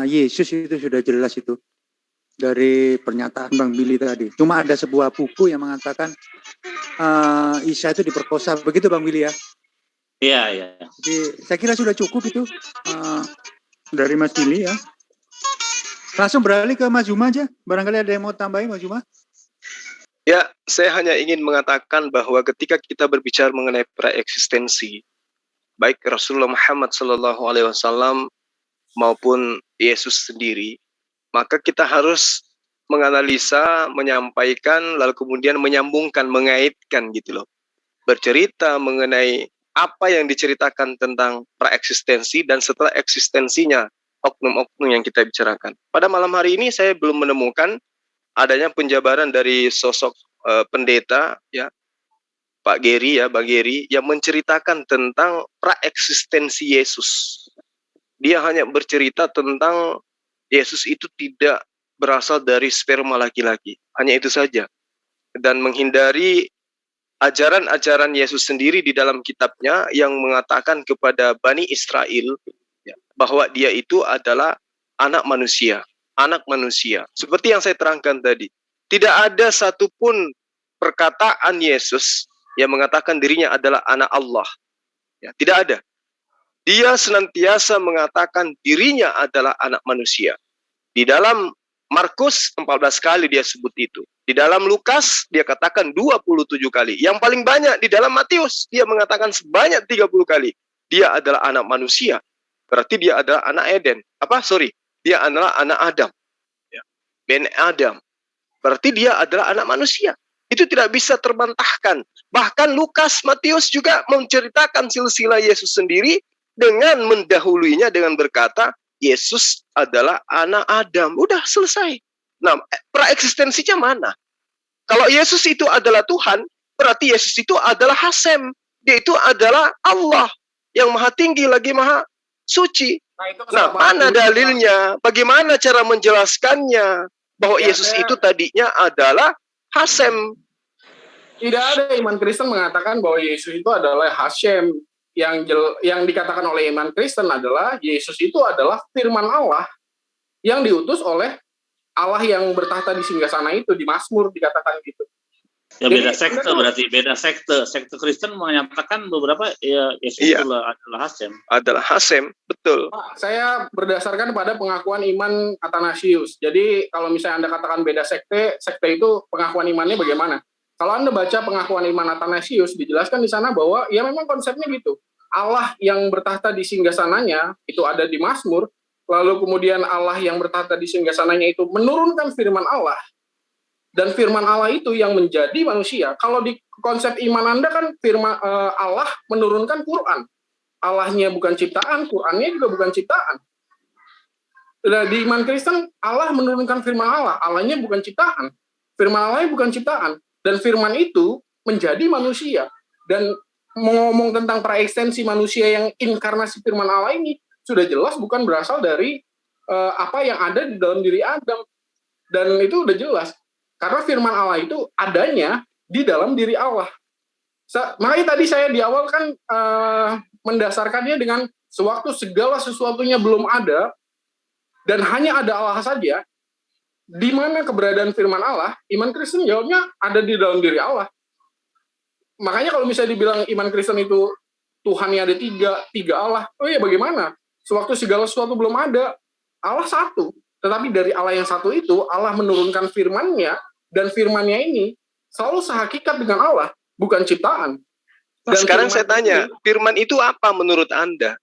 Yesus, itu sudah jelas itu dari pernyataan Bang Billy tadi. Cuma ada sebuah buku yang mengatakan Isa itu diperkosa, begitu Bang Billy ya? Iya. Jadi saya kira sudah cukup itu dari Mas Billy ya. Langsung beralih ke Mas Juma aja. Barangkali ada yang mau tambahin Mas Juma? Ya, saya hanya ingin mengatakan bahwa ketika kita berbicara mengenai praeksistensi, baik Rasulullah Muhammad SAW maupun Yesus sendiri, maka kita harus menganalisa, menyampaikan, lalu kemudian menyambungkan, mengaitkan gitu loh. Bercerita mengenai apa yang diceritakan tentang praeksistensi dan setelah eksistensinya oknum-oknum yang kita bicarakan. Pada malam hari ini saya belum menemukan adanya penjabaran dari sosok pendeta ya, Pak Geri ya, Bang Geri, yang menceritakan tentang praeksistensi Yesus. Dia hanya bercerita tentang Yesus itu tidak berasal dari sperma laki-laki. Hanya itu saja. Dan menghindari ajaran-ajaran Yesus sendiri di dalam kitabnya yang mengatakan kepada Bani Israel bahwa dia itu adalah anak manusia. Anak manusia. Seperti yang saya terangkan tadi. Tidak ada satupun perkataan Yesus yang mengatakan dirinya adalah anak Allah. Ya, tidak ada. Dia senantiasa mengatakan dirinya adalah anak manusia. Di dalam Markus 14 kali dia sebut itu. Di dalam Lukas dia katakan 27 kali. Yang paling banyak di dalam Matius dia mengatakan sebanyak 30 kali. Dia adalah anak manusia. Berarti dia adalah anak Eden. Dia adalah anak Adam. Ya. Ben Adam. Berarti dia adalah anak manusia. Itu tidak bisa terbantahkan. Bahkan Lukas, Matius juga menceritakan silsilah Yesus sendiri dengan mendahuluinya dengan berkata, Yesus adalah anak Adam. Udah selesai. Nah, praeksistensinya mana? Kalau Yesus itu adalah Tuhan, berarti Yesus itu adalah Hasem. Dia itu adalah Allah yang maha tinggi lagi maha suci. Nah, mana dalilnya? Bagaimana cara menjelaskannya? Bahwa Yesus itu tadinya adalah Hasem. Tidak ada iman Kristen mengatakan bahwa Yesus itu adalah Hasem. Yang dikatakan oleh iman Kristen adalah Yesus itu adalah firman Allah yang diutus oleh Allah yang bertahta di singgasana itu, di Mazmur dikatakan gitu. Ya beda sekte berarti, beda sekte. Sekte Kristen menyatakan beberapa ya Yesus adalah Hasem. Adalah Hasem, betul. Saya berdasarkan pada pengakuan iman Athanasius. Jadi kalau misalnya Anda katakan beda sekte, sekte itu pengakuan imannya bagaimana? Kalau Anda baca pengakuan iman Athanasius, dijelaskan di sana bahwa ya memang konsepnya gitu. Allah yang bertahta di singgasananya itu ada di Mazmur, lalu kemudian Allah yang bertahta di singgasananya itu menurunkan firman Allah. Dan firman Allah itu yang menjadi manusia. Kalau di konsep iman Anda kan firman Allah menurunkan Quran. Allahnya bukan ciptaan, Qurannya juga bukan ciptaan. Di iman Kristen Allah menurunkan firman Allah, Allahnya bukan ciptaan. Firman Allahnya bukan ciptaan. Dan firman itu menjadi manusia. Dan ngomong tentang praeksistensi manusia yang inkarnasi firman Allah ini sudah jelas bukan berasal dari apa yang ada di dalam diri Adam. Dan itu udah jelas. Karena firman Allah itu adanya di dalam diri Allah. Makanya tadi saya di awal kan mendasarkannya dengan sewaktu segala sesuatunya belum ada dan hanya ada Allah saja. Di mana keberadaan firman Allah, iman Kristen jawabnya ada di dalam diri Allah. Makanya kalau misalnya dibilang iman Kristen itu Tuhannya ada tiga Allah. Oh iya, bagaimana? Sewaktu segala sesuatu belum ada, Allah satu. Tetapi dari Allah yang satu itu, Allah menurunkan firman-Nya, dan firman-Nya ini selalu sehakikat dengan Allah, bukan ciptaan. Dan sekarang saya tanya, firman itu apa menurut Anda?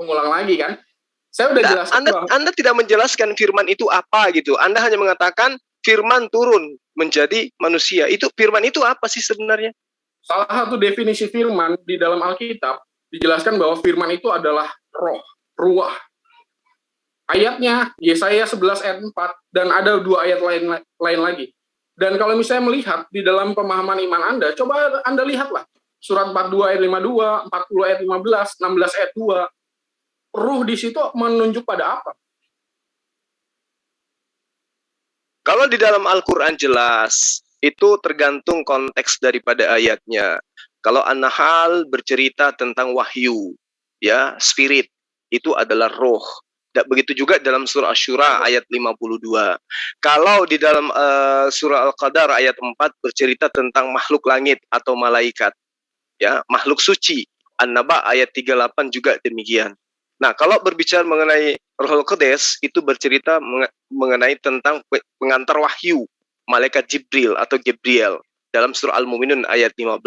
Mengulang lagi kan? Saya udah jelaskan. Anda tidak menjelaskan firman itu apa gitu. Anda hanya mengatakan firman turun menjadi manusia. Itu firman itu apa sih sebenarnya? Salah satu definisi firman di dalam Alkitab dijelaskan bahwa firman itu adalah roh, ruah. Ayatnya Yesaya 11 ayat 4 dan ada 2 ayat lain lagi. Dan kalau misalnya melihat di dalam pemahaman iman Anda, coba Anda lihatlah surat 42 ayat 52, 40 ayat 15, 16 ayat 2. Ruh di situ menunjuk pada apa? Kalau di dalam Al-Quran jelas, itu tergantung konteks daripada ayatnya. Kalau An-Nahl bercerita tentang wahyu, ya, spirit, itu adalah roh. Dan begitu juga dalam surah Asy-Syura ayat 52. Kalau di dalam surah Al-Qadar ayat 4 bercerita tentang makhluk langit atau malaikat, ya, makhluk suci. An-Naba ayat 38 juga demikian. Nah, kalau berbicara mengenai Ruhul Qudus, itu bercerita mengenai tentang pengantar wahyu, malaikat Jibril atau Gabriel dalam surah Al-Mu'minun ayat 15.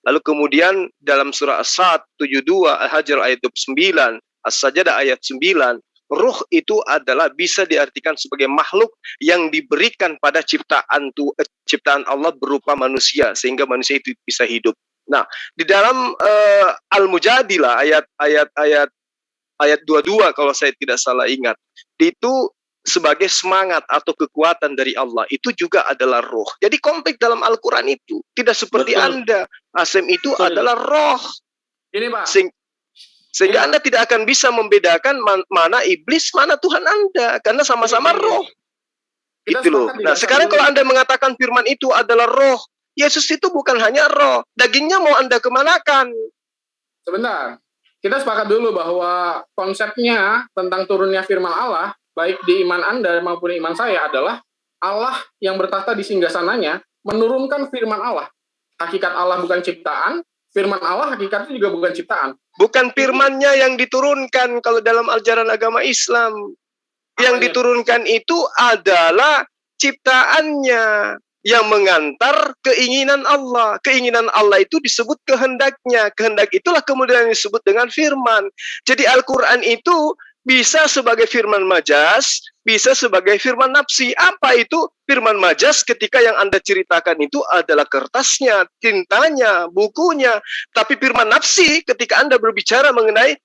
Lalu kemudian dalam surah As-Sad 72, Al-Hajr ayat 29, As-Sajdah ayat 9, ruh itu adalah bisa diartikan sebagai makhluk yang diberikan pada ciptaan Allah berupa manusia sehingga manusia itu bisa hidup. Nah, di dalam Al-Mujadilah ayat 22 kalau saya tidak salah ingat, itu sebagai semangat atau kekuatan dari Allah, itu juga adalah roh. Jadi konteks dalam Al-Quran itu tidak seperti betul. Anda, Asem itu betul. Adalah roh. Ini Pak. Sehingga Anda tidak akan bisa membedakan mana iblis, mana Tuhan Anda, karena sama-sama roh. Itu loh. Nah, sekarang kalau Anda mengatakan firman itu adalah roh, Yesus itu bukan hanya roh, dagingnya mau Anda kemanakan? Sebentar, kita sepakat dulu bahwa konsepnya tentang turunnya firman Allah, baik di iman Anda maupun iman saya adalah Allah yang bertahta di singgasananya menurunkan firman Allah. Hakikat Allah bukan ciptaan, firman Allah hakikatnya juga bukan ciptaan. Bukan firmannya yang diturunkan kalau dalam ajaran agama Islam. Yang diturunkan itu adalah ciptaannya yang mengantar keinginan Allah. Keinginan Allah itu disebut kehendaknya. Kehendak itulah kemudian disebut dengan firman. Jadi Al-Quran itu bisa sebagai firman majas, bisa sebagai firman nafsi. Apa itu firman majas? Ketika yang Anda ceritakan itu adalah kertasnya, tintanya, bukunya. Tapi firman nafsi ketika Anda berbicara mengenai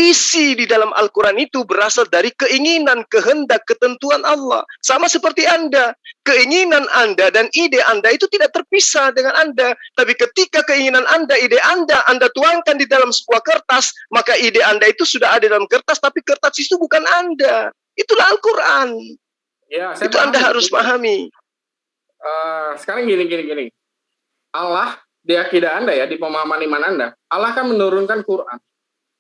isi di dalam Al-Quran itu berasal dari keinginan, kehendak, ketentuan Allah. Sama seperti Anda. Keinginan Anda dan ide Anda itu tidak terpisah dengan Anda. Tapi ketika keinginan Anda, ide Anda tuangkan di dalam sebuah kertas, maka ide Anda itu sudah ada dalam kertas, tapi kertas itu bukan Anda. Itulah Al-Quran. Ya, itu Anda harus pahami. Sekarang gini. Allah, di akidah Anda ya, di pemahaman iman Anda, Allah kan menurunkan Quran.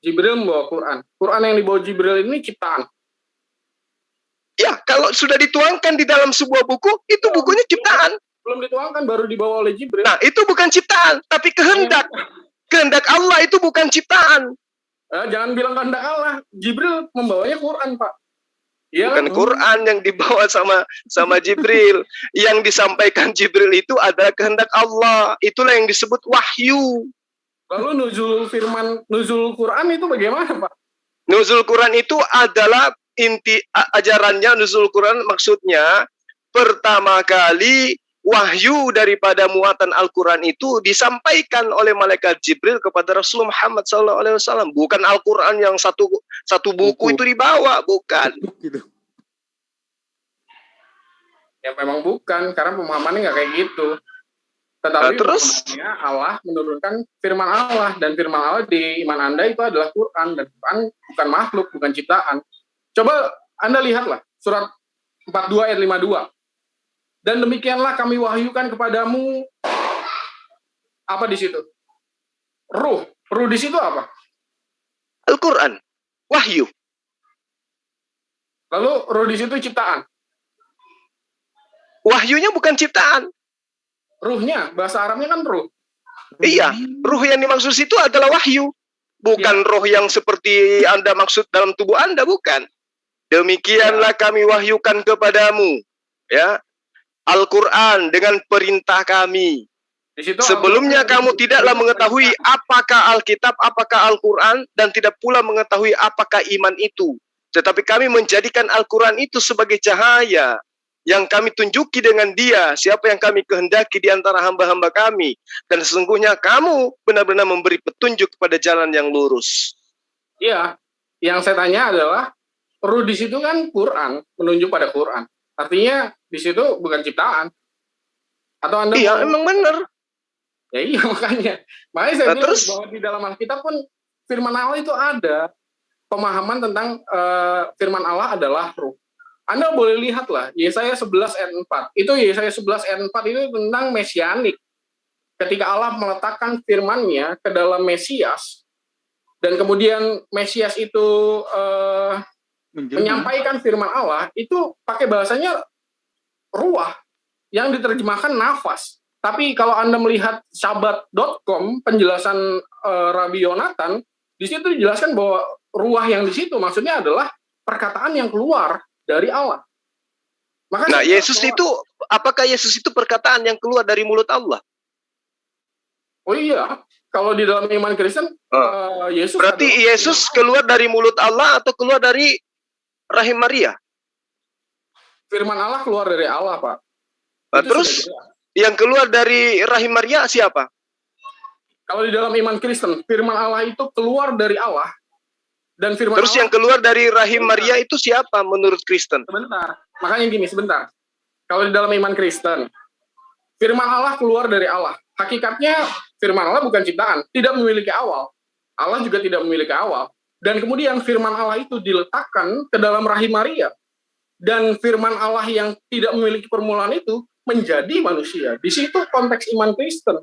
Jibril membawa Quran. Quran yang dibawa Jibril ini ciptaan. Ya, kalau sudah dituangkan di dalam sebuah buku, itu bukunya ciptaan. Belum dituangkan, baru dibawa oleh Jibril. Nah, itu bukan ciptaan, tapi kehendak. Kehendak Allah itu bukan ciptaan. Jangan bilang kehendak Allah. Jibril membawanya Quran, Pak. Ya, bukan Quran yang dibawa sama Jibril. Yang disampaikan Jibril itu adalah kehendak Allah. Itulah yang disebut wahyu. Lalu nuzul Quran itu bagaimana, Pak? Nuzul Quran itu adalah inti ajarannya. Nuzul Quran maksudnya pertama kali wahyu daripada muatan Al-Quran itu disampaikan oleh malaikat Jibril kepada Rasulullah Muhammad SAW. Bukan Al-Quran yang satu buku itu dibawa, bukan. Ya memang bukan, karena pemahamannya nggak kayak gitu. Tetapi terus Allah menurunkan firman Allah, dan firman Allah di iman Anda itu adalah Quran, dan Quran bukan makhluk, bukan ciptaan. Coba Anda lihatlah surat 42 ayat 52. Dan demikianlah kami wahyukan kepadamu apa di situ? Ruh di situ apa? Al-Quran, wahyu. Lalu ruh di situ ciptaan. Wahyunya bukan ciptaan. Ruhnya, bahasa Arabnya kan ruh. Iya, ruh yang dimaksud itu adalah wahyu. Bukan roh yang seperti Anda maksud dalam tubuh Anda, bukan. Demikianlah kami wahyukan kepadamu, ya, Al-Quran dengan perintah kami. Sebelumnya kamu tidaklah mengetahui apakah Alkitab, apakah Al-Quran, dan tidak pula mengetahui apakah iman itu. Tetapi kami menjadikan Al-Quran itu sebagai cahaya yang kami tunjuki dengan dia, siapa yang kami kehendaki di antara hamba-hamba kami. Dan sesungguhnya kamu benar-benar memberi petunjuk kepada jalan yang lurus. Iya, yang saya tanya adalah, ruh di situ kan Quran, menunjuk pada Quran. Artinya di situ bukan ciptaan. Atau Anda Iya, emang benar. Ya iya, makanya saya bilang bahwa di dalam Alkitab pun firman Allah itu ada pemahaman tentang firman Allah adalah ruh. Anda boleh lihatlah Yesaya 11 ayat 4. Itu Yesaya 11 ayat 4 itu tentang mesianik. Ketika Allah meletakkan firman-Nya ke dalam Mesias, dan kemudian Mesias itu menyampaikan firman Allah, itu pakai bahasanya ruah, yang diterjemahkan nafas. Tapi kalau Anda melihat Shabbat.com, penjelasan Rabbi Yonatan, di situ dijelaskan bahwa ruah yang di situ maksudnya adalah perkataan yang keluar dari Allah. Nah, Yesus itu, apakah Yesus itu perkataan yang keluar dari mulut Allah? Oh iya, kalau di dalam iman Kristen, Yesus. Berarti Yesus keluar dari mulut Allah atau keluar dari rahim Maria? Firman Allah keluar dari Allah, Pak. Nah, terus yang keluar dari rahim Maria siapa? Kalau di dalam iman Kristen, firman Allah itu keluar dari Allah. Dan firman terus Allah, yang keluar dari rahim Maria itu siapa menurut Kristen? Sebentar, makanya gini, sebentar. Kalau di dalam iman Kristen, firman Allah keluar dari Allah. Hakikatnya firman Allah bukan ciptaan, tidak memiliki awal. Allah juga tidak memiliki awal. Dan kemudian firman Allah itu diletakkan ke dalam rahim Maria. Dan firman Allah yang tidak memiliki permulaan itu menjadi manusia. Di situ konteks iman Kristen.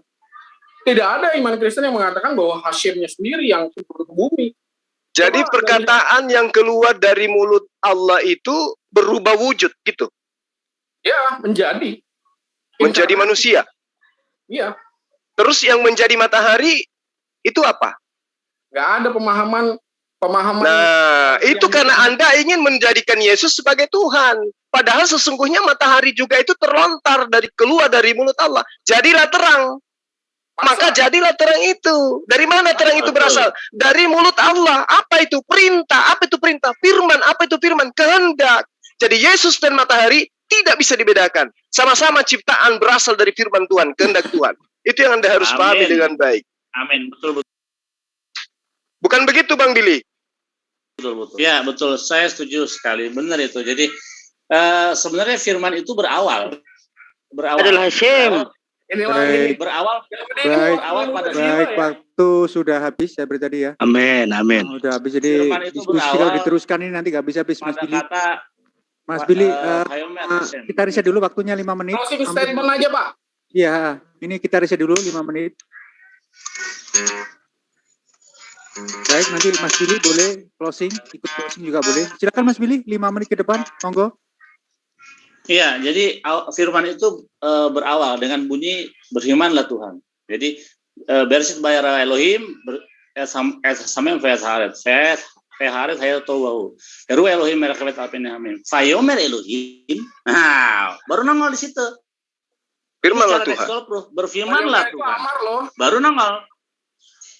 Tidak ada iman Kristen yang mengatakan bahwa Hasyimnya sendiri yang turun ke bumi. Jadi perkataan yang keluar dari mulut Allah itu berubah wujud gitu? Ya, menjadi. Menjadi manusia? Iya. Terus yang menjadi matahari itu apa? Nggak ada pemahaman. Nah, itu karena Anda ingin menjadikan Yesus sebagai Tuhan. Padahal sesungguhnya matahari juga itu terlontar keluar dari mulut Allah. Jadilah terang. Maka jadilah terang itu. Dari mana terang itu berasal? Dari mulut Allah. Apa itu? Perintah. Apa itu perintah? Firman. Apa itu firman? Kehendak. Jadi Yesus dan matahari tidak bisa dibedakan. Sama-sama ciptaan berasal dari firman Tuhan, kehendak Tuhan. Itu yang Anda harus pahami dengan baik. Amin. Betul. Bukan begitu, Bang Billy? Betul. Ya, betul. Saya setuju sekali. Benar itu. Jadi sebenarnya firman itu berawal adalah Hasyim. Berawal pada baik, waktu sudah habis ya tadi ya. Amin. Sudah habis, jadi diskusi kalau diteruskan ini nanti nggak bisa habis, Mas Billy. Mas Billy, kita riset dulu waktunya 5 menit. Closing statement aja, Pak. Iya, ini kita riset dulu 5 menit. Baik, nanti Mas Billy boleh closing, ikut closing juga boleh. Silakan Mas Billy, 5 menit ke depan, monggo. Iya, jadi firman itu berawal dengan bunyi berfirmanlah Tuhan. Jadi Bereshit bara Elohim samem feharet hayatowahu. Eru Elohim merakavet alpenehamim. Fayomer Elohim. Nah, baru nongol di situ. Firmanlah Tuhan. Berfirmanlah Tuhan. Baru nongol.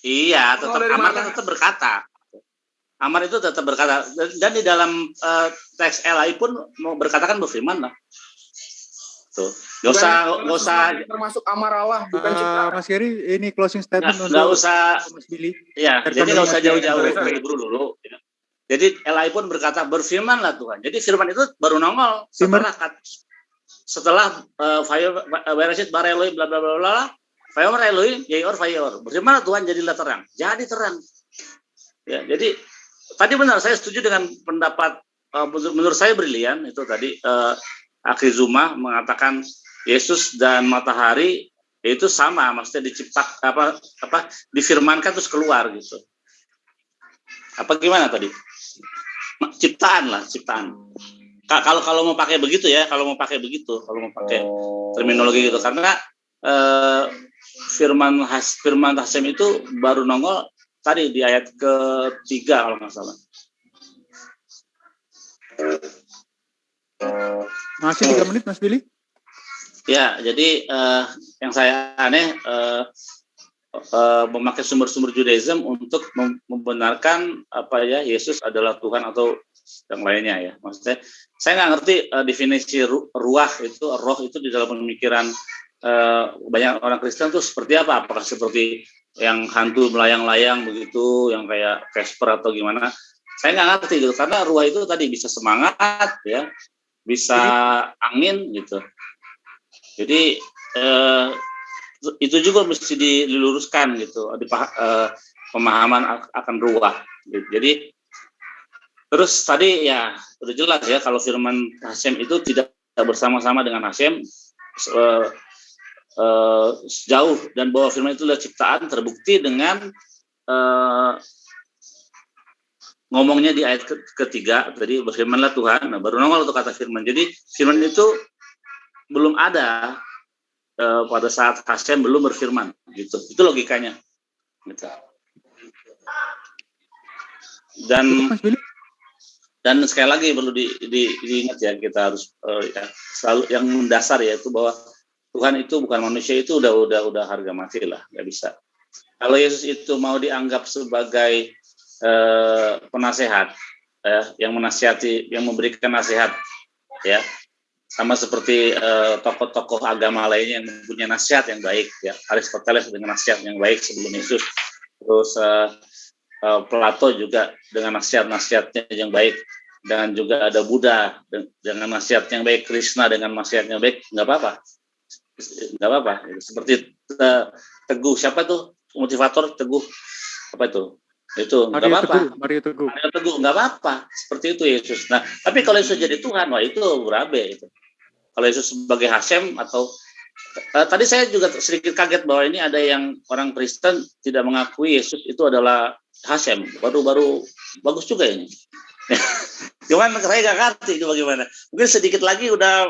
Iya, tetap Amar kan tetap berkata. Amar itu tetap berkata, dan di dalam teks LAI pun mau berkata kan berfirman lah. Tuh, gak usah termasuk Amar Allah, bukan ciptaan. Mas Gary, ini closing statement nggak usah. Mas Billy. Ya, jadi nggak usah jauh-jauh dari dulu. Ya. Jadi LAI pun berkata berfirman lah Tuhan. Jadi firman itu baru nongol setelah Bereshit bara Elohim bla bla bla bla. Fayomer Elohim yayor fayor. Berfirman Tuhan jadilah terang. Jadi terang. Ya, jadi tadi benar, saya setuju dengan pendapat menurut saya brilian itu tadi Akhi Zuma mengatakan Yesus dan matahari itu sama, maksudnya difirmankan terus keluar gitu. Apa gimana tadi? Ciptaan. Kalau mau pakai begitu ya, kalau mau pakai terminologi gitu, karena firman Hasem itu baru nongol tadi di ayat ketiga kalau nggak salah. Masih 3 menit, Mas Billy? Ya, jadi yang saya aneh memakai sumber-sumber Judaism untuk membenarkan Yesus adalah Tuhan atau yang lainnya ya. Maksudnya saya nggak ngerti definisi ruah itu, roh itu di dalam pemikiran banyak orang Kristen itu seperti apa? Apakah seperti yang hantu melayang-layang begitu, yang kayak Casper atau gimana? Saya nggak ngerti gitu, karena ruah itu tadi bisa semangat ya, bisa angin gitu. Jadi itu juga mesti diluruskan gitu, pemahaman akan ruah. Jadi terus tadi ya udah jelas ya kalau firman Hasem itu tidak bersama-sama dengan Hasem jauh, dan bahwa firman itu adalah ciptaan terbukti dengan ngomongnya di ayat ketiga tadi, berfirmanlah Tuhan, nah baru nongol untuk kata firman. Jadi firman itu belum ada pada saat Hasem belum berfirman gitu, itu logikanya gitu. Dan sekali lagi perlu diingat ya, kita harus selalu yang mendasar yaitu bahwa Tuhan itu bukan manusia, itu udah harga mati lah, nggak bisa. Kalau Yesus itu mau dianggap sebagai penasehat yang menasihati, yang memberikan nasihat ya, sama seperti tokoh-tokoh agama lainnya yang mempunyai nasihat yang baik ya, Aristoteles dengan nasihat yang baik sebelum Yesus, terus Plato juga dengan nasihat-nasihatnya yang baik, dan juga ada Buddha dengan nasihat yang baik, Krishna dengan nasihat yang baik, nggak apa-apa. Seperti Teguh, siapa tuh motivator Teguh, apa itu nggak apa-apa. Mario Teguh nggak apa-apa, seperti itu Yesus. Nah, tapi kalau Yesus jadi Tuhan, wah itu berabe itu. Kalau Yesus sebagai Hasem atau tadi saya juga sedikit kaget bahwa ini ada yang orang Kristen tidak mengakui Yesus itu adalah Hasem. Baru bagus juga ini. Cuman saya nggak ngerti itu bagaimana. Mungkin sedikit lagi udah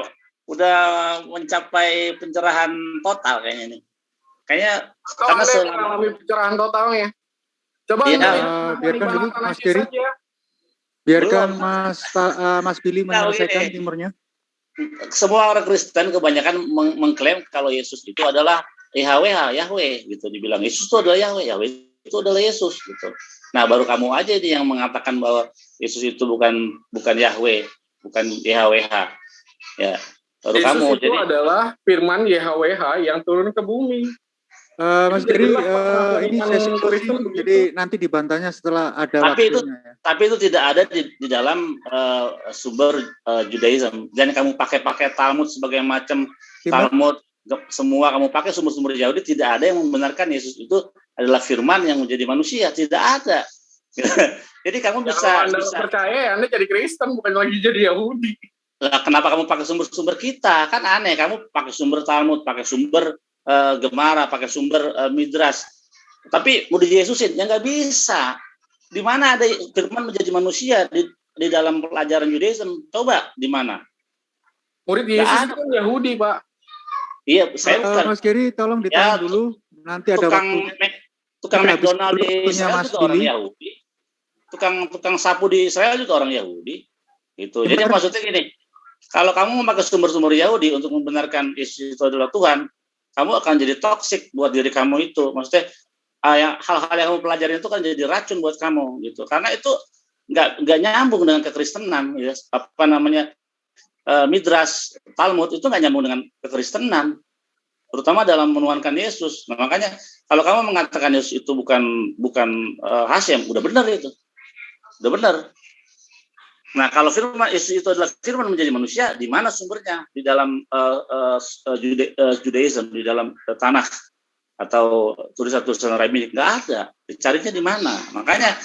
mencapai pencerahan total kayaknya ini. Kayaknya karena mengalami pencerahan totalnya. Coba biarkan dulu Mas Kiri. Biarkan Mas Billy menyelesaikan timurnya. Semua orang Kristen kebanyakan mengklaim kalau Yesus itu adalah Yahweh gitu, dibilang Yesus itu adalah Yahweh itu adalah Yesus gitu. Nah, baru kamu aja nih yang mengatakan bahwa Yesus itu bukan Yahweh, bukan YHWH. Ya, baru Yesus kamu itu jadi adalah firman YHWH yang turun ke bumi. Mas Giri, ini sesi closing, jadi nanti dibantahnya setelah ada waktunya. Tapi itu tidak ada di dalam sumber Judaism. Dan kamu pakai Talmud sebagai macam Talmud, semua kamu pakai sumber-sumber Yahudi, tidak ada yang membenarkan Yesus itu adalah firman yang menjadi manusia, tidak ada. Jadi kamu bisa percaya, Anda jadi Kristen, bukan lagi jadi Yahudi. Nah, kenapa kamu pakai sumber-sumber kita? Kan aneh, kamu pakai sumber Talmud, pakai sumber Gemara, pakai sumber Midras, tapi mau di-Yesusin ya nggak bisa. Di mana ada firman menjadi manusia di dalam pelajaran Judaism? Coba di mana? Murid Yesus itu kan Yahudi, Pak. Iya, saya bukan. Mas Giri, tolong ditahan dulu. Nanti ada waktu. Tukang McDonald di Israel juga orang Yahudi. Tukang sapu di Israel juga orang Yahudi. Itu. Jadi maksudnya gini, kalau kamu memakai sumber-sumber Yahudi untuk membenarkan Yesus itu adalah Tuhan, kamu akan jadi toksik buat diri kamu itu. Maksudnya hal-hal yang kamu pelajari itu kan jadi racun buat kamu gitu. Karena itu nggak nyambung dengan kekristenan, ya. Midras, Talmud itu nggak nyambung dengan kekristenan, terutama dalam menuhankan Yesus. Nah, makanya kalau kamu mengatakan Yesus itu bukan Hasem, udah benar itu, udah benar. Nah, kalau firman Yesus itu adalah firman menjadi manusia, di mana sumbernya? Di dalam Judaism, di dalam Tanakh atau tulisan-tulisan Rabbini, nggak ada. Carinya di mana? Makanya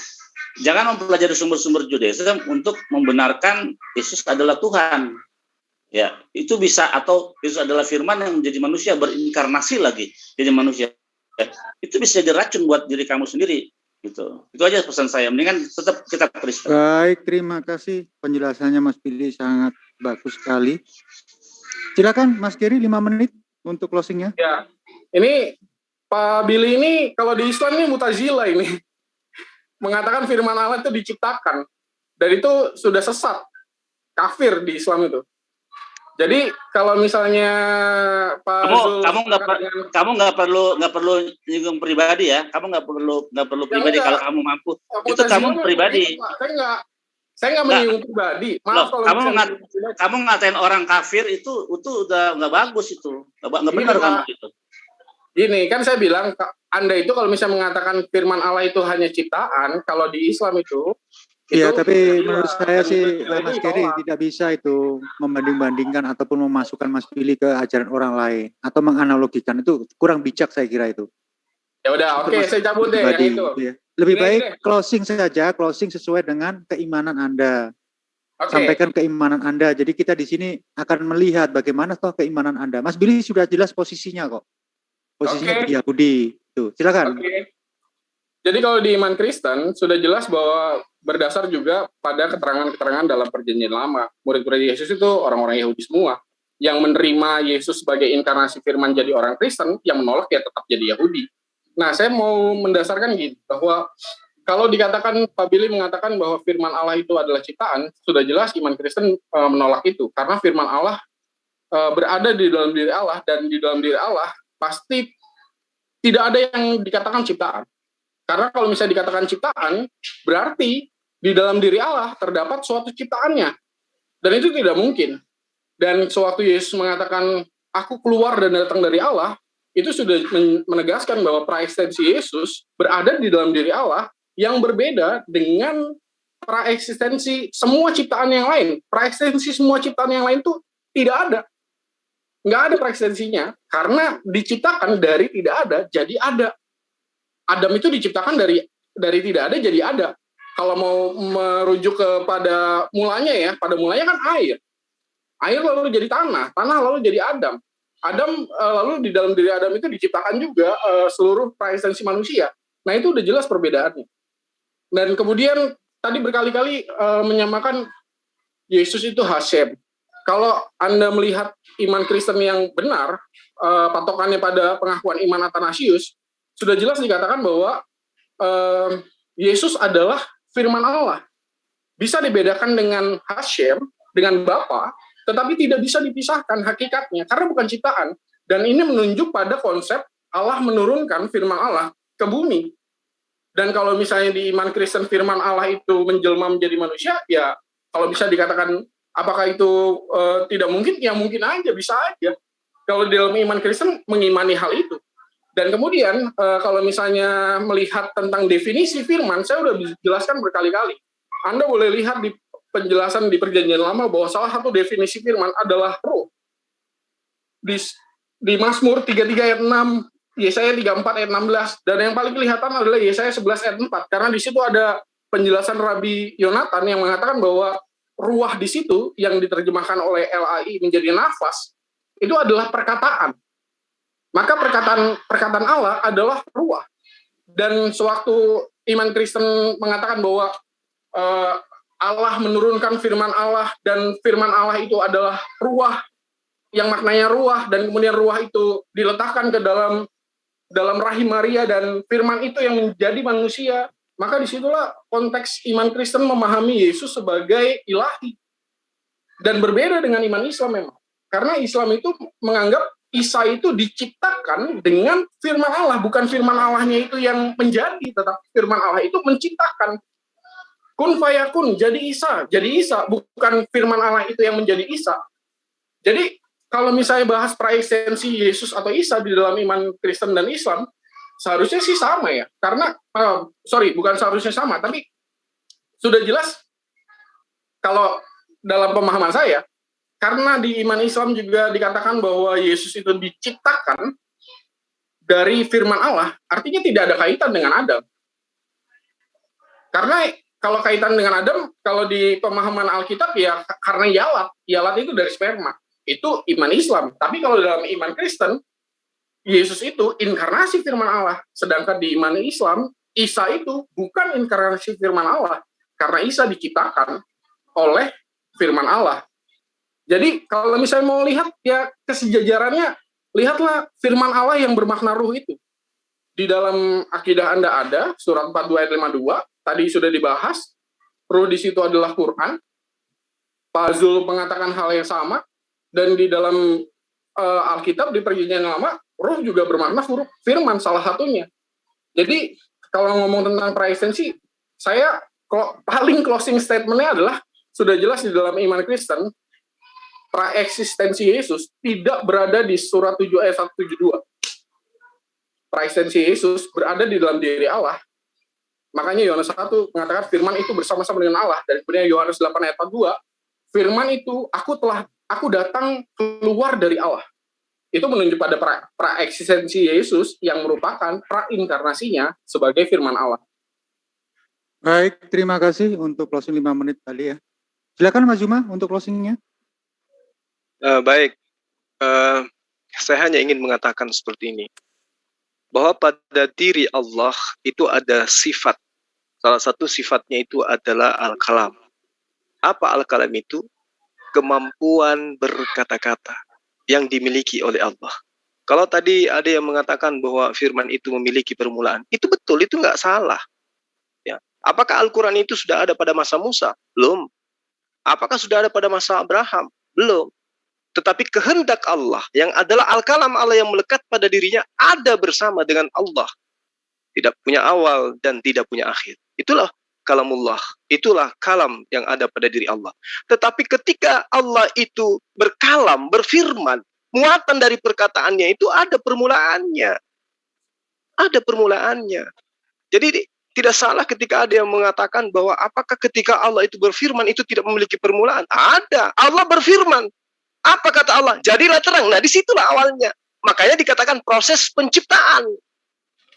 jangan mempelajari sumber-sumber Judaism untuk membenarkan Yesus adalah Tuhan. Ya, itu bisa, atau Yesus adalah firman yang menjadi manusia, berinkarnasi lagi jadi manusia. Itu bisa jadi racun buat diri kamu sendiri. Gitu. Itu aja pesan saya, mendingan tetap kita Kristen. Baik, terima kasih penjelasannya Mas Billy, sangat bagus sekali. Silakan Mas Giri, 5 menit untuk closingnya. Ya, ini Pak Billy ini kalau di Islam ini Mu'tazilah ini. Mengatakan firman Allah itu diciptakan. Dan itu sudah sesat. Kafir di Islam itu. Jadi kalau misalnya Pak Zul kamu nggak perlu nyinggung pribadi ya. Kamu nggak perlu pribadi kalau kamu mampu. Itu kamu pribadi. Saya nggak menyinggung pribadi. Maaf kalau kamu ngatain orang kafir itu udah nggak bagus itu. Nggak benar kamu itu. Gini, kan saya bilang, Anda itu kalau misalnya mengatakan firman Allah itu hanya ciptaan, kalau di Islam itu... Iya, tapi menurut saya sih, Mas Gary tidak bisa itu membanding-bandingkan ataupun memasukkan Mas Billy ke ajaran orang lain. Atau menganalogikan, itu kurang bijak saya kira itu. Ya udah, oke, saya cabut deh yang itu. Ya. Lebih baik closing saja, closing sesuai dengan keimanan Anda. Sampaikan keimanan Anda. Jadi kita di sini akan melihat bagaimana toh keimanan Anda. Mas Billy sudah jelas posisinya kok. Posisinya di Yahudi. Tuh, silakan. Jadi kalau di iman Kristen sudah jelas bahwa berdasar juga pada keterangan-keterangan dalam Perjanjian Lama. Murid-murid Yesus itu orang-orang Yahudi semua. Yang menerima Yesus sebagai inkarnasi firman jadi orang Kristen, yang menolak ya tetap jadi Yahudi. Nah, saya mau mendasarkan gitu, bahwa kalau dikatakan, Pak Billy mengatakan bahwa firman Allah itu adalah ciptaan, sudah jelas iman Kristen menolak itu. Karena firman Allah berada di dalam diri Allah, dan di dalam diri Allah pasti tidak ada yang dikatakan ciptaan. Karena kalau misalnya dikatakan ciptaan, berarti di dalam diri Allah terdapat suatu ciptaannya. Dan itu tidak mungkin. Dan sewaktu Yesus mengatakan, aku keluar dan datang dari Allah, itu sudah menegaskan bahwa praeksistensi Yesus berada di dalam diri Allah yang berbeda dengan praeksistensi semua ciptaan yang lain. Praeksistensi semua ciptaan yang lain itu tidak ada. Nggak ada praeksistensinya, karena diciptakan dari tidak ada jadi ada. Adam itu diciptakan dari tidak ada jadi ada. Kalau mau merujuk kepada mulanya ya, pada mulanya kan air. Air lalu jadi tanah lalu jadi Adam. Adam lalu di dalam diri Adam itu diciptakan juga seluruh praeksistensi manusia. Nah itu udah jelas perbedaannya. Dan kemudian tadi berkali-kali menyamakan Yesus itu Hashem. Kalau Anda melihat iman Kristen yang benar, patokannya pada pengakuan iman Athanasius, sudah jelas dikatakan bahwa Yesus adalah firman Allah. Bisa dibedakan dengan Hashem, dengan Bapa, tetapi tidak bisa dipisahkan hakikatnya, karena bukan ciptaan. Dan ini menunjuk pada konsep Allah menurunkan firman Allah ke bumi. Dan kalau misalnya di iman Kristen firman Allah itu menjelma menjadi manusia, ya kalau bisa dikatakan apakah itu tidak mungkin? Ya mungkin aja, bisa aja. Kalau di dalam iman Kristen mengimani hal itu. Dan kemudian kalau misalnya melihat tentang definisi firman, saya sudah jelaskan berkali-kali. Anda boleh lihat di penjelasan di Perjanjian Lama bahwa salah satu definisi firman adalah roh. Di Mazmur 33 ayat 6, Yesaya 34 ayat 16, dan yang paling kelihatan adalah Yesaya 11 ayat 4, karena di situ ada penjelasan Rabi Yonatan yang mengatakan bahwa ruah di situ yang diterjemahkan oleh LAI menjadi nafas itu adalah perkataan. Maka perkataan Allah adalah ruah. Dan sewaktu iman Kristen mengatakan bahwa Allah menurunkan firman Allah dan firman Allah itu adalah ruah yang maknanya ruah, dan kemudian ruah itu diletakkan ke dalam rahim Maria dan firman itu yang menjadi manusia, maka disitulah konteks iman Kristen memahami Yesus sebagai ilahi. Dan berbeda dengan iman Islam memang. Karena Islam itu menganggap Isa itu diciptakan dengan firman Allah, bukan firman Allahnya itu yang menjadi, tetapi firman Allah itu menciptakan. Kun fayakun, jadi Isa, bukan firman Allah itu yang menjadi Isa. Jadi kalau misalnya bahas praeksistensi Yesus atau Isa di dalam iman Kristen dan Islam, seharusnya sih sama ya. Karena, bukan seharusnya sama, tapi sudah jelas kalau dalam pemahaman saya, karena di iman Islam juga dikatakan bahwa Yesus itu diciptakan dari firman Allah, artinya tidak ada kaitan dengan Adam. Karena kalau kaitan dengan Adam, kalau di pemahaman Alkitab ya karena Yalat itu dari sperma. Itu iman Islam. Tapi kalau dalam iman Kristen, Yesus itu inkarnasi firman Allah. Sedangkan di iman Islam, Isa itu bukan inkarnasi firman Allah. Karena Isa diciptakan oleh firman Allah. Jadi kalau misalnya mau lihat ya kesejajarannya, lihatlah firman Allah yang bermakna ruh itu. di dalam akidah Anda ada, surat 42 ayat 52, tadi sudah dibahas, roh di situ adalah Quran. Pak Zul mengatakan hal yang sama, dan di dalam Alkitab di Perjanjian Lama, roh juga bermakna firman salah satunya. Jadi kalau ngomong tentang praeksistensi, saya paling closing statement-nya adalah sudah jelas di dalam iman Kristen, praeksistensi Yesus tidak berada di surat 7 ayat 172. Praeksistensi Yesus berada di dalam diri Allah. Makanya Yohanes 1 mengatakan firman itu bersama-sama dengan Allah. Dan kemudian Yohanes 8 ayat 42, firman itu aku datang keluar dari Allah. Itu menunjuk pada praeksistensi Yesus yang merupakan prainkarnasinya sebagai firman Allah. Baik, terima kasih untuk closing 5 menit tadi ya. Silakan Mas Juma untuk closingnya. Baik, saya hanya ingin mengatakan seperti ini. Bahwa pada diri Allah itu ada sifat. Salah satu sifatnya itu adalah al-kalam. Apa al-kalam itu? Kemampuan berkata-kata yang dimiliki oleh Allah. Kalau tadi ada yang mengatakan bahwa firman itu memiliki permulaan, itu betul, itu nggak salah. Ya. Apakah Al-Quran itu sudah ada pada masa Musa? Belum. Apakah sudah ada pada masa Abraham? Belum. Tetapi kehendak Allah yang adalah al-kalam Allah yang melekat pada dirinya ada bersama dengan Allah. Tidak punya awal dan tidak punya akhir. Itulah kalamullah. Itulah kalam yang ada pada diri Allah. Tetapi ketika Allah itu berkalam, berfirman, muatan dari perkataannya itu ada permulaannya. Ada permulaannya. Jadi tidak salah ketika ada yang mengatakan bahwa apakah ketika Allah itu berfirman itu tidak memiliki permulaan? Ada. Allah berfirman. Apa kata Allah? Jadilah terang. Nah, disitulah awalnya. Makanya dikatakan proses penciptaan.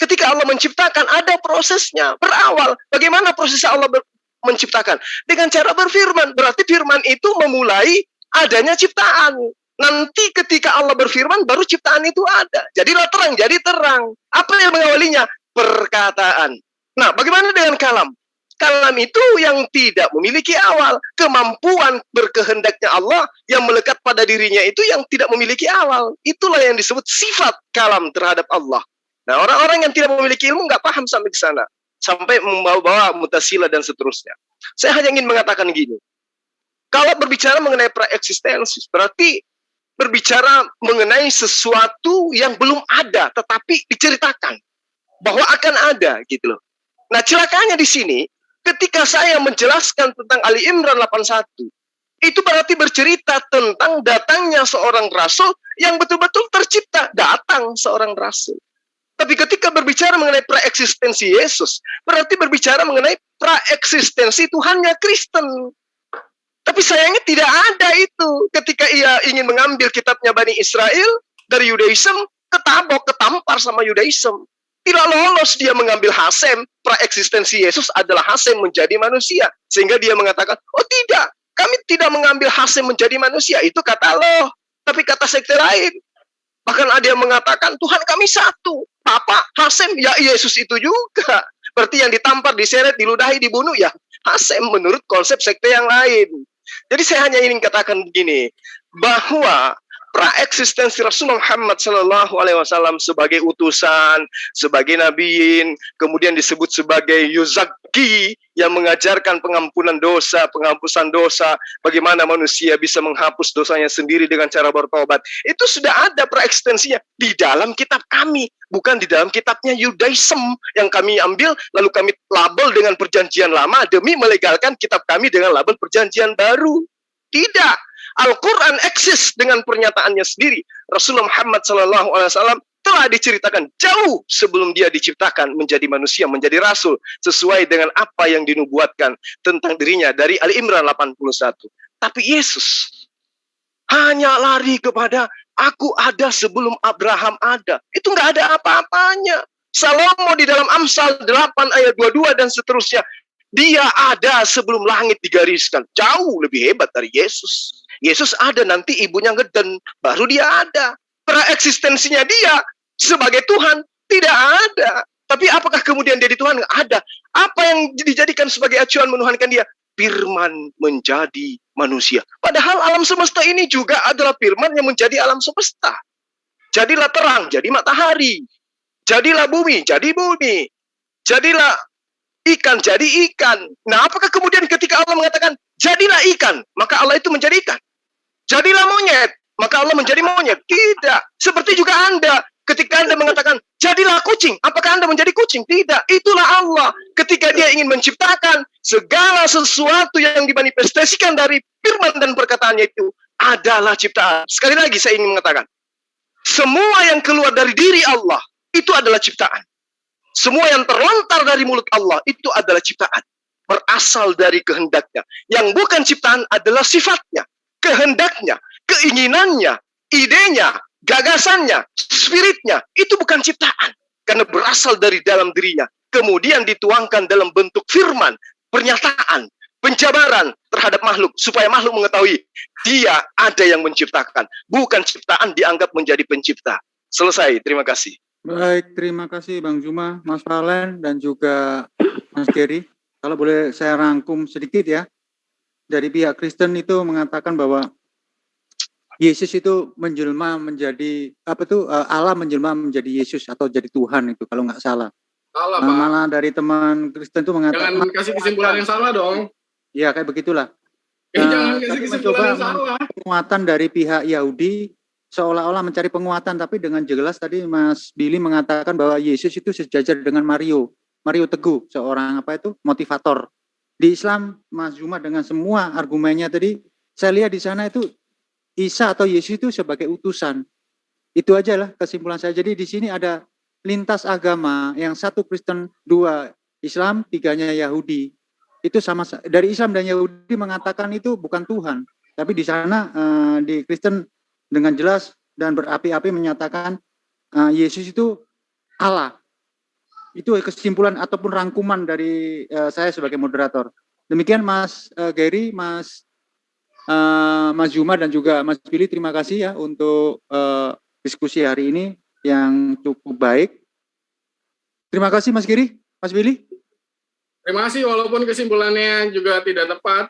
Ketika Allah menciptakan, ada prosesnya. Berawal. Bagaimana proses Allah menciptakan? Dengan cara berfirman. Berarti firman itu memulai adanya ciptaan. Nanti ketika Allah berfirman, baru ciptaan itu ada. Jadilah terang. Jadi terang. Apa yang mengawalinya? Perkataan. Nah, bagaimana dengan kalam? Kalam itu yang tidak memiliki awal. Kemampuan berkehendaknya Allah yang melekat pada dirinya itu yang tidak memiliki awal. Itulah yang disebut sifat kalam terhadap Allah. Nah, orang-orang yang tidak memiliki ilmu nggak paham sampai ke sana. Sampai membawa-bawa mutasila dan seterusnya. Saya hanya ingin mengatakan gini. Kalau berbicara mengenai praeksistensi, berarti berbicara mengenai sesuatu yang belum ada, tetapi diceritakan. Bahwa akan ada, gitu loh. Nah, celakanya di sini, ketika saya menjelaskan tentang Ali Imran 81, itu berarti bercerita tentang datangnya seorang rasul yang betul-betul tercipta. Datang seorang rasul. Tapi ketika berbicara mengenai praeksistensi Yesus, berarti berbicara mengenai praeksistensi Tuhannya Kristen. Tapi sayangnya tidak ada itu. Ketika ia ingin mengambil kitabnya Bani Israel dari Yudaism, ketampar sama Yudaism. Tidak lolos dia mengambil Hasem, praeksistensi Yesus adalah Hasem menjadi manusia. Sehingga dia mengatakan, oh tidak, kami tidak mengambil Hasem menjadi manusia. Itu kata Allah, tapi kata sekte lain. Bahkan ada yang mengatakan, Tuhan kami satu. Papa, Hasem, ya Yesus itu juga. Berarti yang ditampar, diseret, diludahi, dibunuh, ya Hasem menurut konsep sekte yang lain. Jadi saya hanya ingin katakan begini, bahwa praeksistensi Rasulullah Muhammad SAW sebagai utusan, sebagai nabiin, kemudian disebut sebagai yuzaki yang mengajarkan pengampunan dosa, penghapusan dosa, bagaimana manusia bisa menghapus dosanya sendiri dengan cara bertobat. Itu sudah ada praeksistensinya di dalam kitab kami, bukan di dalam kitabnya Yudaism yang kami ambil lalu kami label dengan perjanjian lama demi melegalkan kitab kami dengan label perjanjian baru. Tidak. Al-Quran eksis dengan pernyataannya sendiri. Rasulullah Muhammad SAW telah diceritakan jauh sebelum dia diciptakan menjadi manusia, menjadi rasul, sesuai dengan apa yang dinubuatkan tentang dirinya dari Ali Imran 81. Tapi Yesus hanya lari kepada aku ada sebelum Abraham ada. Itu nggak ada apa-apanya. Salomo di dalam Amsal 8 ayat 22 dan seterusnya. Dia ada sebelum langit digariskan. Jauh lebih hebat dari Yesus. Yesus ada, nanti ibunya ngeden, baru dia ada. Praeksistensinya dia sebagai Tuhan tidak ada. Tapi apakah kemudian dia di Tuhan? Ada. Apa yang dijadikan sebagai acuan menuhankan dia? Firman menjadi manusia. Padahal alam semesta ini juga adalah firman yang menjadi alam semesta. Jadilah terang, jadi matahari. Jadilah bumi, jadi bumi. Jadilah ikan, jadi ikan. Nah, apakah kemudian ketika Allah mengatakan, jadilah ikan, maka Allah itu menjadi ikan? Jadilah monyet, maka Allah menjadi monyet? Tidak. Seperti juga Anda, ketika Anda mengatakan, jadilah kucing, apakah Anda menjadi kucing? Tidak. Itulah Allah. Ketika Dia ingin menciptakan segala sesuatu yang dimanifestasikan dari firman dan perkataannya itu adalah ciptaan. Sekali lagi saya ingin mengatakan, semua yang keluar dari diri Allah itu adalah ciptaan. Semua yang terlontar dari mulut Allah itu adalah ciptaan. Berasal dari kehendaknya. Yang bukan ciptaan adalah sifatnya, kehendaknya, keinginannya, idenya, gagasannya, spiritnya. Itu bukan ciptaan. Karena berasal dari dalam dirinya. Kemudian dituangkan dalam bentuk firman, pernyataan, penjabaran terhadap makhluk. Supaya makhluk mengetahui Dia ada yang menciptakan. Bukan ciptaan dianggap menjadi pencipta. Selesai, terima kasih. Baik, terima kasih Bang Juma, Mas Valen, dan juga Mas Gary. Kalau boleh saya rangkum sedikit ya. Dari pihak Kristen itu mengatakan bahwa Yesus itu menjelma menjadi, Allah menjelma menjadi Yesus atau jadi Tuhan itu kalau nggak salah. Salah, Pak. Malah dari teman Kristen itu mengatakan. Jangan kasih kesimpulan yang salah dong. Ya, kayak begitulah. Jangan kasih kesimpulan yang salah. Penguatan dari pihak Yahudi seolah-olah mencari penguatan, tapi dengan jelas tadi Mas Billy mengatakan bahwa Yesus itu sejajar dengan Mario Teguh, seorang motivator. Di Islam, Mas Juma dengan semua argumennya tadi, saya lihat di sana itu Isa atau Yesus itu sebagai utusan. Itu aja lah kesimpulan saya. Jadi di sini ada lintas agama, yang satu Kristen, dua Islam, tiganya Yahudi. Itu sama dari Islam dan Yahudi mengatakan itu bukan Tuhan, tapi di sana di Kristen dengan jelas dan berapi-api menyatakan Yesus itu Allah. Itu kesimpulan ataupun rangkuman dari saya sebagai moderator. Demikian Mas Gary, Mas Juma dan juga Mas Billy, terima kasih ya untuk diskusi hari ini yang cukup baik. Terima kasih Mas Gary, Mas Billy. Terima kasih walaupun kesimpulannya juga tidak tepat.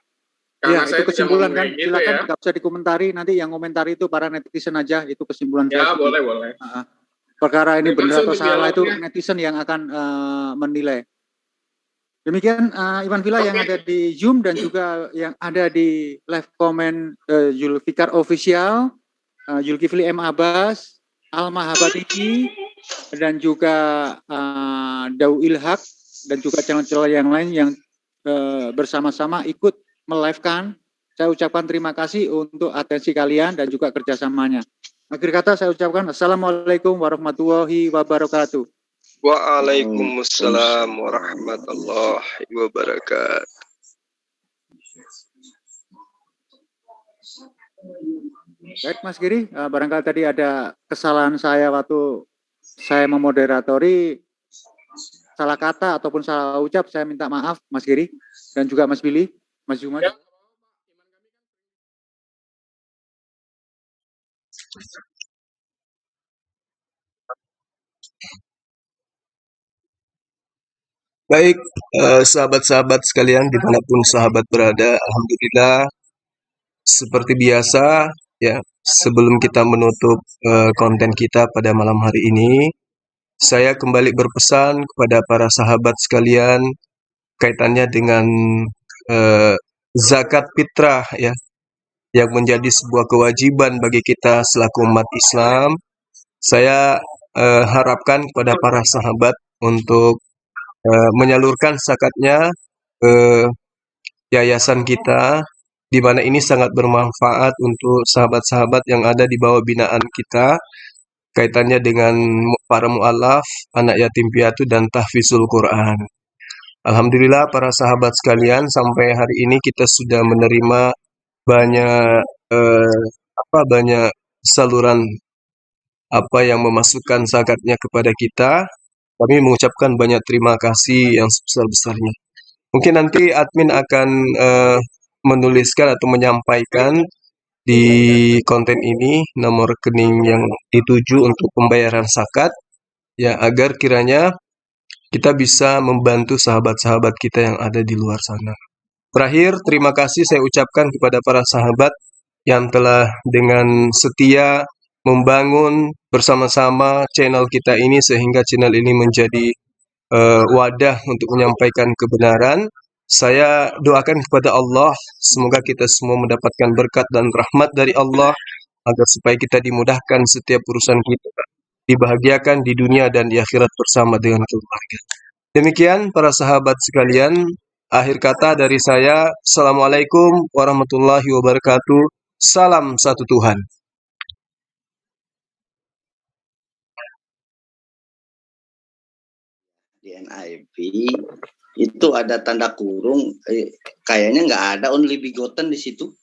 Ya, itu kesimpulan kan, gitu silakan ya. Nggak usah dikomentari, nanti yang komentari itu para netizen aja, itu kesimpulan ya, saya. Boleh. Perkara ini benar atau salah itu netizen yang akan menilai. Demikian Iwan Villa yang ada di Zoom dan juga yang ada di live comment Zulfikar Official, Zulkifli M. Abbas, Alma Habatihi, dan juga Dau Ilhaq, dan juga channel-channel yang lain yang bersama-sama ikut melive-kan. Saya ucapkan terima kasih untuk atensi kalian dan juga kerjasamanya. Akhir kata saya ucapkan Assalamualaikum warahmatullahi wabarakatuh. Waalaikumsalam warahmatullahi wabarakatuh. Baik Mas Giri, barangkali tadi ada kesalahan saya waktu saya memoderatori, salah kata ataupun salah ucap, saya minta maaf Mas Giri dan juga Mas Billy. Mas Juma. Ya. Baik, sahabat-sahabat sekalian dimanapun sahabat berada, alhamdulillah seperti biasa ya. Sebelum kita menutup konten kita pada malam hari ini, saya kembali berpesan kepada para sahabat sekalian kaitannya dengan zakat fitrah ya, yang menjadi sebuah kewajiban bagi kita selaku umat Islam. Saya harapkan kepada para sahabat untuk menyalurkan zakatnya ke yayasan kita, di mana ini sangat bermanfaat untuk sahabat-sahabat yang ada di bawah binaan kita, kaitannya dengan para mu'alaf, anak yatim piatu, dan tahfizul Quran. Alhamdulillah para sahabat sekalian, sampai hari ini kita sudah menerima banyak saluran yang memasukkan zakatnya kepada kita. Kami mengucapkan banyak terima kasih yang sebesar-besarnya. Mungkin nanti admin akan menuliskan atau menyampaikan di konten ini nomor rekening yang dituju untuk pembayaran zakat, ya, agar kiranya kita bisa membantu sahabat-sahabat kita yang ada di luar sana. Terakhir, terima kasih saya ucapkan kepada para sahabat yang telah dengan setia membangun bersama-sama channel kita ini sehingga channel ini menjadi wadah untuk menyampaikan kebenaran. Saya doakan kepada Allah, semoga kita semua mendapatkan berkat dan rahmat dari Allah, agar supaya kita dimudahkan setiap urusan kita, dibahagiakan di dunia dan di akhirat bersama dengan keluarga. Demikian para sahabat sekalian, akhir kata dari saya, Assalamualaikum warahmatullahi wabarakatuh. Salam satu Tuhan. Di NIV itu ada tanda kurung, kayaknya nggak ada only begotten di situ.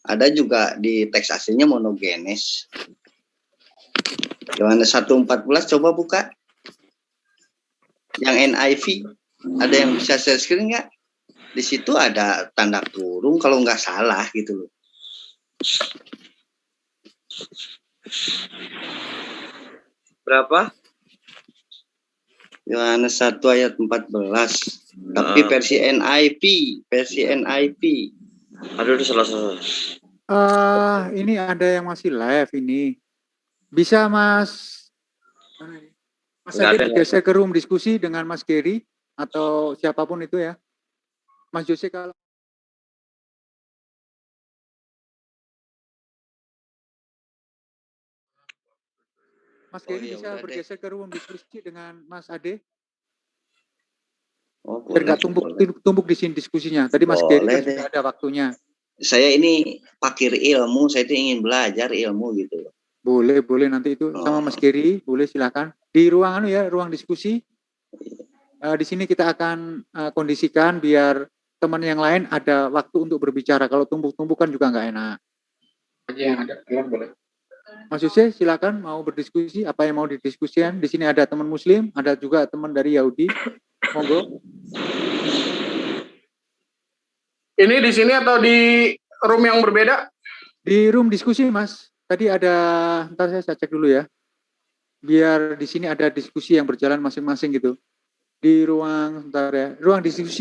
Ada juga di teks aslinya monogenes. Yohanes 1:14 coba buka. Yang NIV ada yang bisa share screen nggak? Di situ ada tanda kurung kalau nggak salah gitu loh. Berapa? Yohanes 1 ayat 14. Tapi versi NIV, Aduh, salah. Ini ada yang masih live ini. Bisa Mas Ade geser ke room diskusi dengan Mas Gary atau siapapun itu ya. Mas Jose kalau Mas Gary bisa bergeser ke room diskusi dengan Mas Ade. Oh, biar nggak tumpuk di sini diskusinya. Tadi Mas Gary kan sudah ada waktunya. Saya ini pakir ilmu, saya itu ingin belajar ilmu gitu. Boleh nanti itu sama Mas Gary, boleh silakan. Di ruangan ya, ruang diskusi. Di sini kita akan kondisikan biar teman yang lain ada waktu untuk berbicara. Kalau tumpuk-tumpuk kan juga nggak enak. Aja yang ada, boleh. Mas Yose, silakan mau berdiskusi. Apa yang mau didiskusikan? Di sini ada teman Muslim, ada juga teman dari Yahudi. Monggo. Ini di sini atau di room yang berbeda? Di room diskusi, Mas. Tadi ada, ntar saya cek dulu ya. Biar di sini ada diskusi yang berjalan masing-masing gitu. Di ruang, ntar ya, ruang diskusi